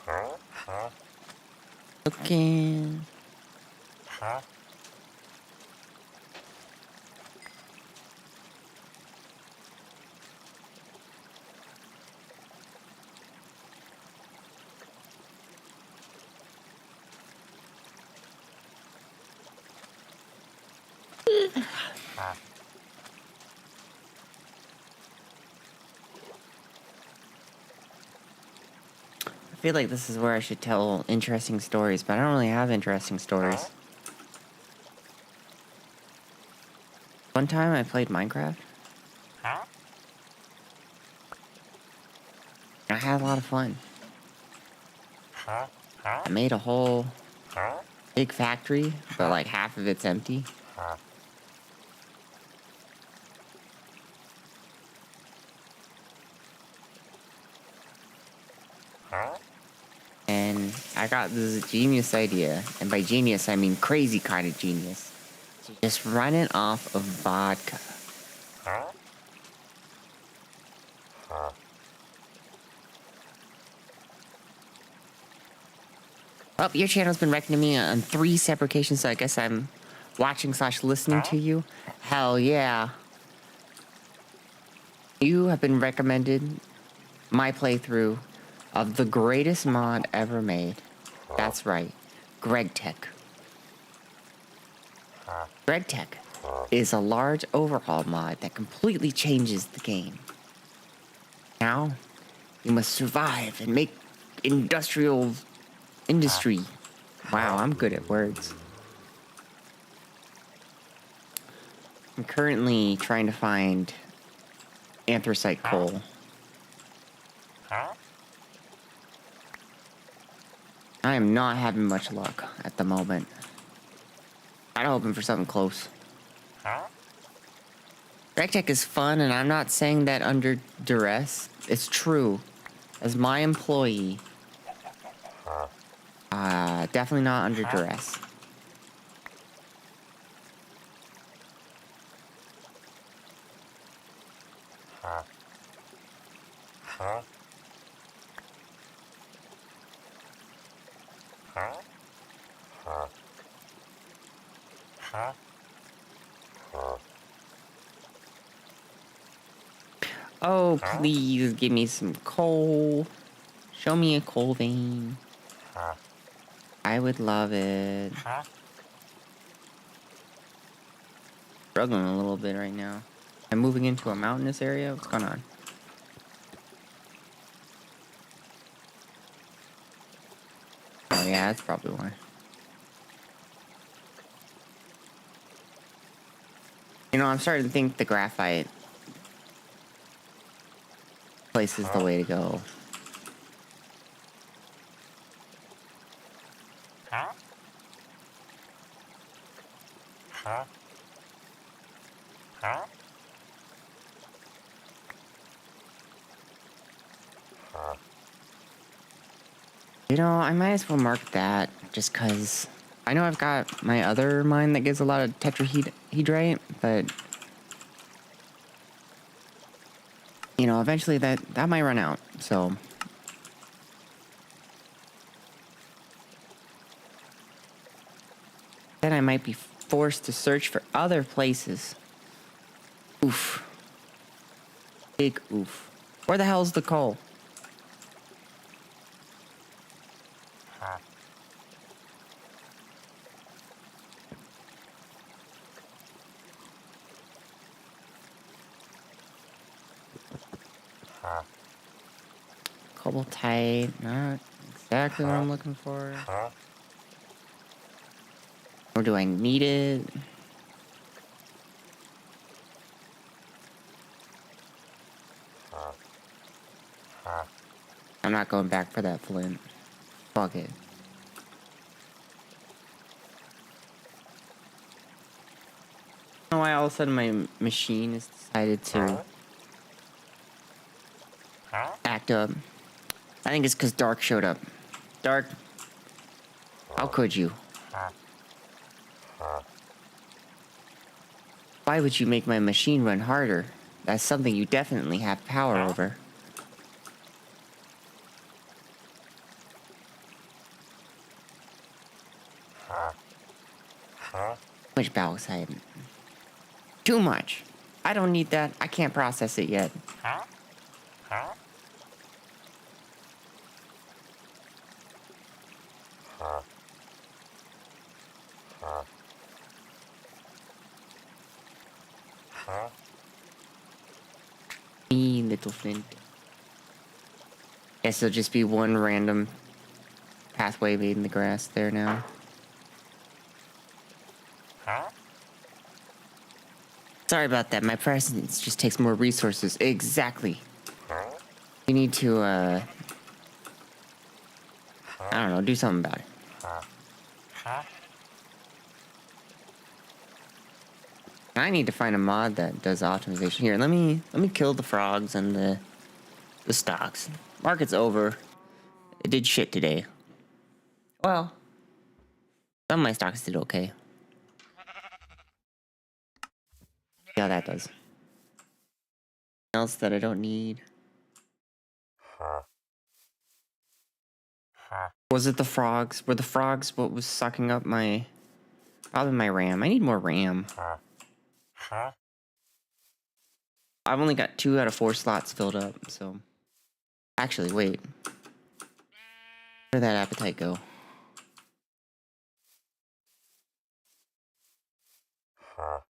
Huh? Huh? Looking. Huh? I feel like this is where I should tell interesting stories, but I don't really have interesting stories. One time I played Minecraft. Huh? I had a lot of fun. Huh? Huh? I made a whole Huh? big factory, but like half of it's empty. Huh? Huh? And I got this genius idea, and by genius I mean crazy kind of genius, to just run it off of vodka. Huh? Huh? Well, your channel's been recommending me on 3 separate occasions, so I guess I'm watching/listening to you. Hell yeah. You have been recommended my playthrough of the greatest mod ever made. That's right, GregTech. GregTech is a large overhaul mod that completely changes the game. Now, you must survive and make industry. Wow, I'm good at words. I'm currently trying to find anthracite coal. Huh? I am not having much luck at the moment. I'm hoping for something close. Huh? GregTech is fun, and I'm not saying that under duress. It's true. As my employee, definitely not under duress. Huh? Huh? Huh? Huh? Huh? Huh? Oh, Huh? please give me some coal. Show me a coal vein. Huh? I would love it. Huh? Struggling a little bit right now. I'm moving into a mountainous area. What's going on? Oh yeah, that's probably why. You know, I'm starting to think the graphite place is the way to go. Huh? Huh? Huh? Huh? You know, I might as well mark that just because I know I've got my other mine that gives a lot of tetrahedrite, but you know, eventually that might run out. So then I might be forced to search for other places. Oof. Big oof. Where the hell's the coal? Huh? Huh? Cobaltite, not exactly what Huh? I'm looking for. Huh? Or do I need it? Huh? Huh? I'm not going back for that flint. Fuck it. I don't know why all of a sudden my machine has decided to Huh? act up. I think it's because Dark showed up. Dark, how could you? Huh? Huh? Why would you make my machine run harder? That's something you definitely have power over. Huh? Huh? Too much bauxite. Too much. I don't need that. I can't process it yet. Huh? Huh? Huh? Huh? Huh? Me, little flint. Guess there'll just be one random pathway made in the grass there now. Huh? Sorry about that. My presence just takes more resources. Exactly. Huh? You need to, Huh? I don't know, do something about it. Huh? Huh? I need to find a mod that does optimization. Here, let me kill the frogs and the stocks. Market's over. It did shit today. Well, some of my stocks did okay. See how that does. Else that I don't need. Huh? Huh? Was it the frogs? Were the frogs what was sucking up my... Probably my RAM. I need more RAM. Huh? Huh? I've only got 2 out of 4 slots filled up, so... Actually, wait. Where'd that appetite go? Huh?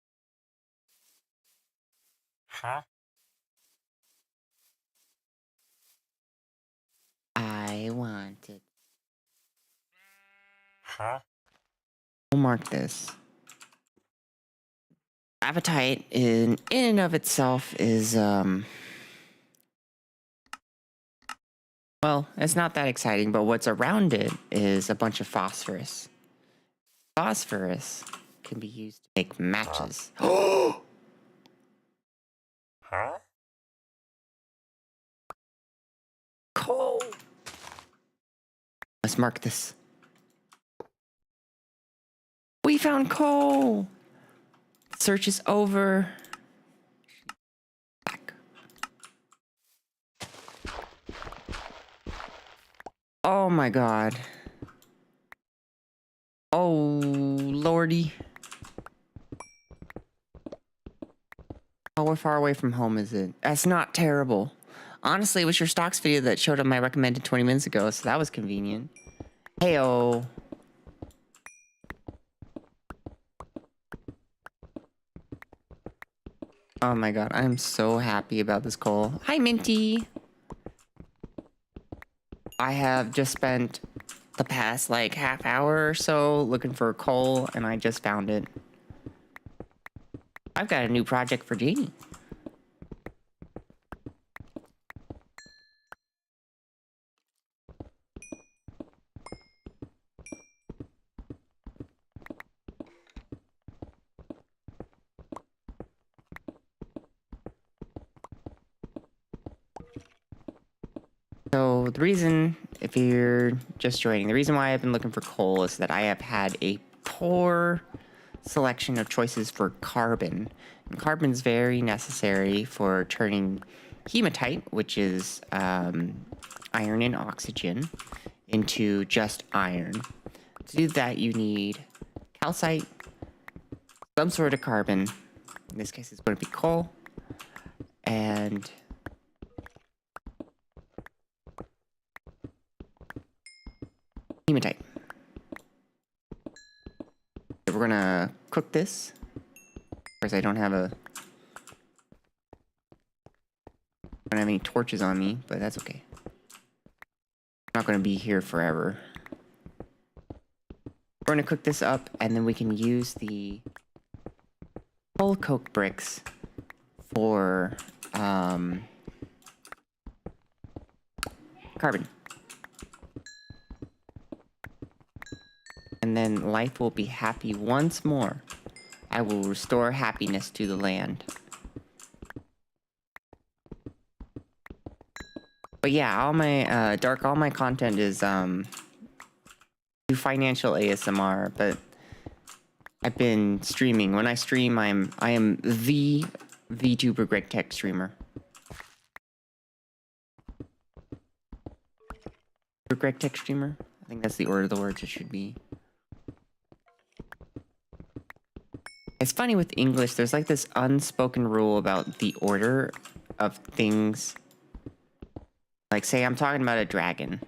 Huh? I want it. Huh? We'll mark this. Appetite in and of itself is, well, it's not that exciting, but what's around it is a bunch of phosphorus. Phosphorus can be used to make matches. Huh? Coal! Let's mark this. We found coal! Search is over. Back. Oh my god. Oh, lordy. How far away from home is it? That's not terrible. Honestly, it was your stocks video that showed up my recommended 20 minutes ago, so that was convenient. Heyo. Oh my god, I'm so happy about this coal. Hi, Minty. I have just spent the past like half hour or so looking for coal, and I just found it. I've got a new project for Janie. So the reason, if you're just joining, the reason why I've been looking for coal is that I have had a poor selection of choices for carbon. And carbon's very necessary for turning hematite, which is iron and oxygen, into just iron. To do that, you need calcite, some sort of carbon. In this case, it's going to be coal, and hematite. So we're gonna cook this. Of course, I don't have any torches on me, but that's okay. I'm not gonna be here forever. We're gonna cook this up, and then we can use the coal coke bricks for carbon. And then life will be happy once more. I will restore happiness to the land. But yeah, all my content is do financial ASMR, but I've been streaming. When I stream, I am the VTuber GregTech streamer. GregTech streamer? I think that's the order of the words it should be. It's funny with English, there's like this unspoken rule about the order of things. Like, say I'm talking about a dragon.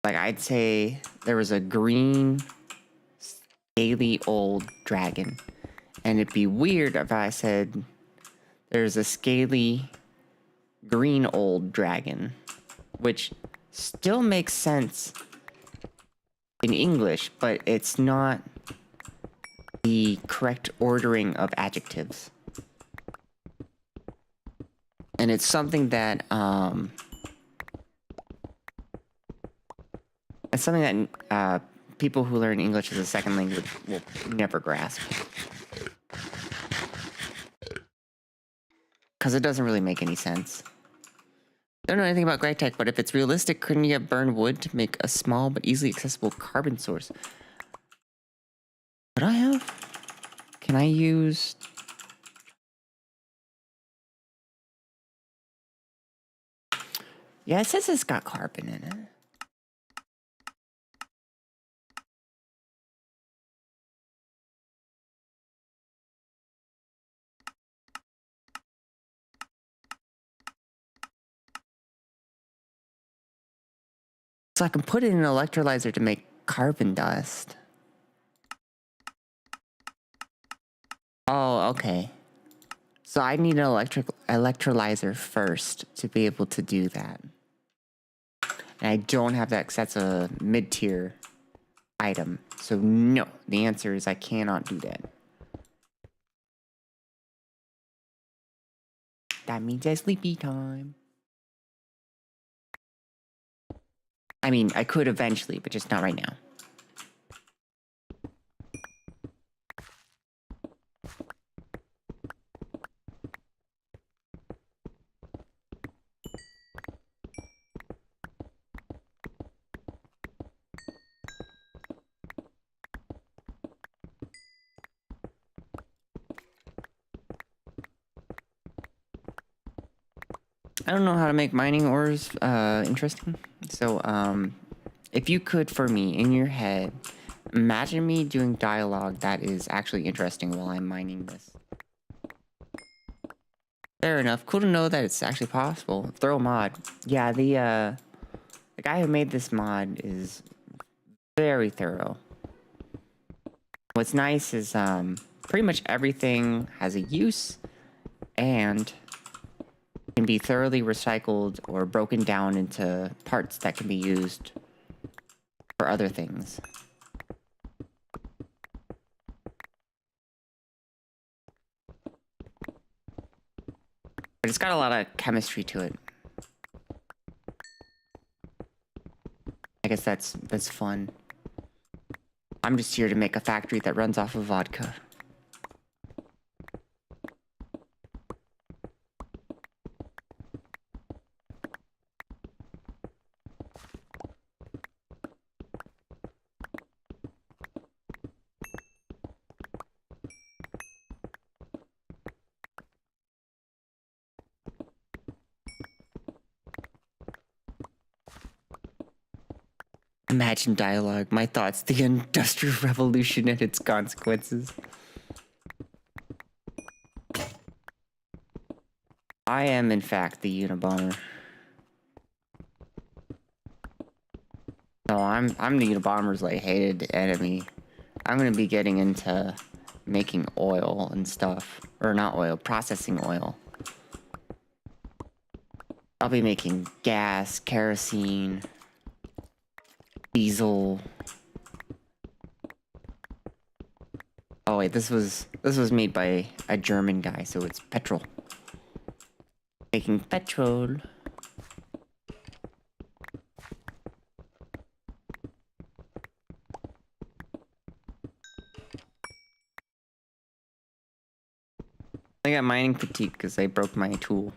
Like, I'd say there was a green, scaly old dragon. And it'd be weird if I said there's a scaly, green old dragon. Which still makes sense in English, but it's not the correct ordering of adjectives. And it's something that, people who learn English as a second language will never grasp. Because it doesn't really make any sense. Don't know anything about GregTech, but if it's realistic, couldn't you have burned wood to make a small but easily accessible carbon source? Could I have? Can I use... Yeah, it says it's got carbon in it. So I can put it in an electrolyzer to make carbon dust. Oh, okay. So I need an electrolyzer first to be able to do that. And I don't have that because that's a mid-tier item. So no, the answer is I cannot do that. That means it's sleepy time. I mean, I could eventually, but just not right now. I don't know how to make mining ores interesting. So, if you could, for me, in your head, imagine me doing dialogue that is actually interesting while I'm mining this. Fair enough. Cool to know that it's actually possible. Throw a mod. Yeah, the guy who made this mod is very thorough. What's nice is pretty much everything has a use and can be thoroughly recycled or broken down into parts that can be used for other things. But it's got a lot of chemistry to it. I guess that's fun. I'm just here to make a factory that runs off of vodka. Imagine dialogue. My thoughts. The Industrial Revolution and its consequences. I am, in fact, the Unabomber. No, I'm the Unabomber's like hated enemy. I'm gonna be getting into making oil and stuff, or not oil, processing oil. I'll be making gas, kerosene, diesel. Oh wait, this was made by a German guy, so it's petrol. Making petrol. I got mining fatigue because I broke my tool.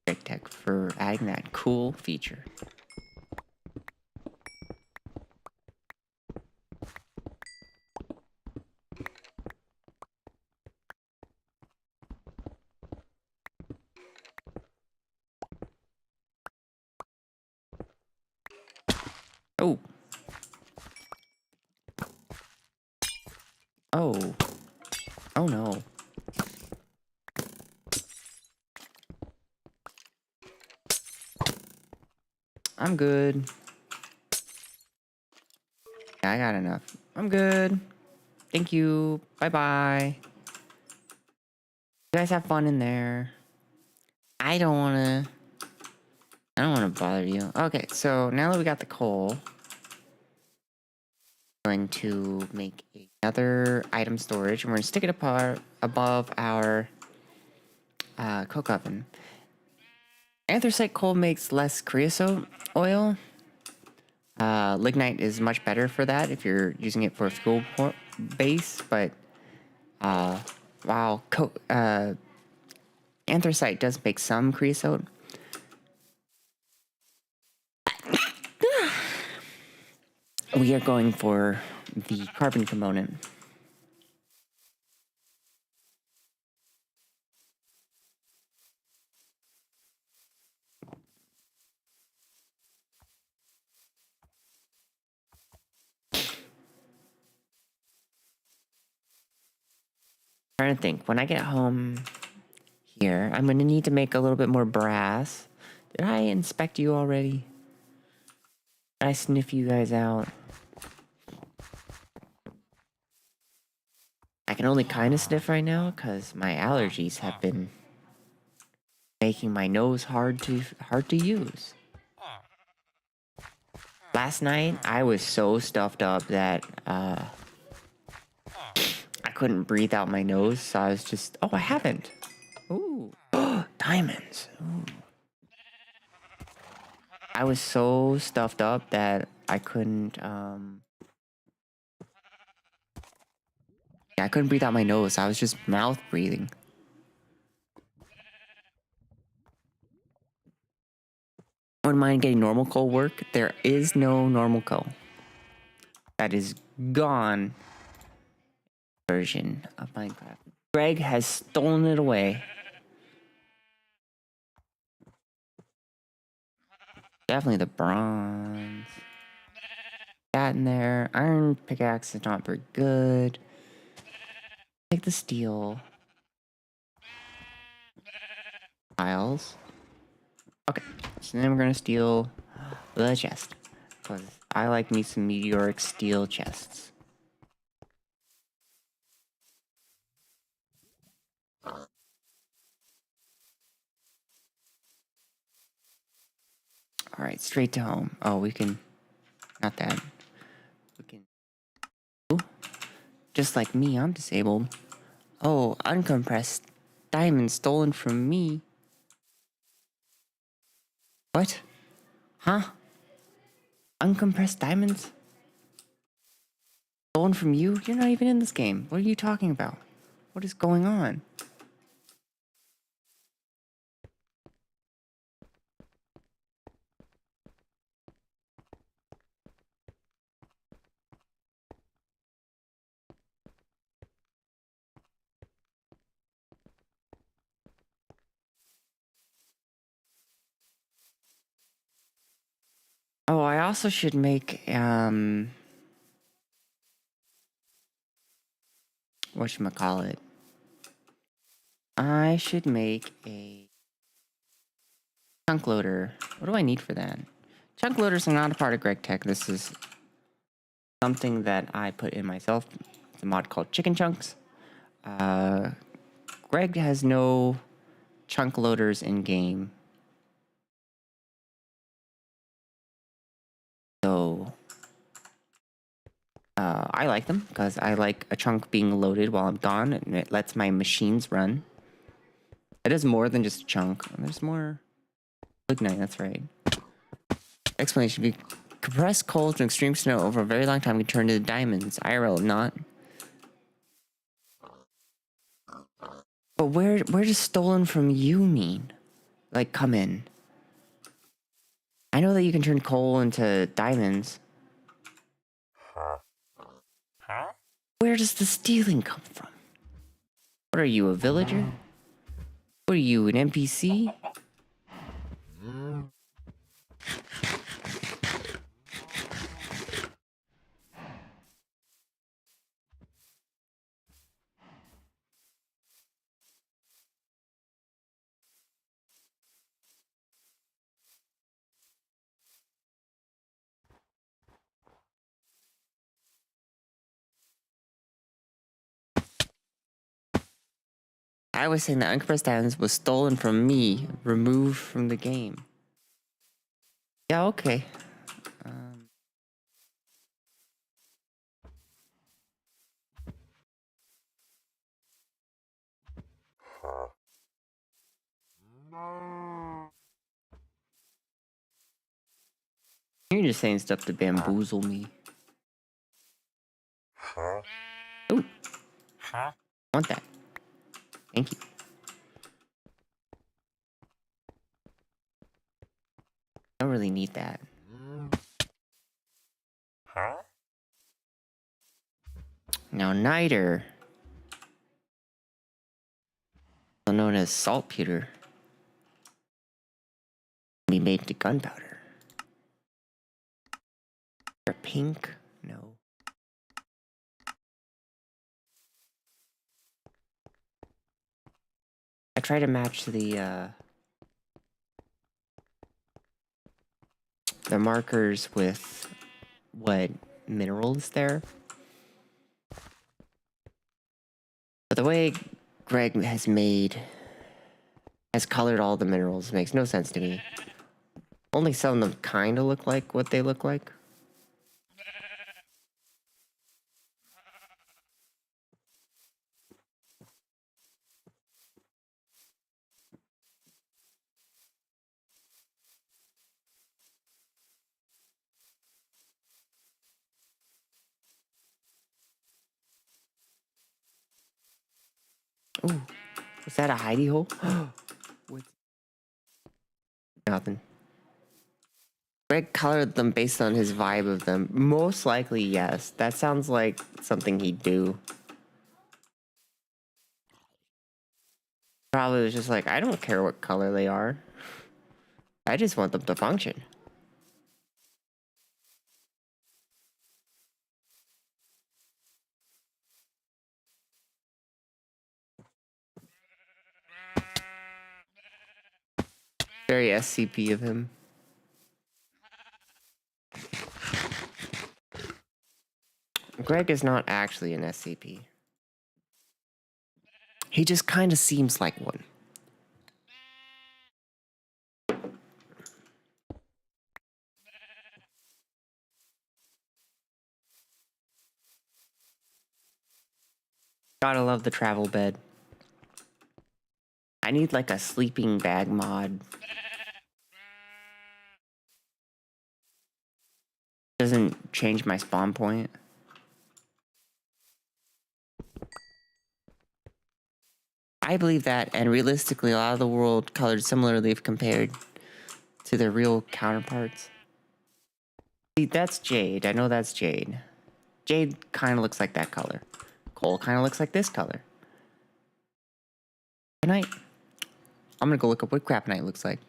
GregTech for adding that cool feature. Oh. Oh. Oh no. I'm good. Yeah, I got enough. I'm good. Thank you. Bye-bye. You guys have fun in there. I don't wanna bother you. Okay, so now that we got the coal, I'm going to make another item storage, and we're gonna stick it apart above our coke oven. Anthracite coal makes less creosote oil. Lignite is much better for that if you're using it for a fuel base, but while anthracite does make some creosote, we are going for the carbon component. Trying to think, when I get home here, I'm gonna need to make a little bit more brass. Did I inspect you already? Did I sniff you guys out? I can only kind of sniff right now because my allergies have been making my nose hard to use. Last night I was so stuffed up that I couldn't breathe out my nose, so I was just I haven't. Ooh. Diamonds. Ooh. I was so stuffed up that I couldn't I couldn't breathe out my nose. I was just mouth breathing. I wouldn't mind getting normal coal work. There is no normal coal. that is gone version of Minecraft. Greg has stolen it away. Definitely the bronze. That in there. Iron pickaxe is not very good. Take the steel. Tiles. Okay, so then we're gonna steal the chest. Because I like me some meteoric steel chests. Alright, straight to home. Oh, we can... Not that. We can... Ooh. Just like me, I'm disabled. Oh, uncompressed diamond stolen from me. What? Huh? Uncompressed diamonds? Stolen from you? You're not even in this game. What are you talking about? What is going on? Oh, I also should make, whatchamacallit? I should make a chunk loader. What do I need for that? Chunk loaders are not a part of GregTech. This is something that I put in myself. It's a mod called Chicken Chunks. Greg has no chunk loaders in game. So, I like them because I like a chunk being loaded while I'm gone, and it lets my machines run. It is more than just a chunk. There's more. Lignite, that's right. Explanation: if you compress coal to extreme snow over a very long time, you turn into diamonds. IRL, not. But where does stolen from you mean? Like, come in. I know that you can turn coal into diamonds. Huh? Where does the stealing come from? What are you, a villager? What are you, an NPC? I was saying that uncompressed diamonds was stolen from me, removed from the game. Yeah, okay. You're just saying stuff to bamboozle me. Huh? Ooh, Huh? I want that. Thank you. I don't really need that. Huh? Now, niter, also known as saltpeter, can be made into gunpowder. Or pink? No. I try to match the markers with what mineral is there. But the way Greg has colored all the minerals makes no sense to me. Only some of them kind of look like what they look like. Ooh, was that a hidey hole? With nothing. Greg colored them based on his vibe of them. Most likely, yes. That sounds like something he'd do. Probably was just like, I don't care what color they are. I just want them to function. Very SCP of him. Greg is not actually an SCP. He just kind of seems like one. Gotta love the travel bed. I need like a sleeping bag mod. Doesn't change my spawn point. I believe that, and realistically, a lot of the world colored similarly if compared to their real counterparts. See, that's Jade. I know that's Jade. Jade kind of looks like that color. Cole kind of looks like this color. Night. I'm gonna go look up what crap night looks like.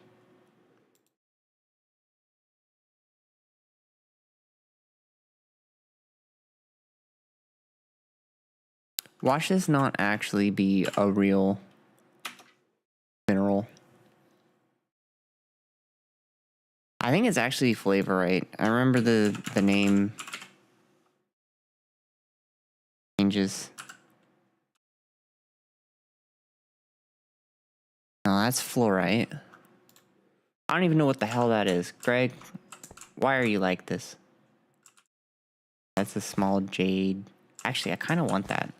Watch this not actually be a real mineral. I think it's actually flavorite. I remember the name changes. No, that's fluorite. I don't even know what the hell that is. Greg, why are you like this? That's a small jade. Actually, I kind of want that.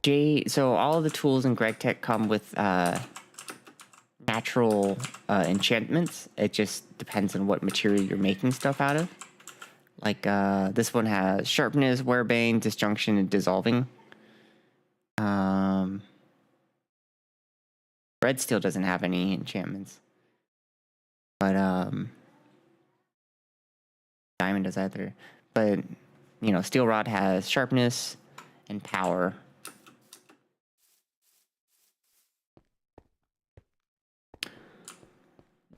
Jade, so all of the tools in GregTech come with natural enchantments. It just depends on what material you're making stuff out of. Like this one has sharpness, wearbane, disjunction, and dissolving. Red steel doesn't have any enchantments. But diamond does either. But you know, steel rod has sharpness and power.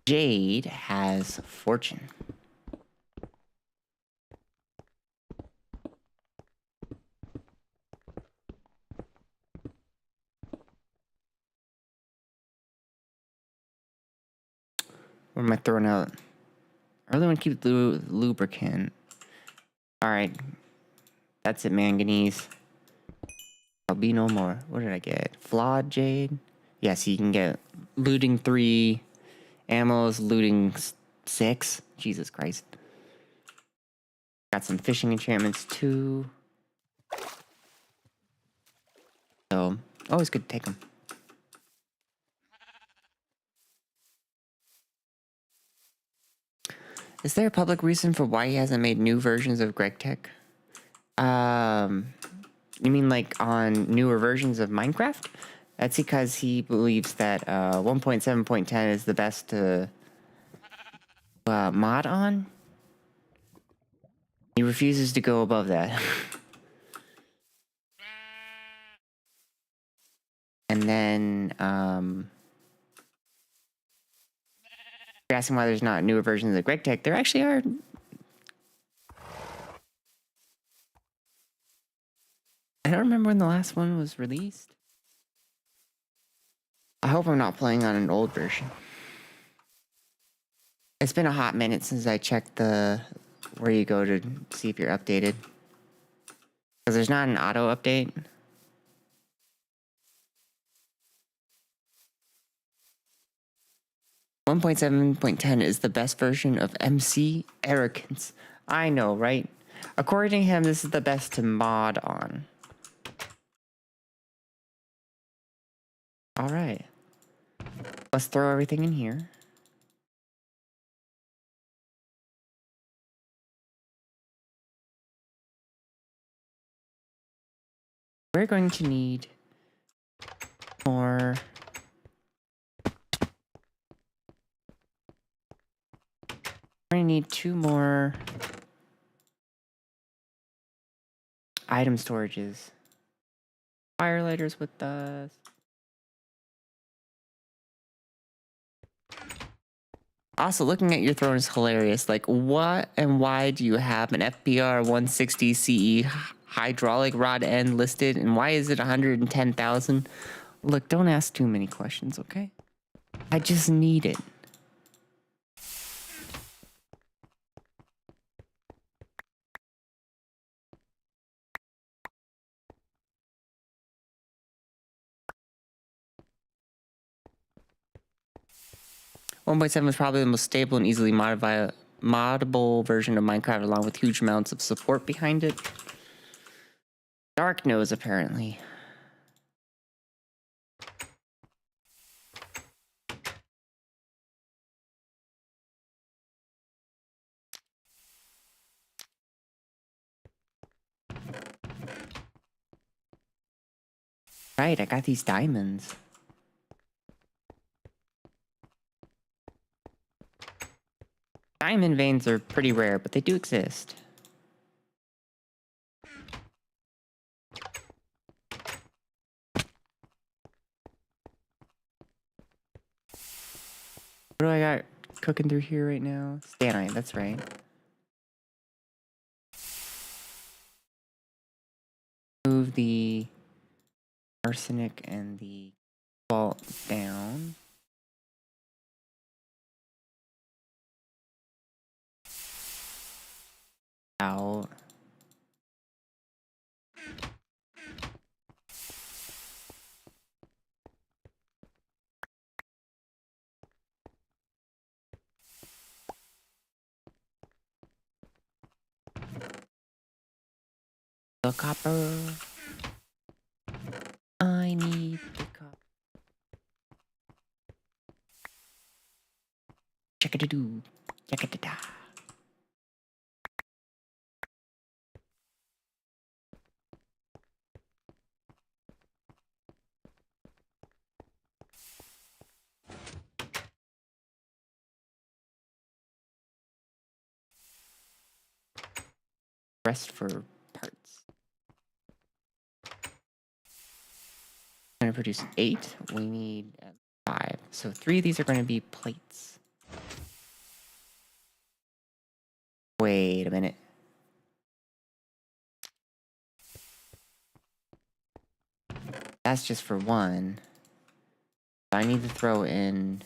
Jade has fortune. What am I throwing out? I really want to keep the lubricant. Alright. That's it, manganese. I'll be no more. What did I get? Flawed jade? Yeah, so you can get looting 3, ammos, looting 6. Jesus Christ. Got some fishing enchantments too. So, always good to take them. Is there a public reason for why he hasn't made new versions of GregTech? You mean like on newer versions of Minecraft? That's because he believes that 1.7.10 is the best to mod on. He refuses to go above that. And then, you're asking why there's not newer versions of GregTech. There actually are. I don't remember when the last one was released. I hope I'm not playing on an old version. It's been a hot minute since I checked where you go to see if you're updated. Because there's not an auto update. .7.10 is the best version of MC Arrogance. I know, right? According to him, this is the best to mod on. Alright. Let's throw everything in here. We're going to need more I need 2 more item storages. Firelighters with us. Also, looking at your throne is hilarious. Like, what and why do you have an FPR 160 CE hydraulic rod end listed, and why is it 110,000? Look, don't ask too many questions, okay? I just need it. One point seven is probably the most stable and easily moddable version of Minecraft, along with huge amounts of support behind it. Dark knows, apparently. Right, I got these diamonds. Diamond veins are pretty rare, but they do exist. What do I got cooking through here right now? Stanite, that's right. Move the arsenic and the salt down. Out. The copper. I need the copper. Check-a-da-doo. Check-a-da-da. Rest for parts. I'm gonna produce 8. We need 5. So 3 of these are gonna be plates. Wait a minute. That's just for 1. I need to throw in...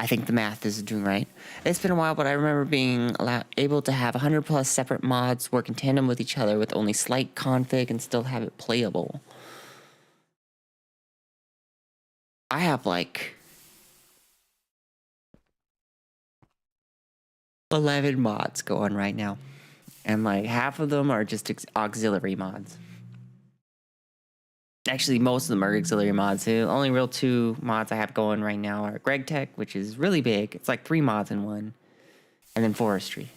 I think the math is doing right. It's been a while, but I remember being able to have 100 plus separate mods work in tandem with each other with only slight config and still have it playable. I have like 11 mods going right now, and like half of them are just auxiliary mods. Actually, most of them are auxiliary mods. The only real 2 mods I have going right now are GregTech, which is really big. It's like 3 mods in one. And then forestry.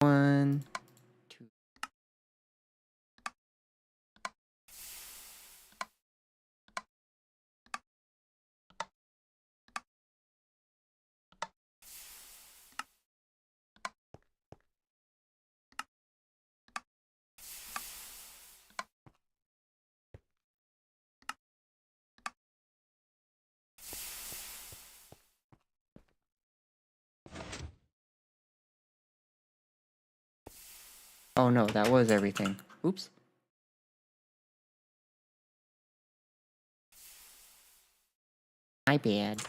One, 2. Oh no, that was everything. Oops. My bad.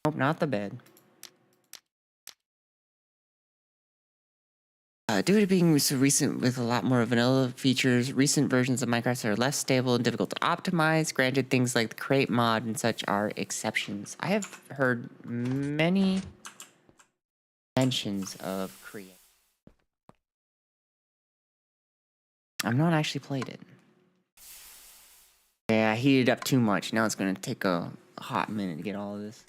Nope, not the bed. Due to being so recent with a lot more vanilla features, recent versions of Minecraft are less stable and difficult to optimize. Granted, things like the create mod and such are exceptions. I have heard many mentions of create. I've not actually played it. Yeah, I heated up too much. Now it's going to take a hot minute to get all of this.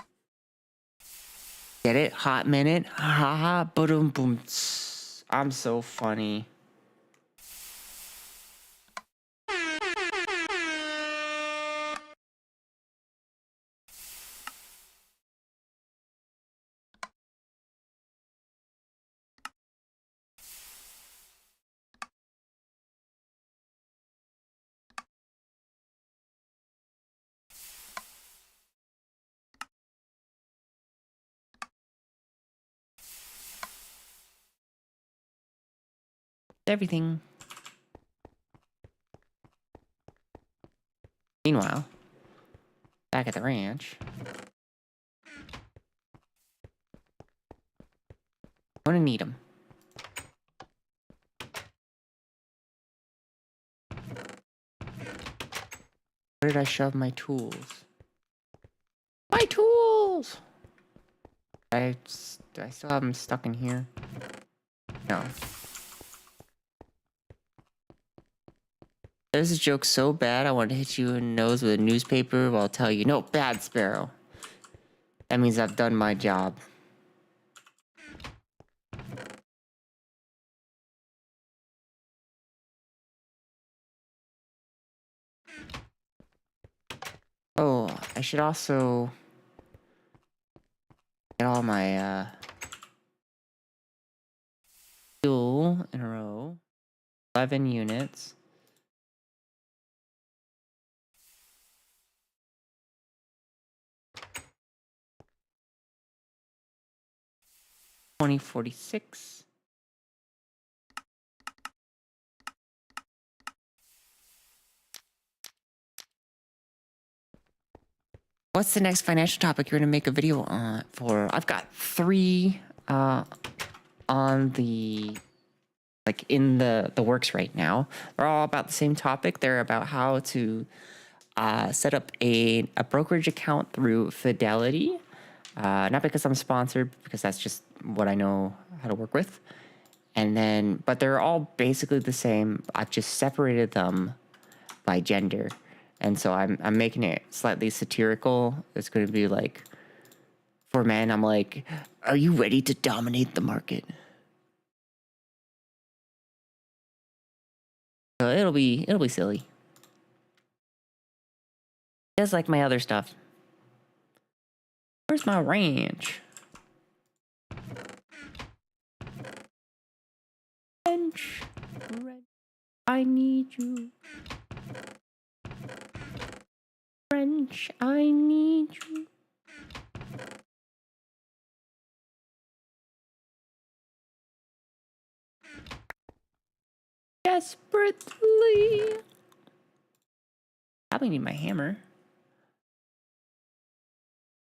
Get it? Hot minute. Ha ha. Boom boom. I'm so funny. Everything. Meanwhile, back at the ranch, I'm gonna need them. Where did I shove my tools? My tools! Do I still have them stuck in here? No. There's a joke so bad I want to hit you in the nose with a newspaper while I'll tell you, no, bad Sparrow. That means I've done my job. Oh, I should also get all my fuel in a row. 11 units. $20.46. What's the next financial topic you're gonna make a video on for? I've got 3 on the in the works right now. They're all about the same topic. They're about how to set up a brokerage account through Fidelity. Not because I'm sponsored, because that's just what I know how to work with. And then, but they're all basically the same. I've just separated them by gender. And so I'm making it slightly satirical. It's going to be like, for men, I'm like, are you ready to dominate the market? So it'll be silly. Just like my other stuff. Where's my ranch? Ranch. I need you. Ranch, I need you. Desperately. Probably need my hammer.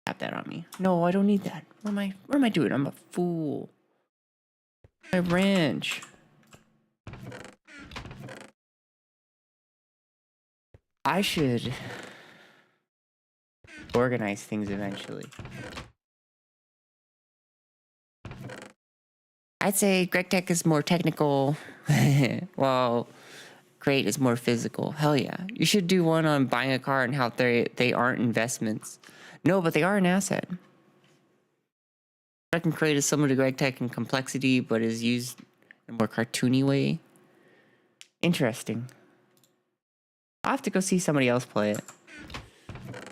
Tap that on me. No, I don't need that. What am I doing? I'm a fool. My ranch. I should organize things eventually. I'd say GregTech is more technical, while Crate is more physical. Hell yeah. You should do one on buying a car and how they aren't investments. No, but they are an asset. I can create a similar to GregTech in complexity, but is used in a more cartoony way. Interesting. I'll have to go see somebody else play it.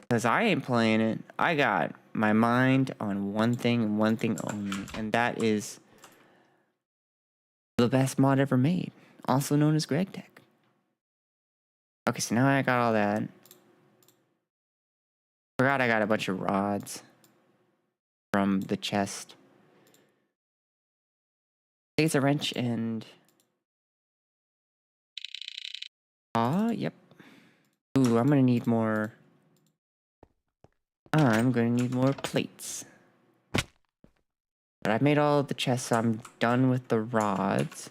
Because I ain't playing it. I got my mind on one thing and one thing only. And that is the best mod ever made. Also known as GregTech. Okay, so now I got all that. Forgot I got a bunch of rods from the chest. I think it's a wrench and... yep. Ooh, I'm gonna need more... I'm gonna need more plates. But I've made all of the chests, so I'm done with the rods.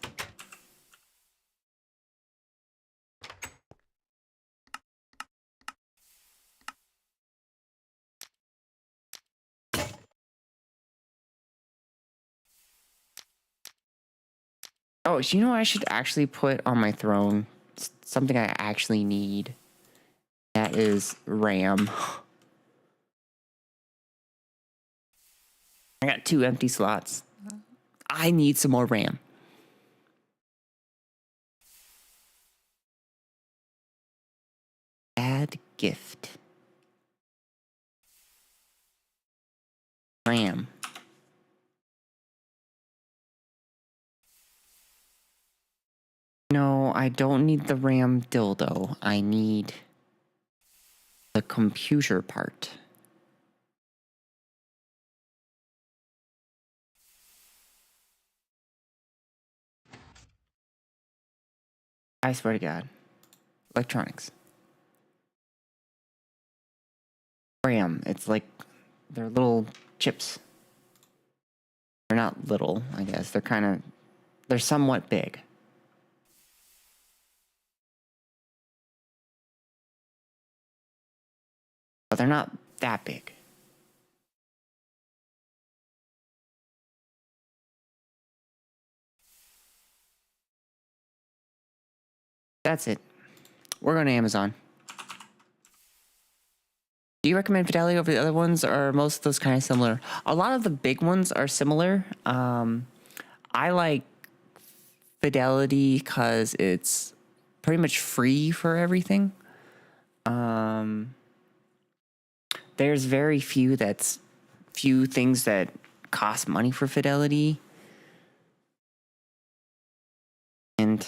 Oh, so you know what I should actually put on my throne? Something I actually need. That is RAM. I got 2 empty slots. I need some more RAM. Add gift. RAM. No, I don't need the RAM dildo. I need the computer part. I swear to God. Electronics. RAM. It's like they're little chips. They're not little, I guess. They're somewhat big. But they're not that big. That's it. We're going to Amazon. Do you recommend Fidelity over the other ones, or are most of those kind of similar? A lot of the big ones are similar. I like Fidelity because it's pretty much free for everything. There's very few things that cost money for Fidelity. And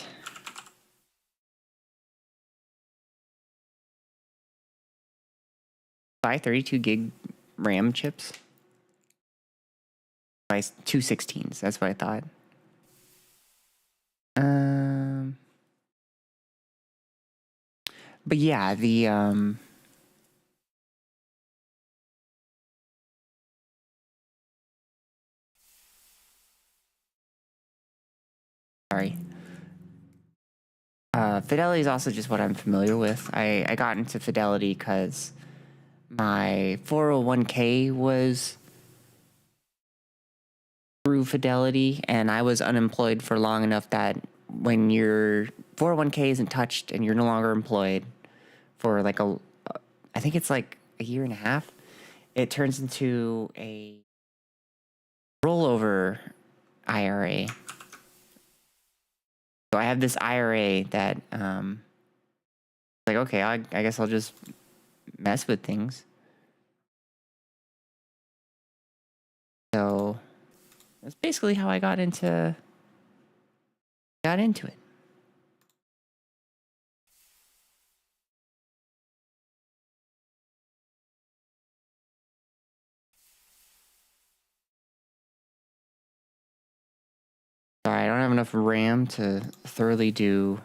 buy 32 gig RAM chips. Buy 2 16s. That's what I thought. But yeah, sorry. Fidelity is also just what I'm familiar with. I got into Fidelity because my 401k was through Fidelity, and I was unemployed for long enough that when your 401k isn't touched and you're no longer employed for like I think it's like a year and a half, it turns into a rollover IRA. So I have this IRA that, like, okay, I guess I'll just mess with things. So that's basically how I got into it. Sorry, I don't have enough RAM to thoroughly do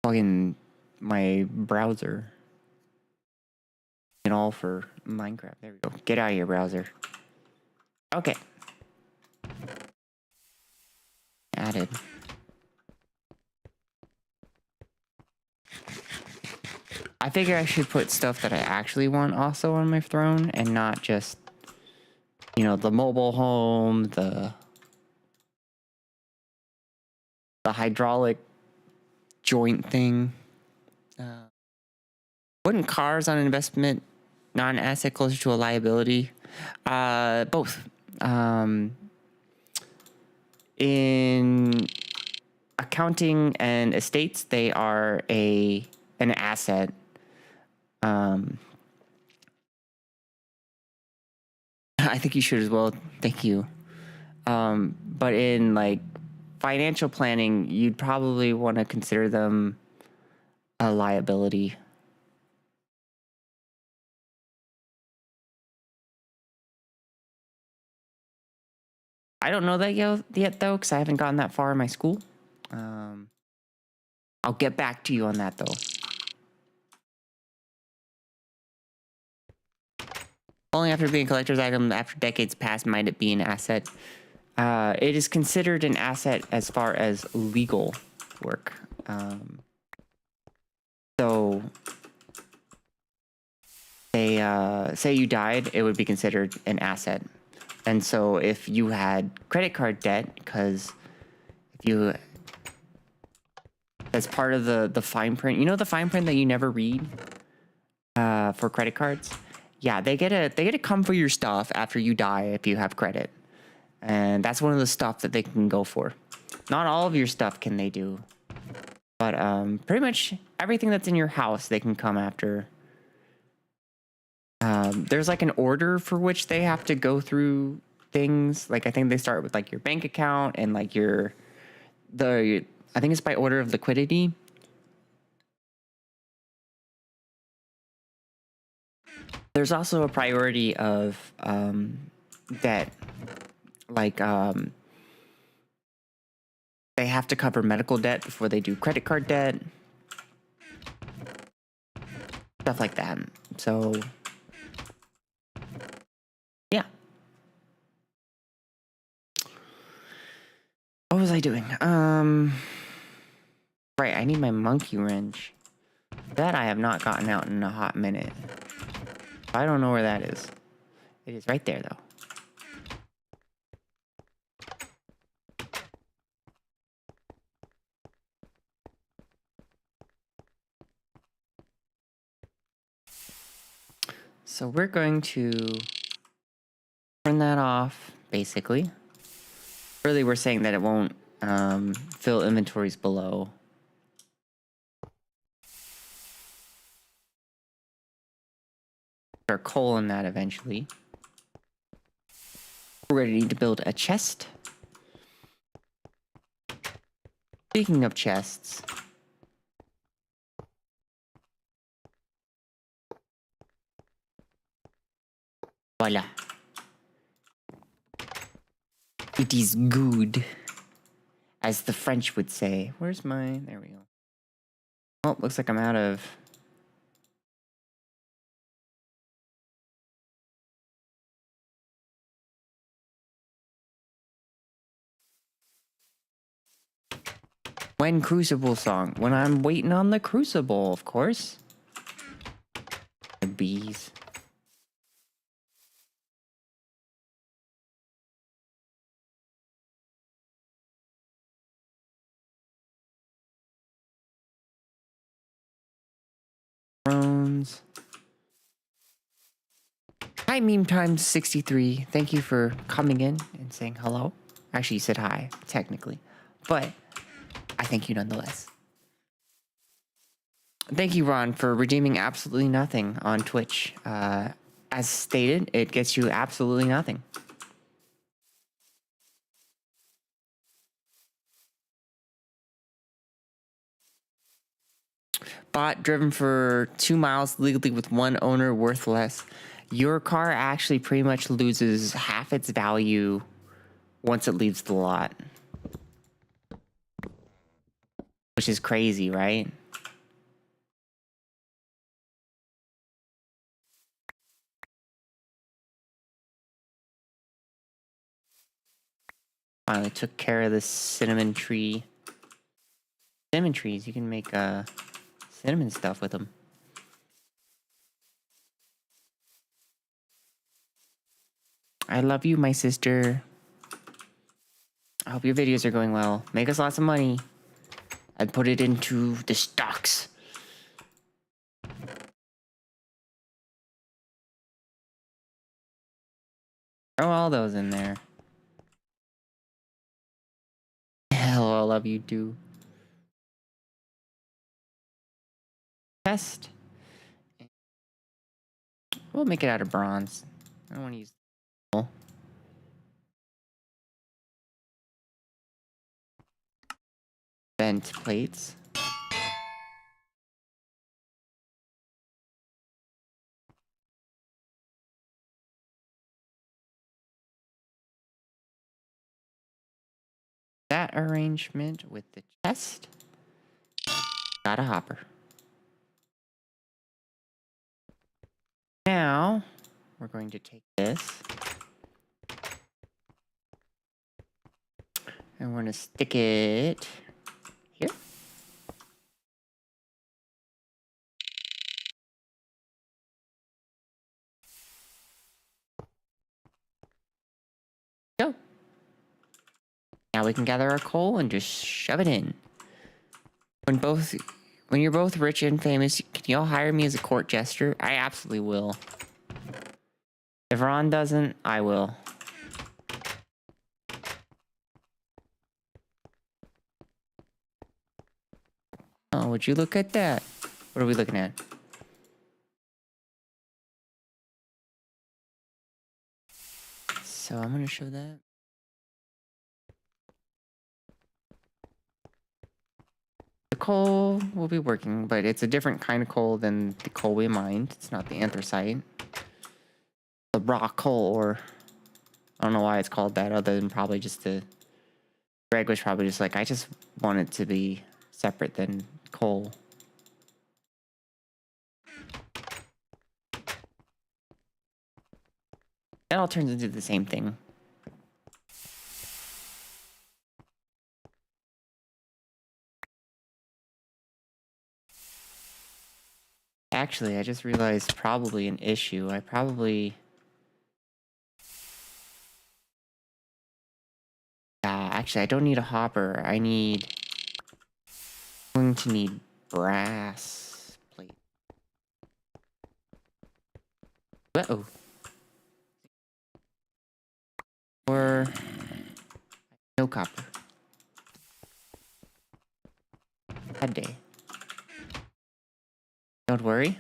plug in my browser and all for Minecraft. There we go. Get out of here, browser. Okay. Added. I figure I should put stuff that I actually want also on my throne and not just, the mobile home, the hydraulic joint thing. Wouldn't cars on an investment, not an asset, closer to a liability? Both. In accounting and estates, they are an asset. I think you should as well. Thank you. But in like financial planning, you'd probably want to consider them a liability. I don't know that yet though, because I haven't gotten that far in my school. I'll get back to you on that though. Only after being a collector's item after decades past might it be an asset. It is considered an asset as far as legal work. So, say you died, it would be considered an asset. And so if you had credit card debt, because if you That's part of the fine print. You know the fine print that you never read for credit cards? Yeah, they get to come for your stuff after you die if you have credit. And that's one of the stuff that they can go for. Not all of your stuff can they do. But pretty much everything that's in your house they can come after. There's like an order for which they have to go through things. Like I think they start with like your bank account and like I think it's by order of liquidity. There's also a priority of debt. Like they have to cover medical debt before they do credit card debt. Stuff like that. So yeah. What was I doing? Right, I need my monkey wrench. That I have not gotten out in a hot minute. I don't know where that is. It is right there, though. So we're going to turn that off, basically. Really, we're saying that it won't fill inventories below. Put our coal in that eventually. We're going to need to build a chest. Speaking of chests, voila. It is good, as the French would say. Where's my... There we go. Oh, looks like I'm out of... When Crucible song? When I'm waiting on the Crucible, of course. The bees. Drones. Hi, Meme Times 63. Thank you for coming in and saying hello. Actually, you said hi, technically. But I thank you nonetheless. Thank you, Ron, for redeeming absolutely nothing on Twitch. As stated, it gets you absolutely nothing. Bot driven for 2 miles legally with one owner, worth less. Your car actually pretty much loses half its value once it leaves the lot. Which is crazy, right? Finally took care of this cinnamon tree. Cinnamon trees, you can make cinnamon stuff with them. I love you, my sister. I hope your videos are going well. Make us lots of money. I'd put it into the stocks. Throw all those in there. Hell, I love you too. Test. We'll make it out of bronze. I don't want to use bent plates. That arrangement with the chest. Got a hopper. Now, we're going to take this. And we're going to stick it here. Go. Now we can gather our coal and just shove it in. When you're both rich and famous, can y'all hire me as a court jester? I absolutely will. If Ron doesn't, I will. Oh, would you look at that? What are we looking at? So I'm gonna show that. The coal will be working, but it's a different kind of coal than the coal we mined. It's not the anthracite. The raw coal, or I don't know why it's called that, other than probably just the... Greg was probably just like, I just want it to be separate than coal. It all turns into the same thing. Actually, I just realized probably an issue. Actually, I don't need a hopper. I'm going to need brass plate. Uh-oh. Or no copper. Bad day. Don't worry.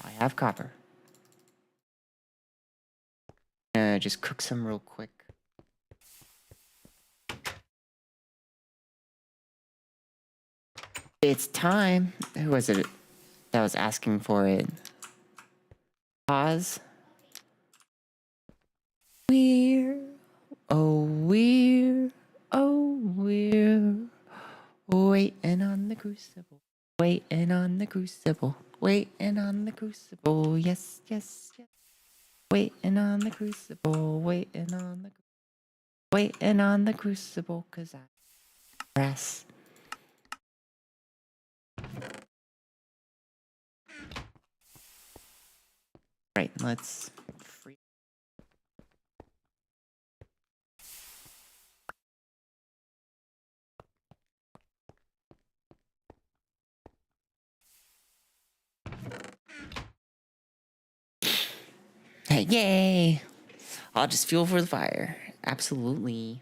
I have copper. Just cook some real quick. It's time. Who was it that was asking for it? Pause. We're waiting on the crucible. Waiting on the crucible. Waiting on the crucible. Yes, yes, yes. Waiting on the crucible. Waiting on the crucible, 'cause I press. Right, let's free. Hey, yay! I'll just fuel for the fire. Absolutely.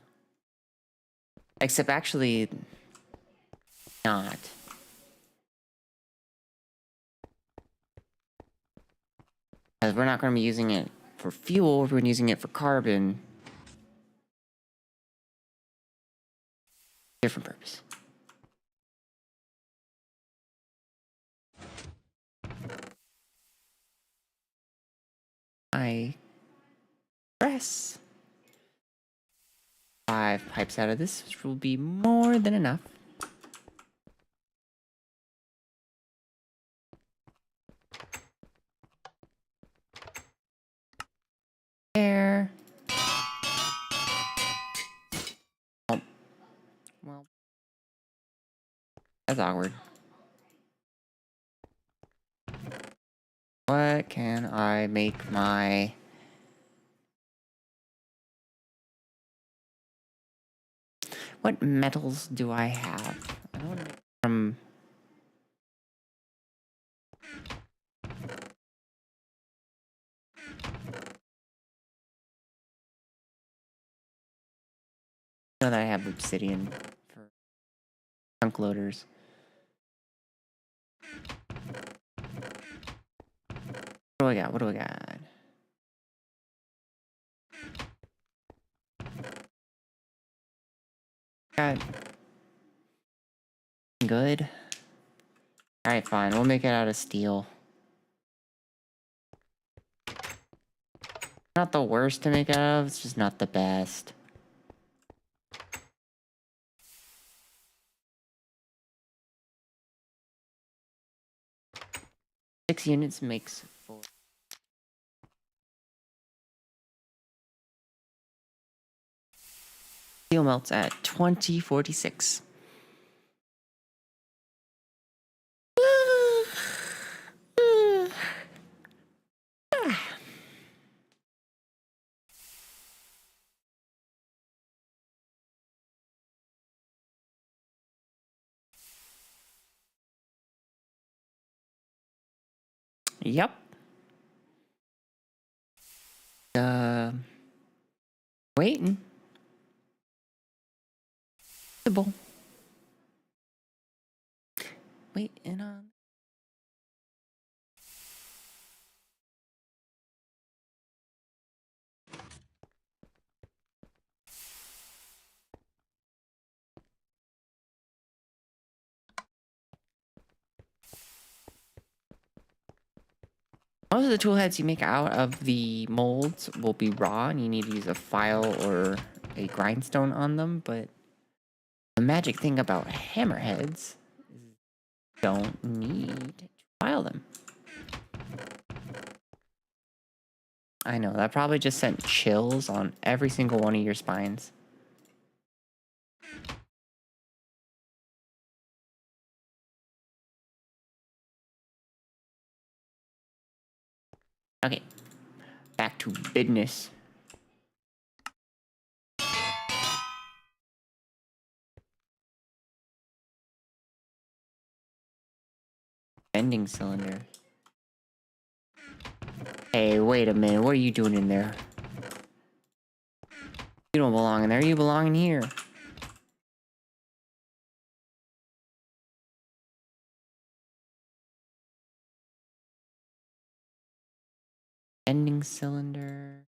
Except actually not. Because we're not going to be using it for fuel, we're using it for carbon. Different purpose. I press 5 pipes out of this, which will be more than enough. There. Oh. Well, that's awkward. What can I make my... What metals do I have? I don't know. From... I know that I have obsidian for chunk loaders. What do I got? What do I got? Got... Good. Alright, fine. We'll make it out of steel. Not the worst to make it out of, it's just not the best. Six units makes 4. Steel melts at 2046. Yep. Waiting. Waiting on. Most of the tool heads you make out of the molds will be raw, and you need to use a file or a grindstone on them, but the magic thing about hammerheads is you don't need to file them. I know, that probably just sent chills on every single one of your spines. Okay, back to business. Bending cylinder. Hey, wait a minute, what are you doing in there? You don't belong in there, you belong in here. Bending cylinder.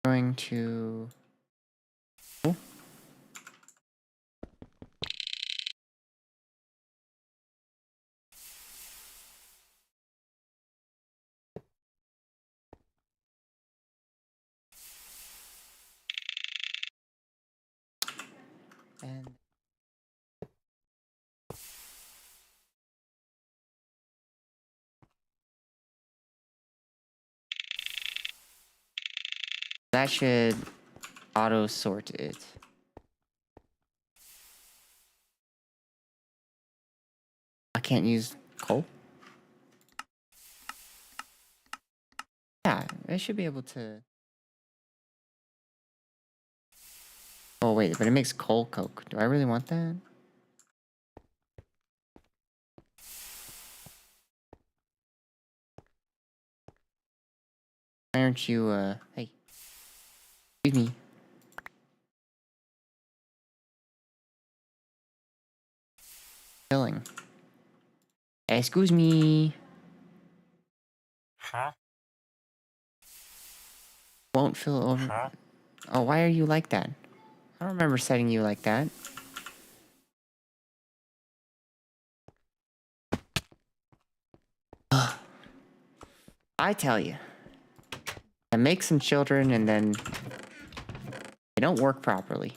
Going to... Oh. And that should auto sort it. I can't use coal? Yeah, I should be able to... Oh wait, but it makes coal coke. Do I really want that? Why aren't you, hey. Excuse me. Filling. Excuse me. Huh? Won't fill over. Huh? Oh, why are you like that? I don't remember setting you like that. I tell you. I make some children and then they don't work properly.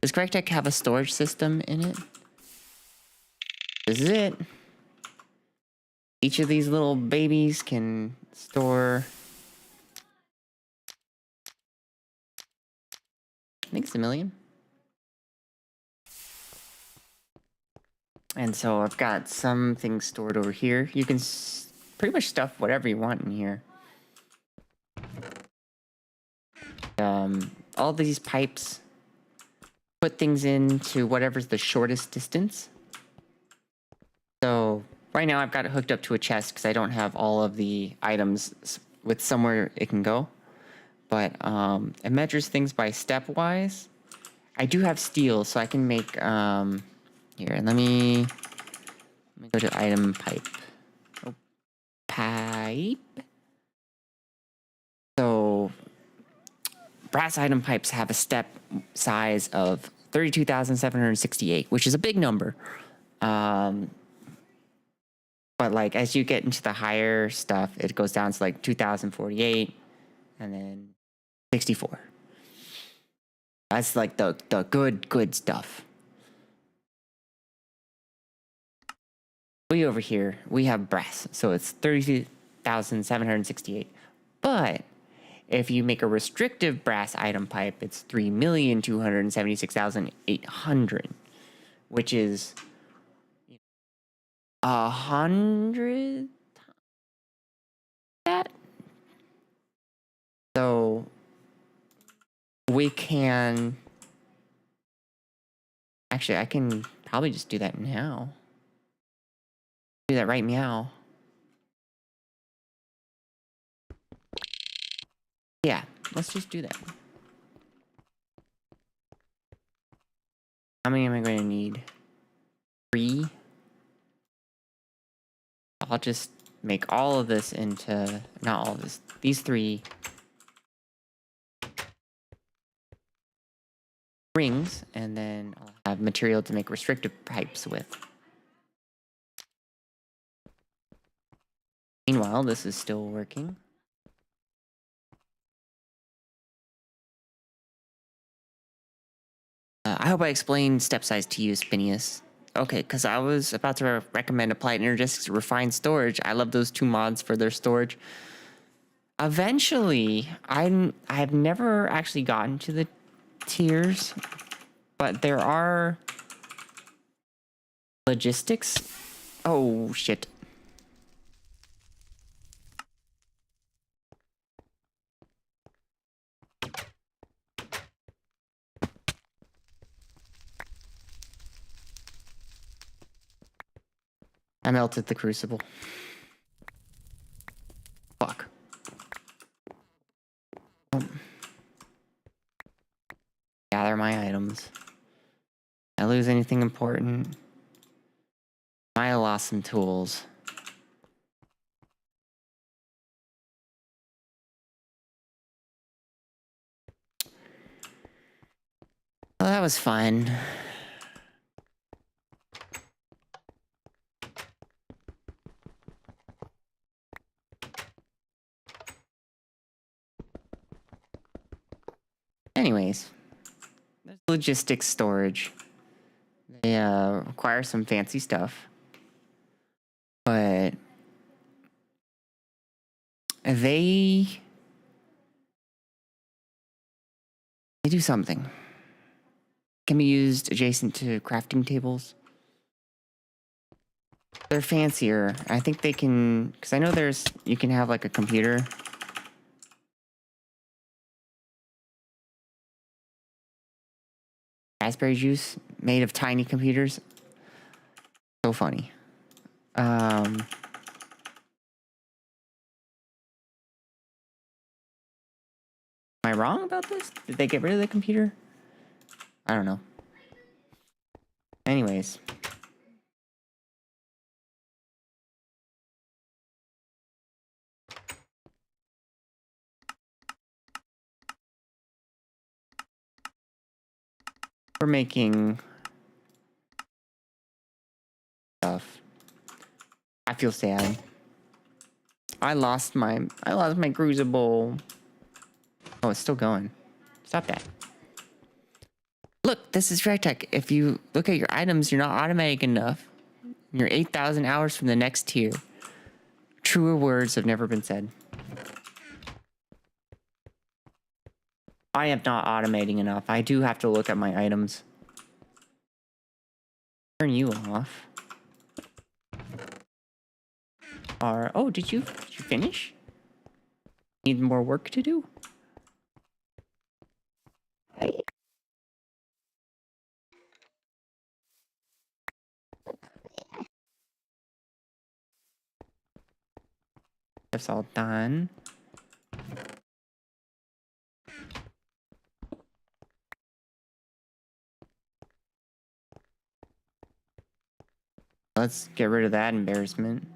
Does GregTech have a storage system in it? This is it. Each of these little babies can store... I think it's 1 million. And so I've got some things stored over here. You can pretty much stuff whatever you want in here. All these pipes put things into whatever's the shortest distance. So right now I've got it hooked up to a chest because I don't have all of the items with somewhere it can go. But it measures things by stepwise. I do have steel, so I can make... here, let me go to item pipe. Oh, pipe. So brass item pipes have a step size of 32,768, which is a big number. But like as you get into the higher stuff, it goes down to like 2,048 and then 64. That's like the good stuff. Way over here, we have brass, so it's 32,768. But If you make a restrictive brass item pipe, it's 3,276,800, which is 100 that. So we can actually, I can probably just do that now. Do that right meow. Yeah, let's just do that. How many am I going to need? 3. I'll just make all of this into, not all of this, these 3 rings, and then I'll have material to make restrictive pipes with. Meanwhile, this is still working. I hope I explained step size to you, Spinius. Okay, because I was about to recommend Applied Energistics Refined Storage. I love those 2 mods for their storage. Eventually, I've never actually gotten to the tiers, but there are logistics. Oh, shit. I melted the crucible. Fuck. Gather my items. Did I lose anything important? I lost some tools. Well, that was fun. Anyways, there's logistics storage. They require some fancy stuff, but they do something. Can be used adjacent to crafting tables. They're fancier. I think they can, because I know you can have like a computer. Raspberry juice made of tiny computers. So funny. Am I wrong about this? Did they get rid of the computer? I don't know. Anyways. We're making stuff. I feel sad. I lost my crucible. Oh, it's still going. Stop that. Look, this is GregTech. If you look at your items, you're not automatic enough. You're 8,000 hours from the next tier. Truer words have never been said. I am not automating enough. I do have to look at my items. Turn you off. Oh, did you finish? Need more work to do? That's all done. Let's get rid of that embarrassment.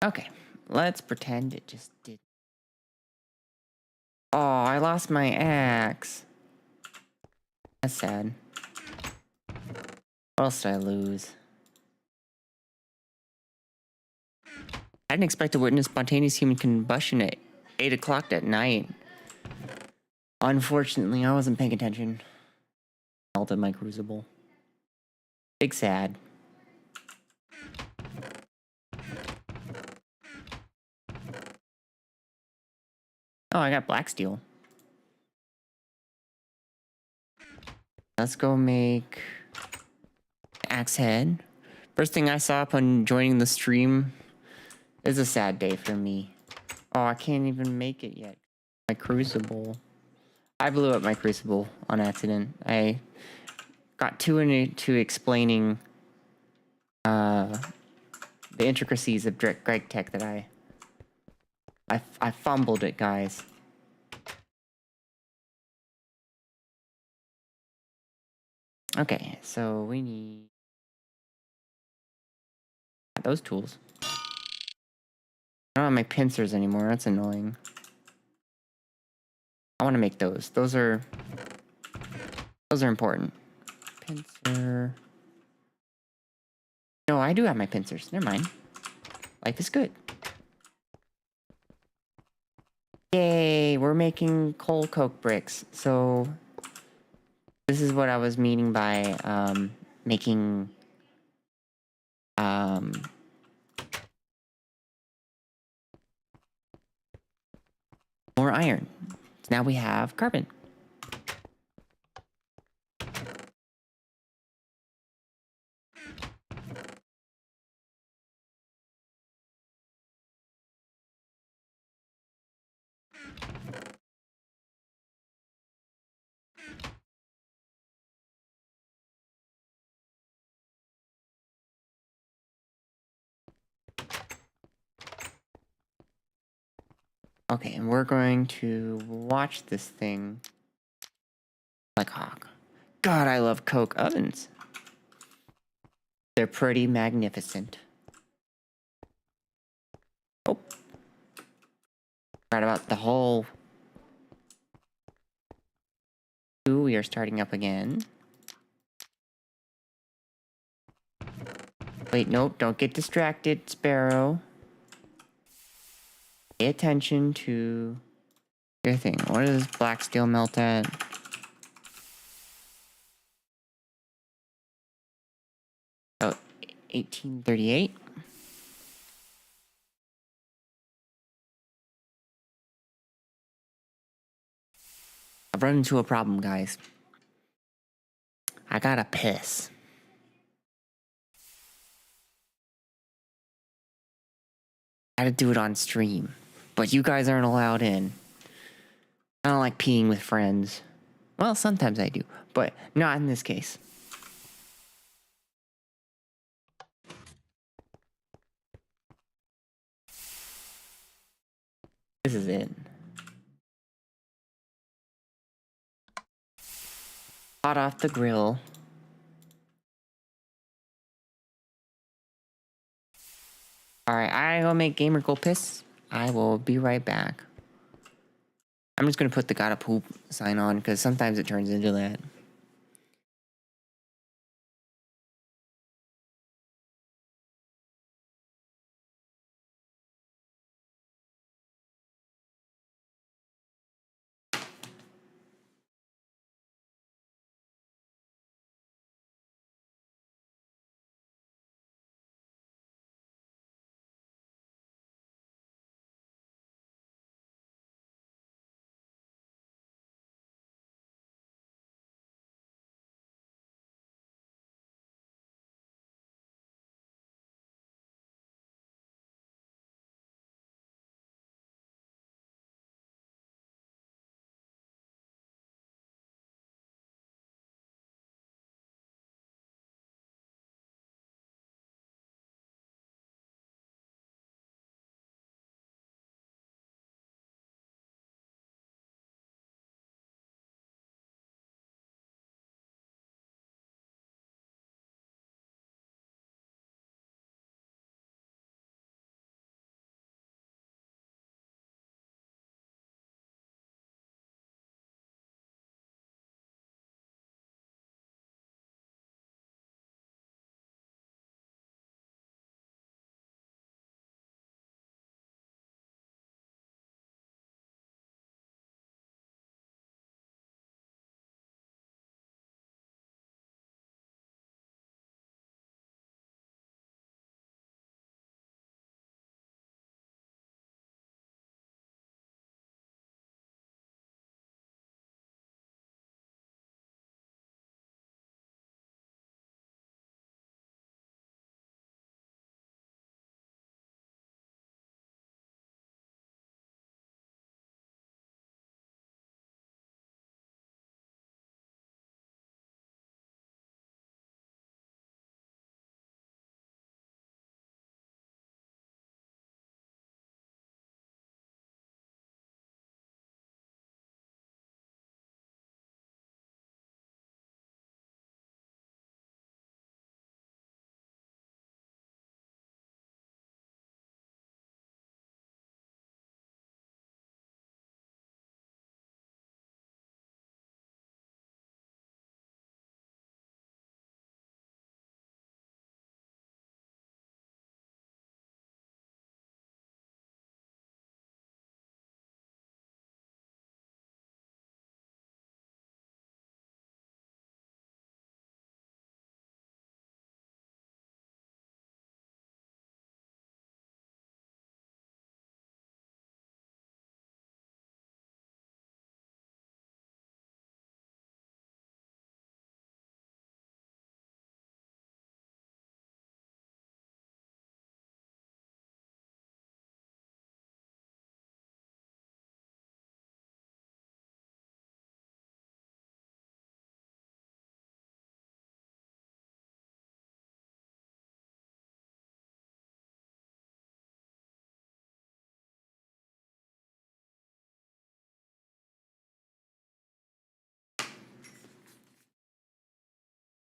Okay, let's pretend it just did. Oh, I lost my axe. That's sad. What else did I lose? I didn't expect to witness spontaneous human combustion at 8 o'clock at night. Unfortunately, I wasn't paying attention. Melted my crucible. Big sad. Oh, I got black steel. Let's go make axe head. First thing I saw upon joining the stream is a sad day for me. Oh, I can't even make it yet. My crucible. I blew up my crucible on accident. I got too into explaining the intricacies of GregTech that I fumbled it, guys. Okay, so we need those tools. I don't have my pincers anymore. That's annoying. I want to make those. Those are important. Pincer. No, I do have my pincers. Never mind. Life is good. Yay, we're making coal coke bricks. So this is what I was meaning by making more iron. So now we have carbon. Okay, and we're going to watch this thing like hawk. God, I love coke ovens. They're pretty magnificent. Oh. Right about the whole... Ooh, we are starting up again. Wait, nope, don't get distracted, Sparrow. Pay attention to your thing. What does black steel melt at? Oh, 1838? I've run into a problem, guys. I gotta piss. I gotta do it on stream. But you guys aren't allowed in. I don't like peeing with friends. Well, sometimes I do, but not in this case. This is it. Hot off the grill. Alright, I go make Gamer Go piss. I will be right back. I'm just gonna put the gotta poop sign on because sometimes it turns into that.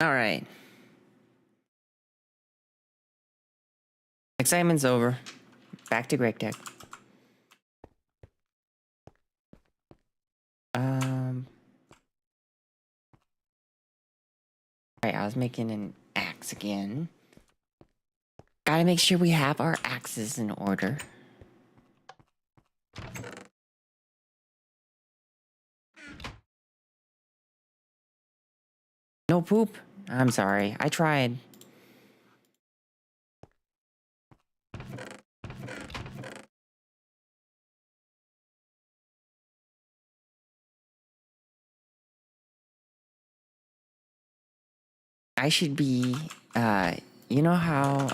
All right. Excitement's over. Back to GregTech. Alright, I was making an axe again. Gotta make sure we have our axes in order. No poop? I'm sorry. I tried. I should be, you know how,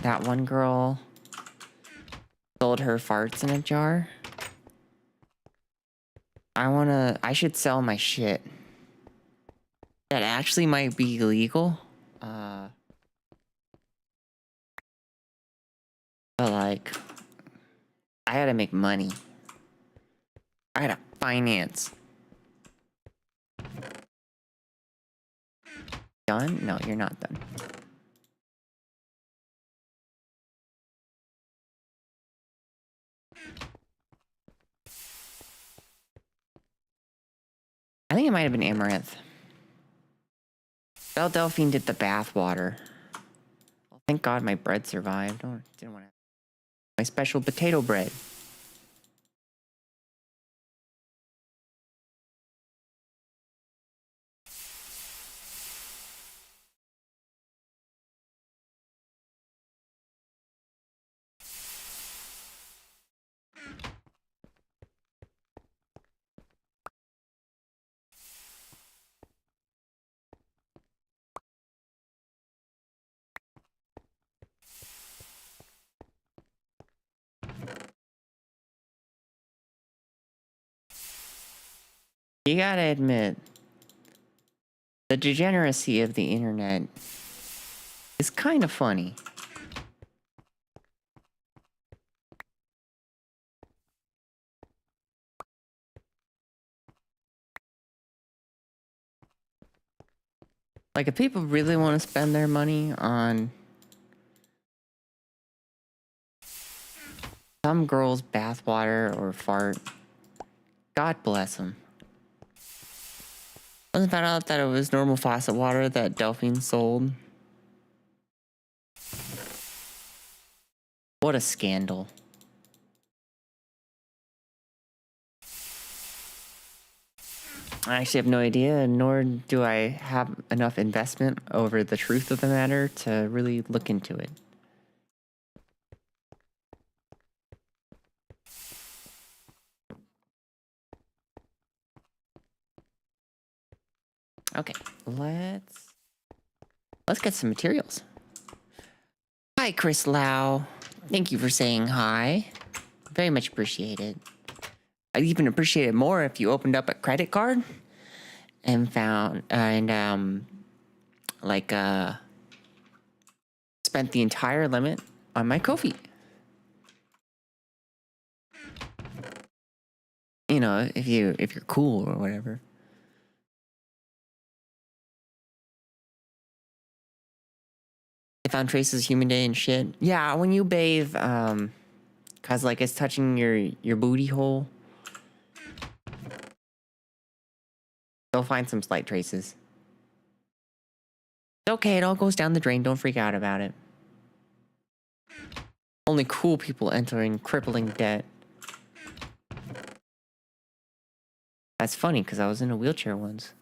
that one girl sold her farts in a jar? I should sell my shit. That actually might be illegal. But like, I gotta make money. I gotta finance. Done? No, you're not done. I think it might have been Amaranth. Belle Delphine did the bath water. Well, thank God my bread survived. Didn't want to. My special potato bread. You gotta admit, the degeneracy of the internet is kind of funny. Like, if people really want to spend their money on some girl's bathwater or fart, God bless them. Wasn't found out that it was normal faucet water that Delphine sold. What a scandal. I actually have no idea, nor do I have enough investment over the truth of the matter to really look into it. Okay, let's get some materials. Hi, Chris Lau. Thank you for saying hi. Very much appreciated. I'd even appreciate it more if you opened up a credit card and spent the entire limit on my Ko-fi. You know, if you're cool or whatever. I found traces of human day and shit. Yeah, when you bathe, cause like it's touching your booty hole. You'll find some slight traces. It's okay, it all goes down the drain. Don't freak out about it. Only cool people entering crippling debt. That's funny, because I was in a wheelchair once.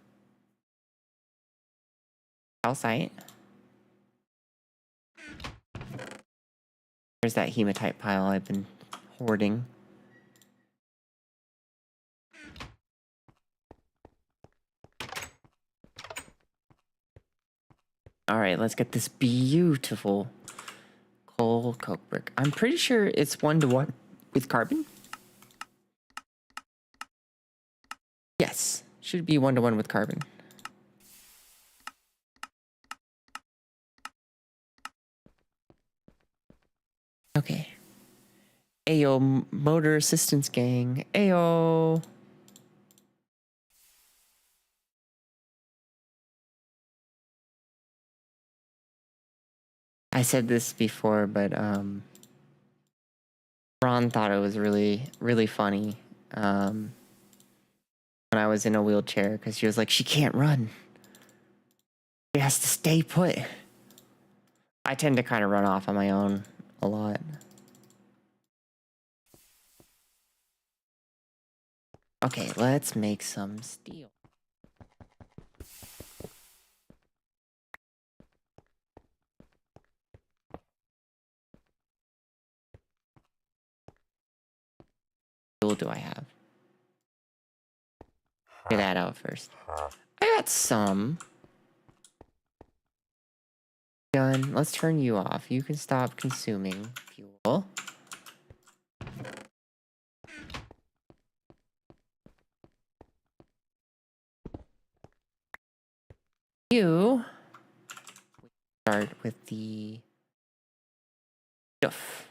Calcite. There's that hematite pile I've been hoarding. Alright, let's get this beautiful coal coke brick. I'm pretty sure it's 1-to-1 with carbon. Yes, should be 1-to-1 with carbon. Okay. Ayo, motor assistance gang. Ayo. I said this before, but Ron thought it was really, really funny when I was in a wheelchair because she was like, she can't run. She has to stay put. I tend to kind of run off on my own a lot. Okay, let's make some steel. What do I have? Get that out first. I got some. Done. Let's turn you off. You can stop consuming fuel. You start with the stuff.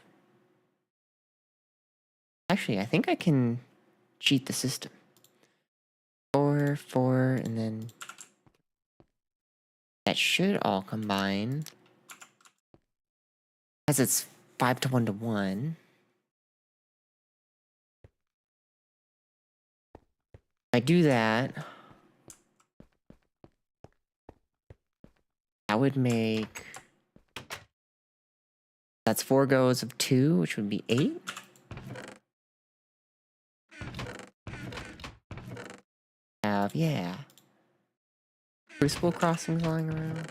Actually, I think I can cheat the system. 4, 4, and then that should all combine. As it's 5 to 1 to 1. I do that. That would make. That's 4 goes of 2, which would be 8. Yeah. Crucible crossings lying around.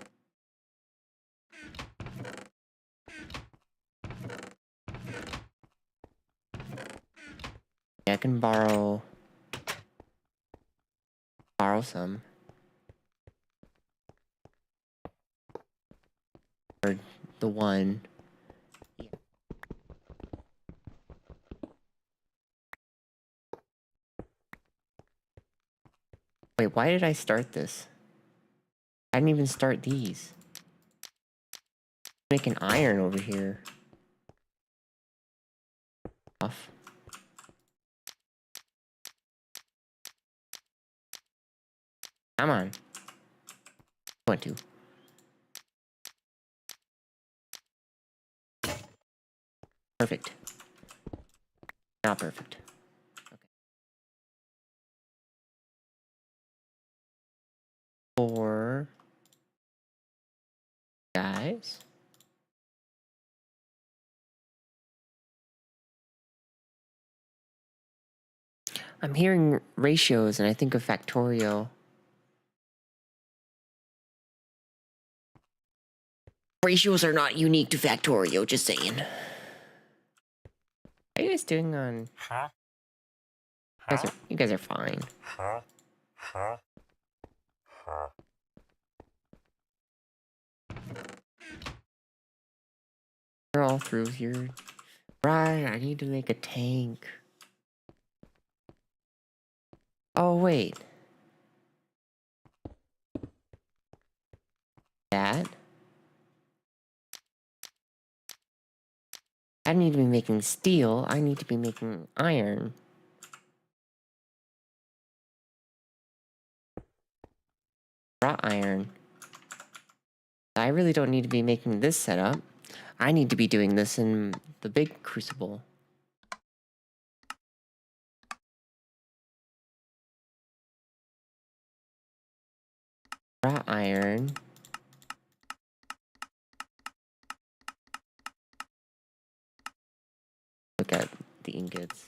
Yeah, I can borrow some. Or the one. Yeah. Wait, why did I start this? I didn't even start these. Making iron over here. Off. Come on. Want to. Perfect. Not perfect. Okay. 4 guys. I'm hearing ratios and I think of factorial. Ratios are not unique to factorial, just saying. How are you guys doing on... You guys are fine. We're all through here. Right, I need to make a tank. Oh, wait. That? I need to be making steel. I need to be making iron. Wrought iron. I really don't need to be making this setup. I need to be doing this in the big crucible. Wrought iron. Look at the ingots.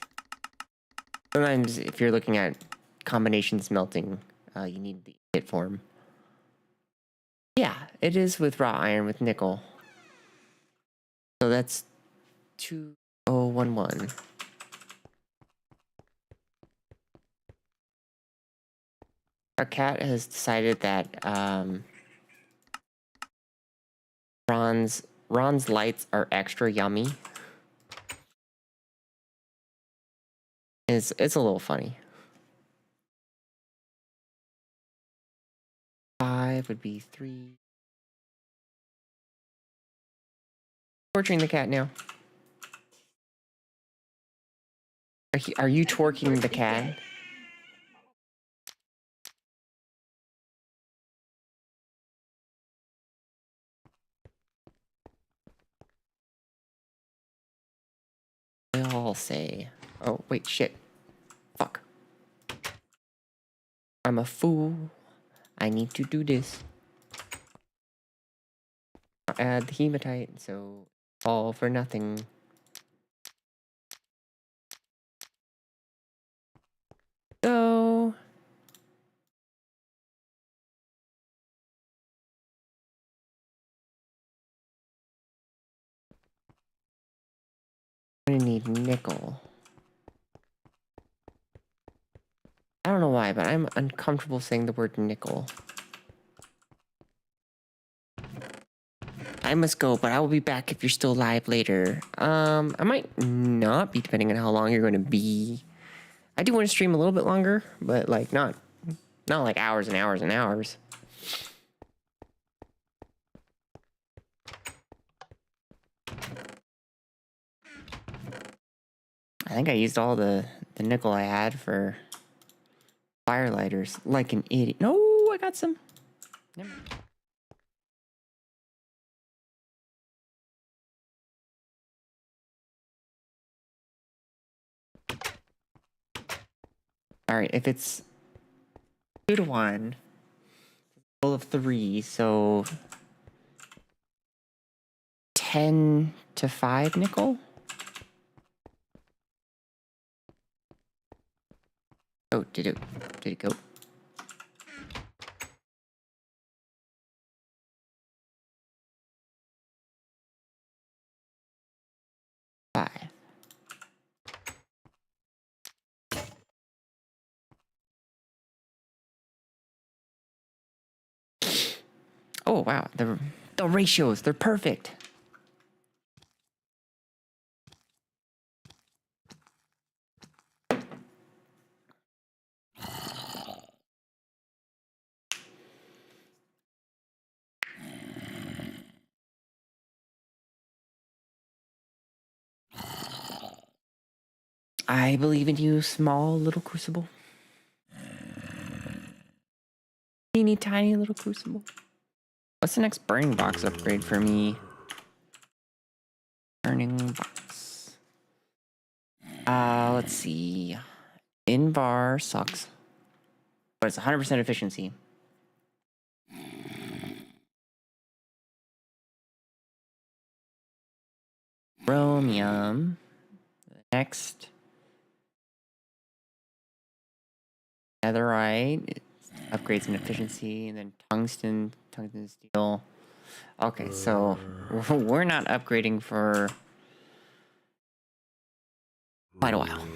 Sometimes if you're looking at combination smelting, you need the ingot form. Yeah, it is with wrought iron with nickel. So that's 2011. Our cat has decided that Ron's lights are extra yummy. It's a little funny. 5 would be 3. Torturing the cat now. Are you twerking the cat? They all say. Oh, wait, shit. Fuck. I'm a fool. I need to do this. Add the hematite, so all for nothing. So I'm gonna need nickel. I don't know why, but I'm uncomfortable saying the word nickel. I must go, but I will be back if you're still alive later. I might not be, depending on how long you're going to be. I do want to stream a little bit longer, but like not like hours and hours and hours. I think I used all the nickel I had for firelighters, like an idiot. No, I got some. Never mind. All right, if it's 2 to 1, roll of 3, so 10 to 5 nickel. Oh, did it go? Five. Oh wow, the ratios, they're perfect. I believe in you, small little crucible. Teeny tiny little crucible. What's the next burning box upgrade for me? Burning box. Let's see. Invar sucks, but it's 100% efficiency. Chromium. Next. Netherite. It upgrades in efficiency, and then tungsten steel. Okay, so we're not upgrading for quite a while.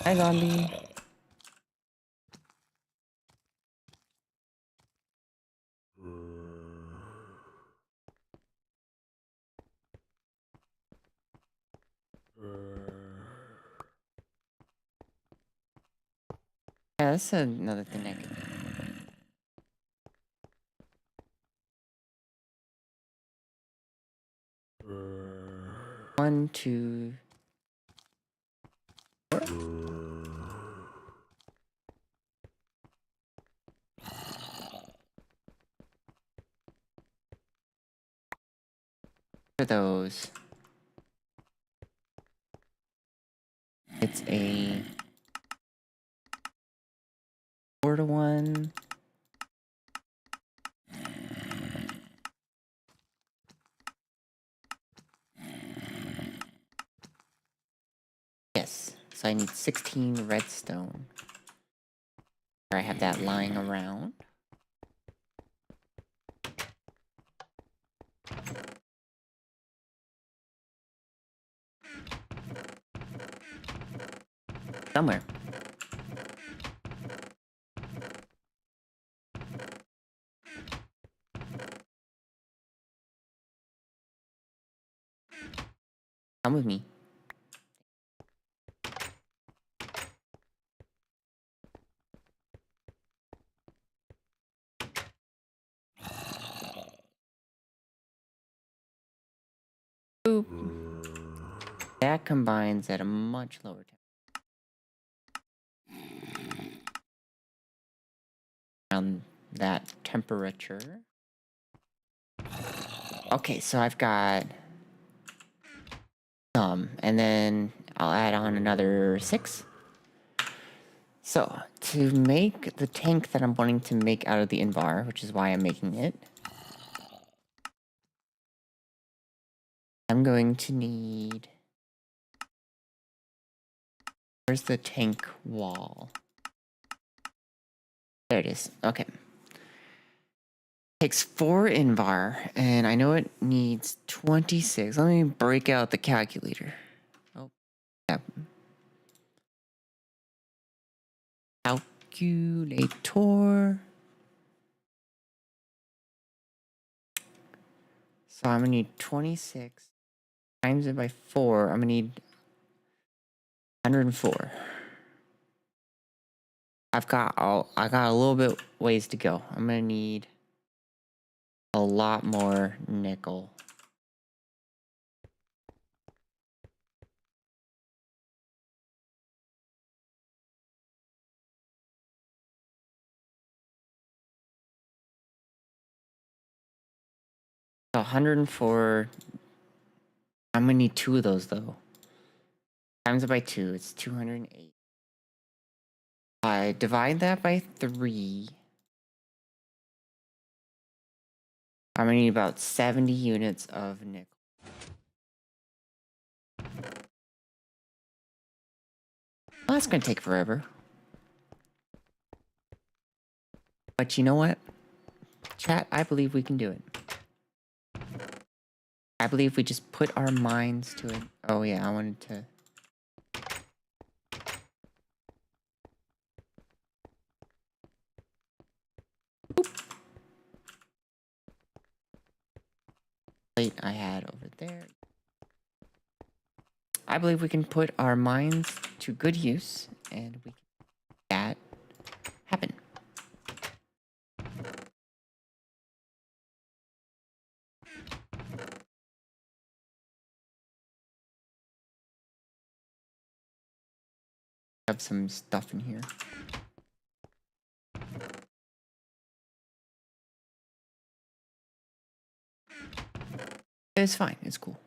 Hi, zombie. Yeah, that's another thing I could do. 1, 2, 4. For those. It's a 4 to 1. Yes, so I need 16 redstone. I have that lying around. Somewhere. Come with me. Boop. That combines at a much lower temperature. Around that temperature. Okay, so I've got some, and then I'll add on another 6. So, to make the tank that I'm wanting to make out of the Invar, which is why I'm making it, I'm going to need... Where's the tank wall? There it is. Okay. Takes 4 Invar, and I know it needs 26. Let me break out the calculator. Oh, yeah. Calculator. So I'm gonna need 26 times it by 4. I'm gonna need 104. I got a little bit ways to go. I'm gonna need a lot more nickel. So 104. I'm gonna need 2 of those though. Times it by 2, it's 208. I divide that by 3. I'm gonna need about 70 units of nickel. Well, that's gonna take forever. But you know what? Chat, I believe we can do it. I believe we just put our minds to it. Oh yeah, I wanted to... Oop. Plate I had over there. I believe we can put our minds to good use, and we can make that happen. Have some stuff in here. It's fine. It's cool.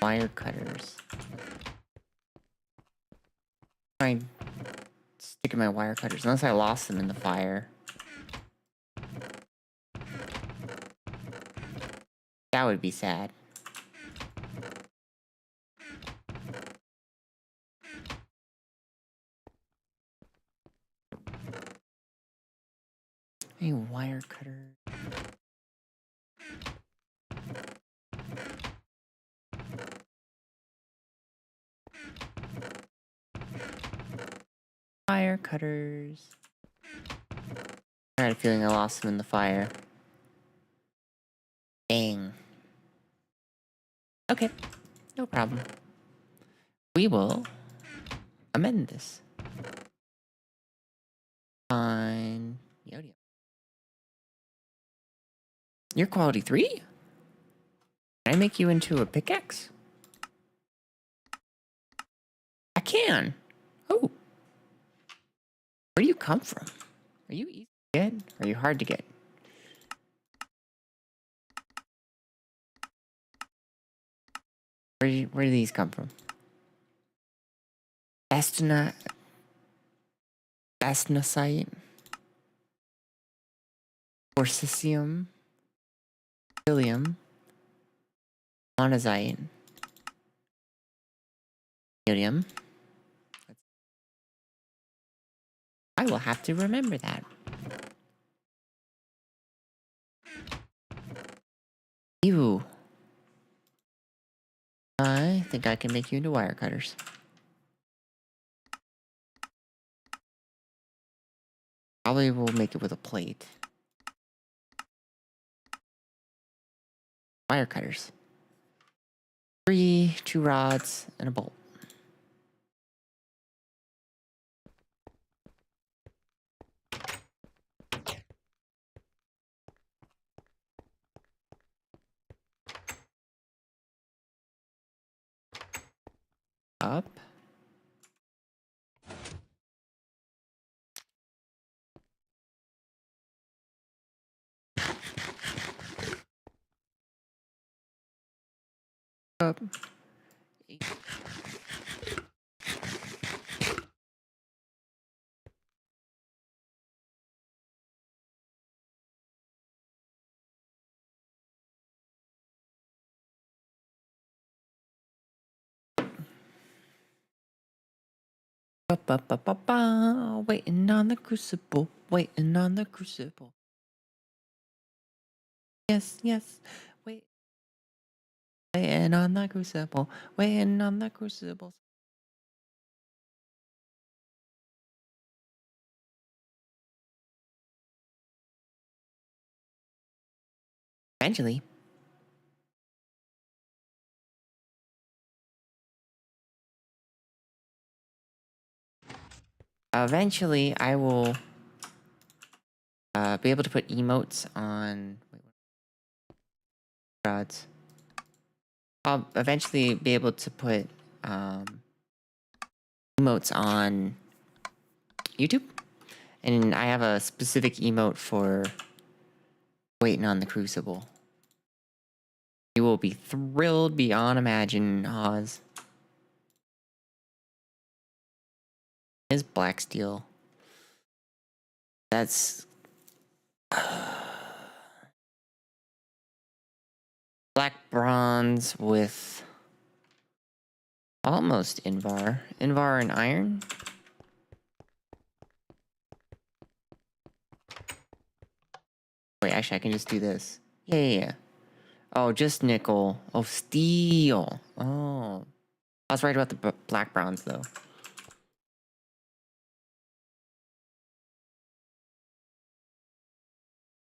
Wire cutters. I stick in my wire cutters unless I lost them in the fire. That would be sad. A wire cutter. Wire cutters. I had a feeling I lost them in the fire. Dang. Okay, no problem. We will amend this. Fine. Yodio. You're quality 3? Can I make you into a pickaxe? I can. Oh. Where do you come from? Are you easy to get? Or are you hard to get? Where do these come from? Astonite, Forcisium, Helium, Monazite, Helium. I will have to remember that. Ew. I think I can make you into wire cutters. Probably will make it with a plate. Wire cutters. 3, 2 rods, and a bolt. Up. Up. Ba-ba-ba-ba-ba. Waiting on the crucible, waiting on the crucible. Yes, yes, waiting on the crucible, waiting on the crucible. Eventually. Eventually, I will be able to put emotes on. Wait, what odds? I'll eventually be able to put emotes on YouTube, and I have a specific emote for waiting on the crucible. You will be thrilled beyond imagine, Oz. Is black steel. That's black bronze with almost Invar. Invar and iron. Wait, actually, I can just do this. Yeah. Oh, just nickel. Oh, steel. Oh. I was right about the black bronze, though.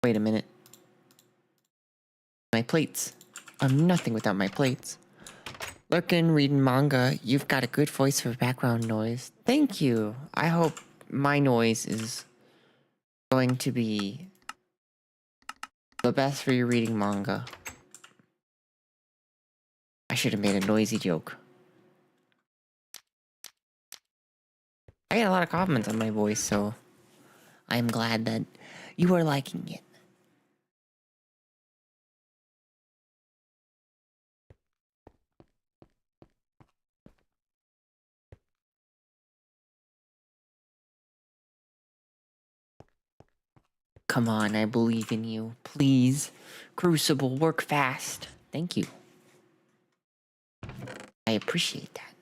Wait a minute. My plates. I'm nothing without my plates. Lurkin, reading manga. You've got a good voice for background noise. Thank you. I hope my noise is going to be the best for you reading manga. I should have made a noisy joke. I get a lot of compliments on my voice, so I am glad that you are liking it. Come on, I believe in you. Please. Crucible, work fast. Thank you. I appreciate that.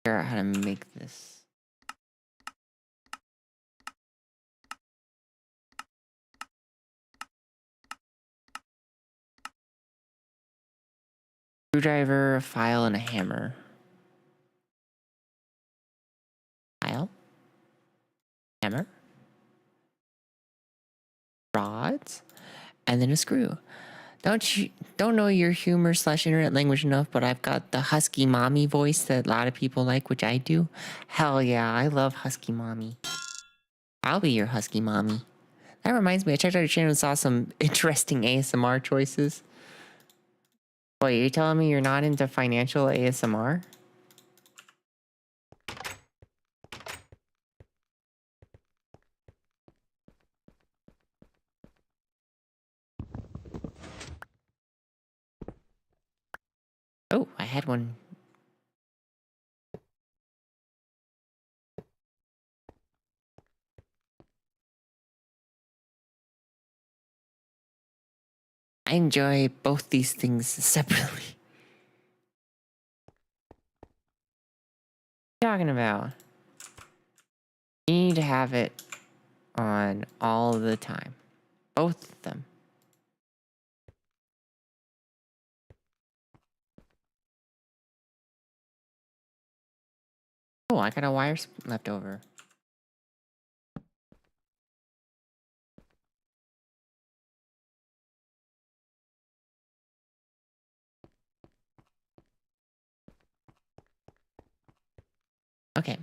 Figure out how to make this. Screwdriver, a file, and a hammer. File. Hammer. Rods. And then a screw. Don't know your humor / internet language enough, but I've got the husky mommy voice that a lot of people like, which I do. Hell yeah, I love husky mommy. I'll be your husky mommy. That reminds me, I checked out your channel and saw some interesting ASMR choices. Wait, you're telling me you're not into financial ASMR? Oh, I had one. I enjoy both these things separately. What are you talking about? You need to have it on all the time. Both of them. Oh, I got a wire left over. Okay.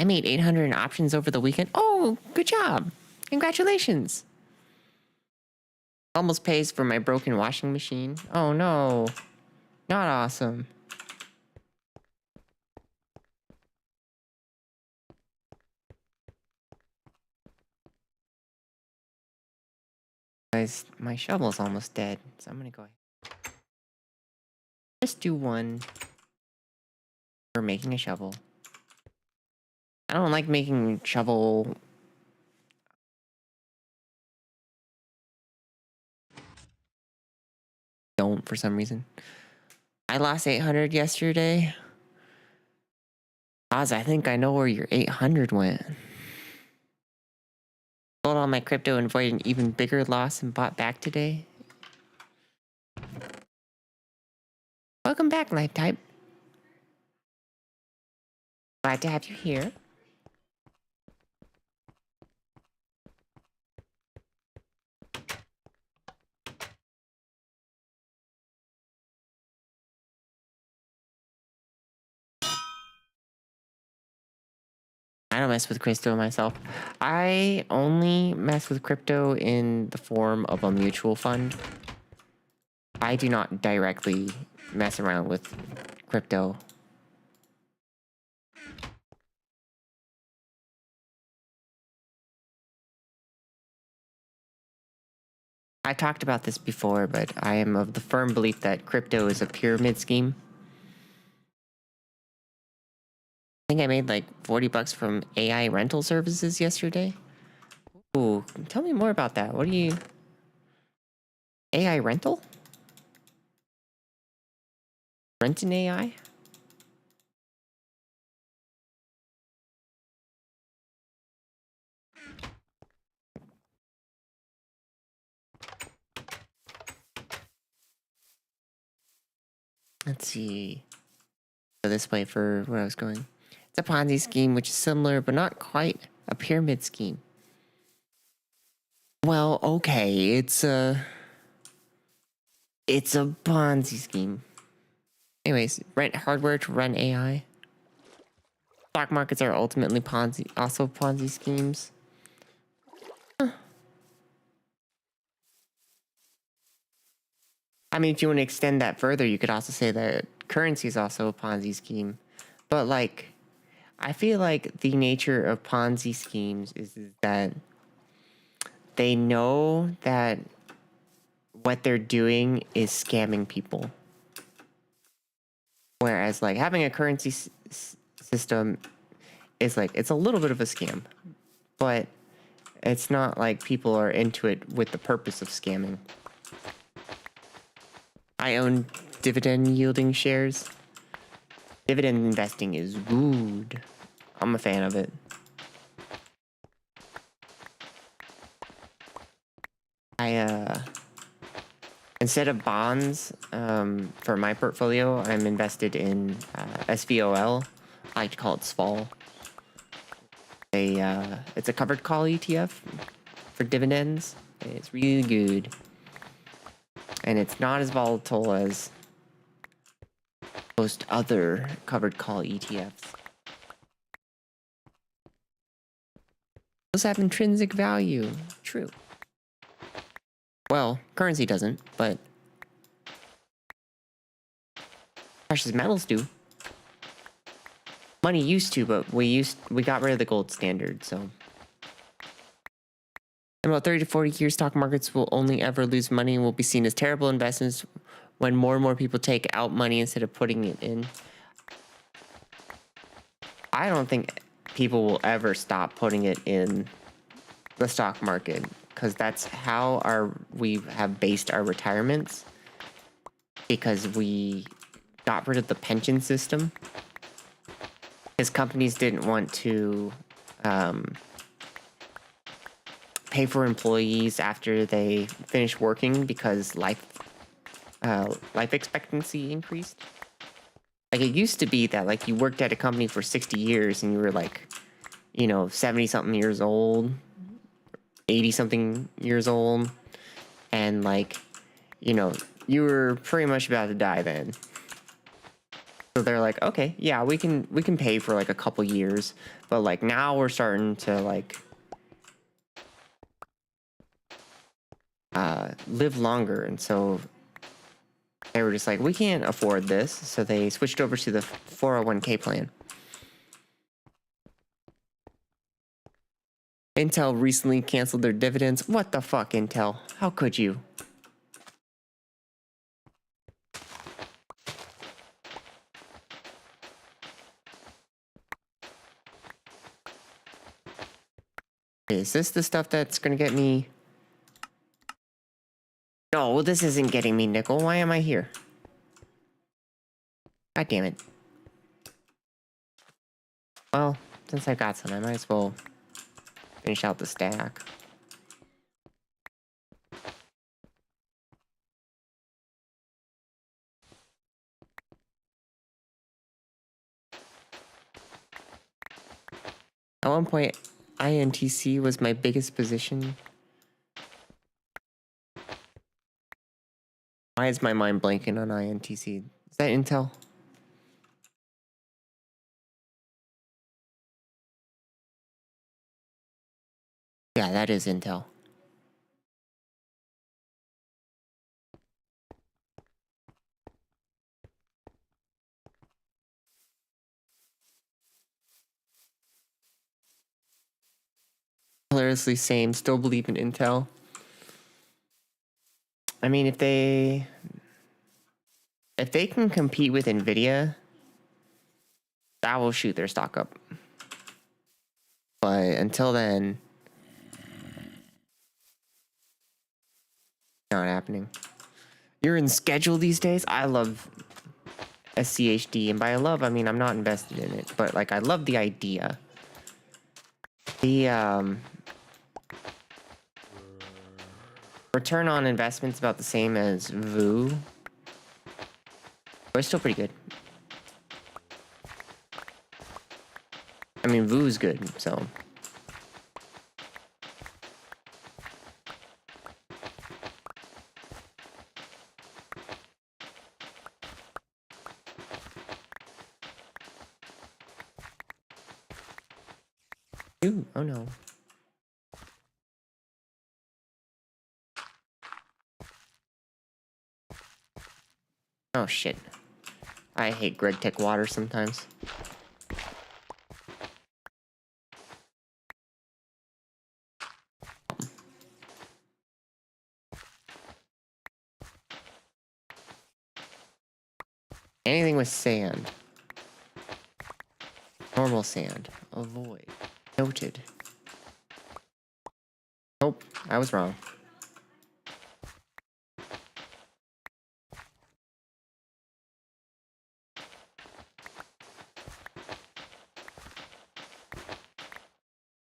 I made 800 in options over the weekend. Oh, good job. Congratulations. Almost pays for my broken washing machine. Oh no. Not awesome. Guys, my shovel's almost dead, so I'm gonna go ahead. Just do one for making a shovel. I don't like making shovel. Don't for some reason. I lost 800 yesterday. Oz, I think I know where your 800 went. Sold all my crypto and avoided an even bigger loss and bought back today. Welcome back, Lifetype. Glad to have you here. I don't mess with crypto myself. I only mess with crypto in the form of a mutual fund. I do not directly mess around with crypto. I talked about this before, but I am of the firm belief that crypto is a pyramid scheme. I think I made like 40 bucks from AI rental services yesterday. Ooh, tell me more about that. What do you... AI rental? Rent an AI? Let's see. This way for where I was going. It's a Ponzi scheme, which is similar, but not quite a pyramid scheme. Well, okay, it's a Ponzi scheme. Anyways, rent hardware to run AI. Stock markets are ultimately also Ponzi schemes. I mean, if you want to extend that further, you could also say that currency is also a Ponzi scheme. But like, I feel like the nature of Ponzi schemes is that they know that what they're doing is scamming people. Whereas like having a currency system is like, it's a little bit of a scam, but it's not like people are into it with the purpose of scamming. I own dividend yielding shares. Dividend investing is good. I'm a fan of it. Instead of bonds, for my portfolio, I'm invested in SVOL. I like to call it SVOL. It's a covered call ETF for dividends. It's really good. And it's not as volatile as most other covered call ETFs. Those have intrinsic value. True. Well, currency doesn't, but precious metals do. Money used to, but we got rid of the gold standard, so. In about 30 to 40 years, stock markets will only ever lose money and will be seen as terrible investments when more and more people take out money instead of putting it in. I don't think people will ever stop putting it in the stock market, because that's how we have based our retirements, because we got rid of the pension system, because companies didn't want to pay for employees after they finished working because life expectancy increased. Like, it used to be that like you worked at a company for 60 years and you were like, 70 something years old, 80 something years old, and like, you were pretty much about to die then. So they're like, okay, yeah, we can pay for like a couple years, but like now we're starting to like live longer, and so they were just like, we can't afford this, so they switched over to the 401k plan. Intel recently canceled their dividends. What the fuck, Intel? How could you? Is this the stuff that's gonna get me? No, well, this isn't getting me nickel. Why am I here? God damn it. Well, since I got some, I might as well finish out the stack. At one point, INTC was my biggest position. Why is my mind blanking on INTC? Is that Intel? Yeah, that is Intel. Hilariously same, still believe in Intel. I mean, if they can compete with Nvidia, that will shoot their stock up. But until then, not happening. You're in schedule these days? I love SCHD, and by love, I mean I'm not invested in it, but like I love the idea. The return on investment's about the same as Vu, but it's still pretty good. I mean, Vu's good, so. Ooh, oh no. Oh shit. I hate GregTech water sometimes. Anything with sand. Normal sand. Avoid. Noted. Nope, I was wrong.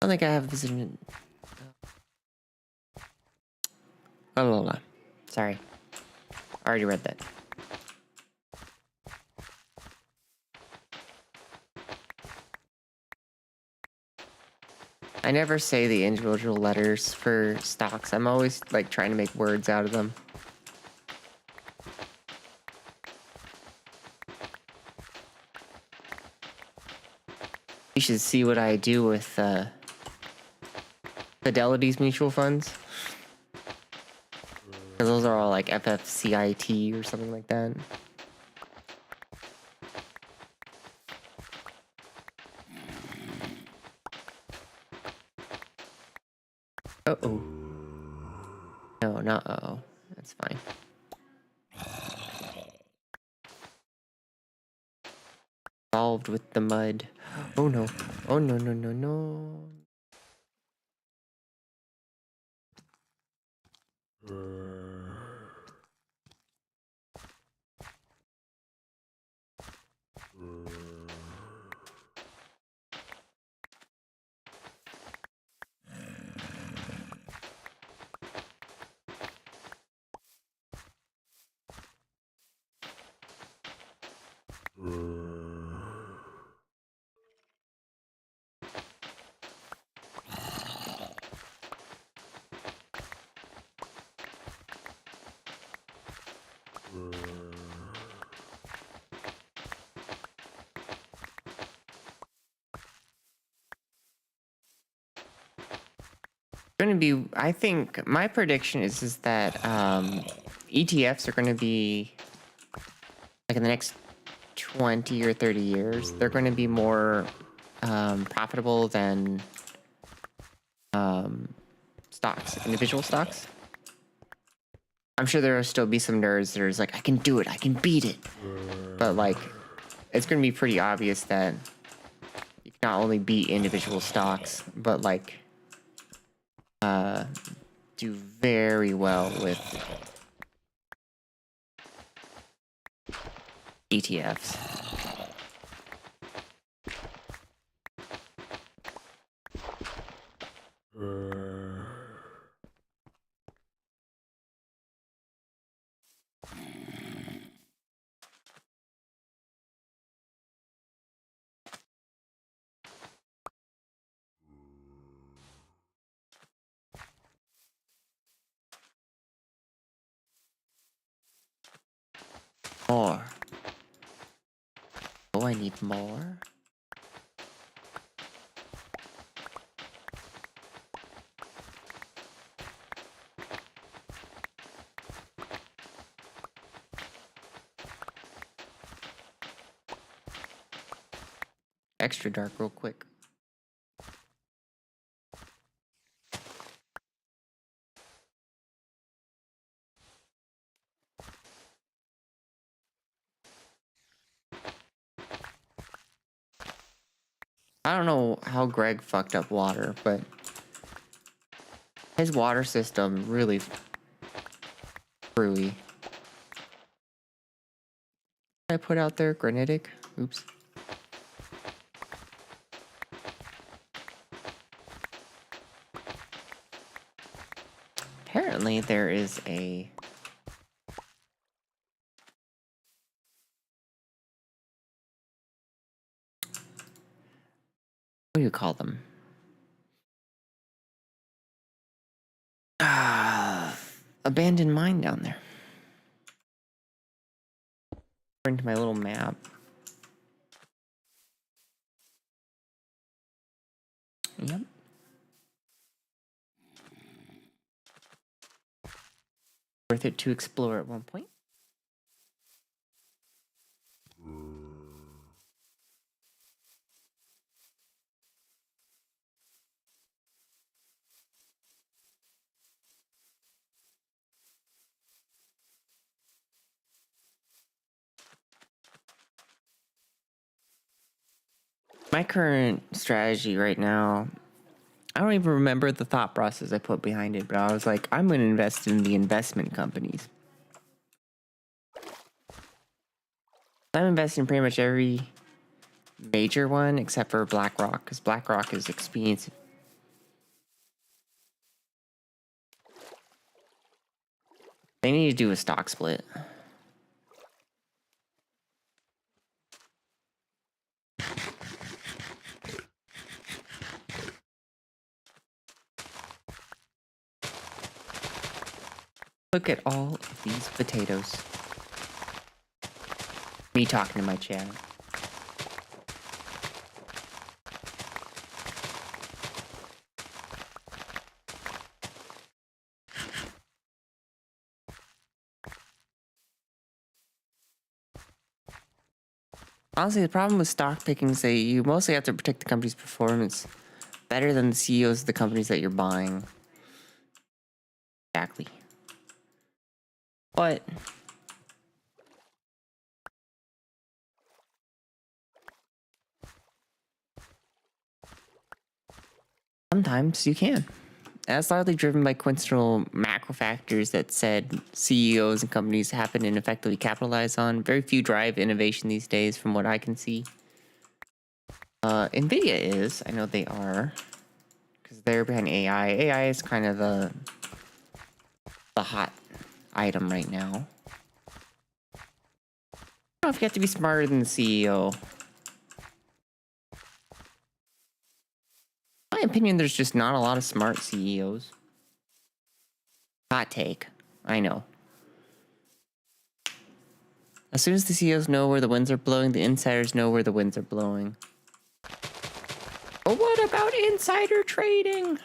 I don't think I have visited. Oh, no. Sorry. I already read that. I never say the individual letters for stocks. I'm always like trying to make words out of them. You should see what I do with Fidelity's mutual funds. Because those are all like FFCIT or something like that. Uh-oh. No, not uh-oh. That's fine. Involved with the mud. Oh no. Oh no, no, no, no. Going to be, I think my prediction is that ETFs are going to be like in the next 20 or 30 years, they're going to be more profitable than stocks, individual stocks. I'm sure there will still be some nerds that are like, I can do it, I can beat it. But like, it's going to be pretty obvious that you can not only beat individual stocks, but like do very well with ETFs. More. Oh, I need more. Extra dark real quick. I don't know how Greg fucked up water, but his water system really screwy. I put out there granitic. Oops. Apparently there is a what do you call them? Abandoned mine down there. According to my little map. Yep. Worth it to explore at one point. My current strategy right now, I don't even remember the thought process I put behind it, but I was like, I'm going to invest in the investment companies. I'm investing in pretty much every major one except for BlackRock, because BlackRock is expensive. They need to do a stock split. Look at all of these potatoes. Me talking to my chat. Honestly, the problem with stock picking is that you mostly have to protect the company's performance better than the CEOs of the companies that you're buying. Exactly. But sometimes you can. That's largely driven by coincidental macro factors that said CEOs and companies happen and effectively capitalize on. Very few drive innovation these days, from what I can see. Nvidia is. I know they are. Because they're behind AI. AI is kind of the hot item right now. I don't know if you have to be smarter than the CEO. In my opinion, there's just not a lot of smart CEOs. Hot take. I know. As soon as the CEOs know where the winds are blowing, the insiders know where the winds are blowing. But what about insider trading?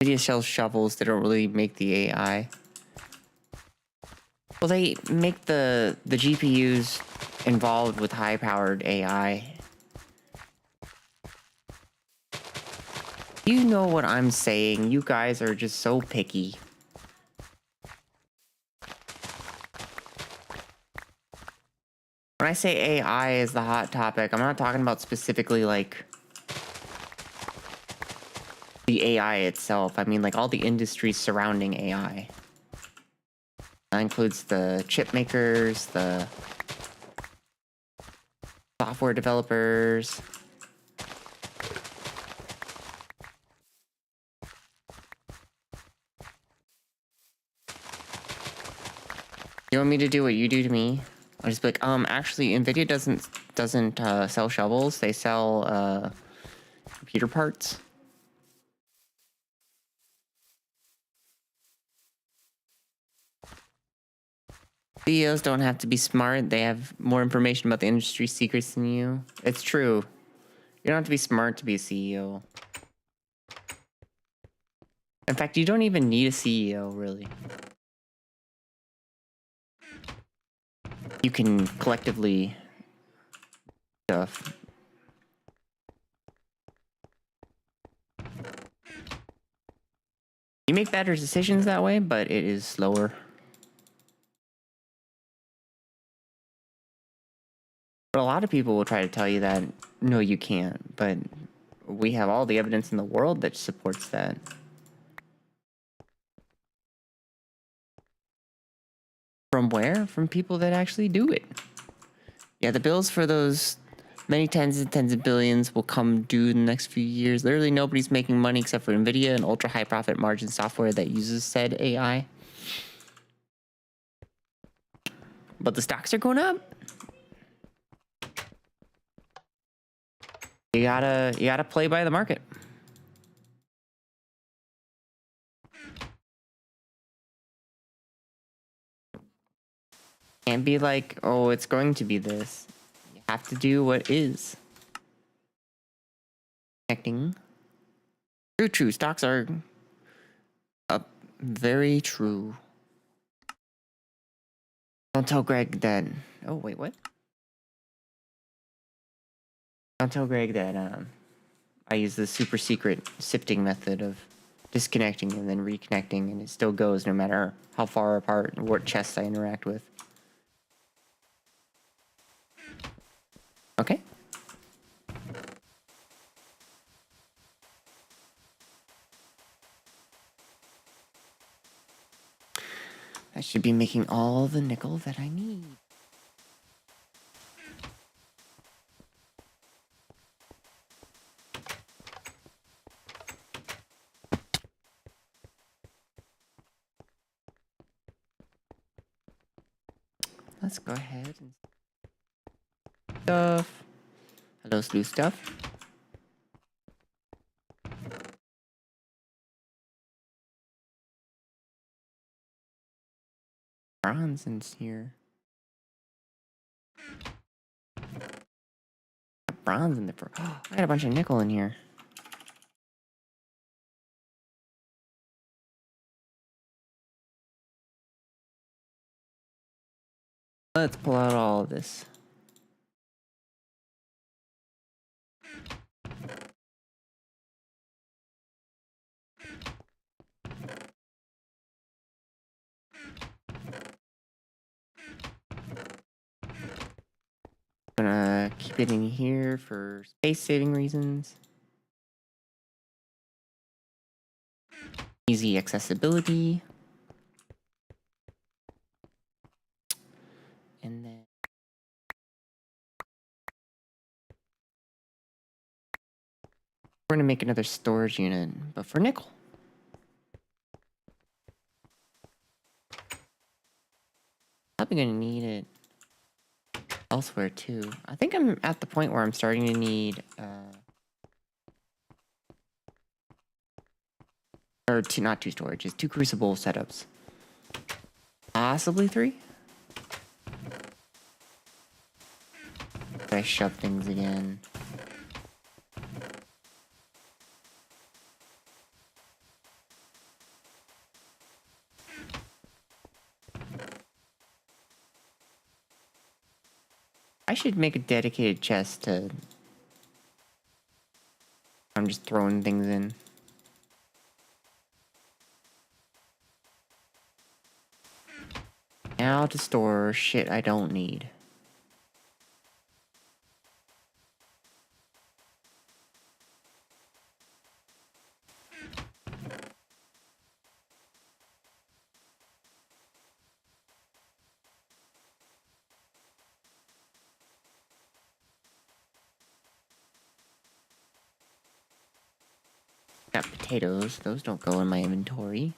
NVIDIA sells shovels. They don't really make the AI. Well, they make the GPUs involved with high-powered AI. You know what I'm saying. You guys are just so picky. When I say AI is the hot topic, I'm not talking about specifically like the AI itself. I mean like all the industries surrounding AI. That includes the chip makers, the software developers. You want me to do what you do to me? I'll just be like, actually, NVIDIA doesn't sell shovels. They sell computer parts. CEOs don't have to be smart. They have more information about the industry secrets than you. It's true. You don't have to be smart to be a CEO. In fact, you don't even need a CEO, really. You can collectively stuff. You make better decisions that way, but it is slower. But a lot of people will try to tell you that, no, you can't. But we have all the evidence in the world that supports that. From where? From people that actually do it. Yeah, the bills for those many tens of billions will come due in the next few years. Literally nobody's making money except for NVIDIA and ultra high profit margin software that uses said AI. But the stocks are going up. You gotta play by the market. Can't be like, oh, it's going to be this. You have to do what is. Connecting. True. Stocks are up. Very true. Don't tell Greg that. Oh, wait, what? Don't tell Greg that I use the super secret sifting method of disconnecting and then reconnecting, and it still goes no matter how far apart and what chests I interact with. Okay. I should be making all the nickel that I need. Let's go ahead and stuff. Hello, slew stuff. Bronze in here. Bronze in the. Oh, I got a bunch of nickel in here. Let's pull out all of this. Gonna keep it in here for space saving reasons. Easy accessibility. And then we're gonna make another storage unit, but for nickel. Probably gonna need it elsewhere too. I think I'm at the point where I'm starting to need or two, not two storages, 2 crucible setups. Possibly 3. I shove things again. I should make a dedicated chest to... I'm just throwing things in. Now to store shit I don't need. Got potatoes. Those don't go in my inventory.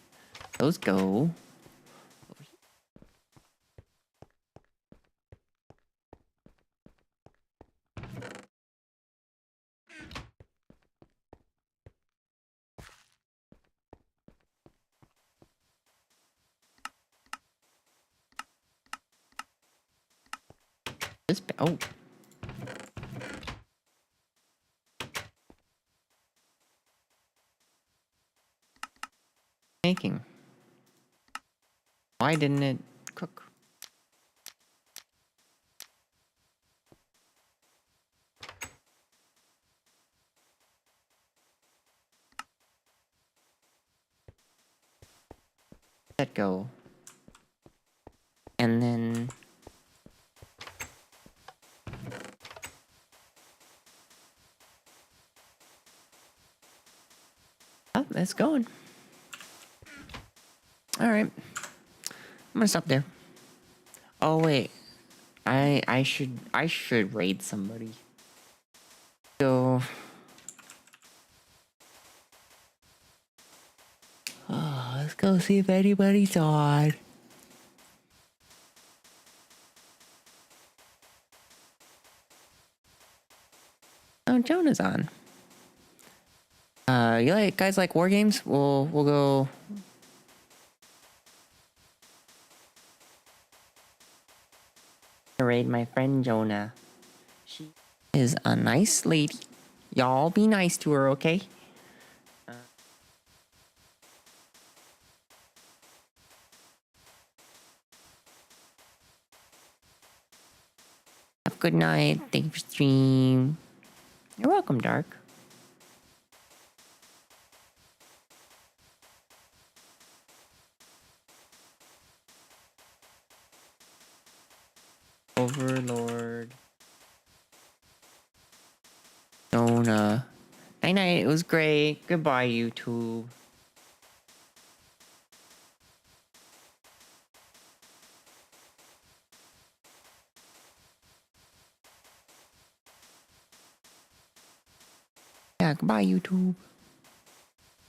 Those go. This. Oh. Making. Why didn't it cook? Let go. And then... Oh, it's going. Alright. I'm gonna stop there. Oh, wait. I should raid somebody. So... Oh, let's go see if anybody's on. Oh, Jonah's on. You guys like war games? We'll go. Raid my friend Jonah. She is a nice lady. Y'all be nice to her, okay? Have a good night. Thank you for stream. You're welcome, Dark. Overlord. Jonah. Night night. It was great. Goodbye, YouTube. Yeah, goodbye, YouTube.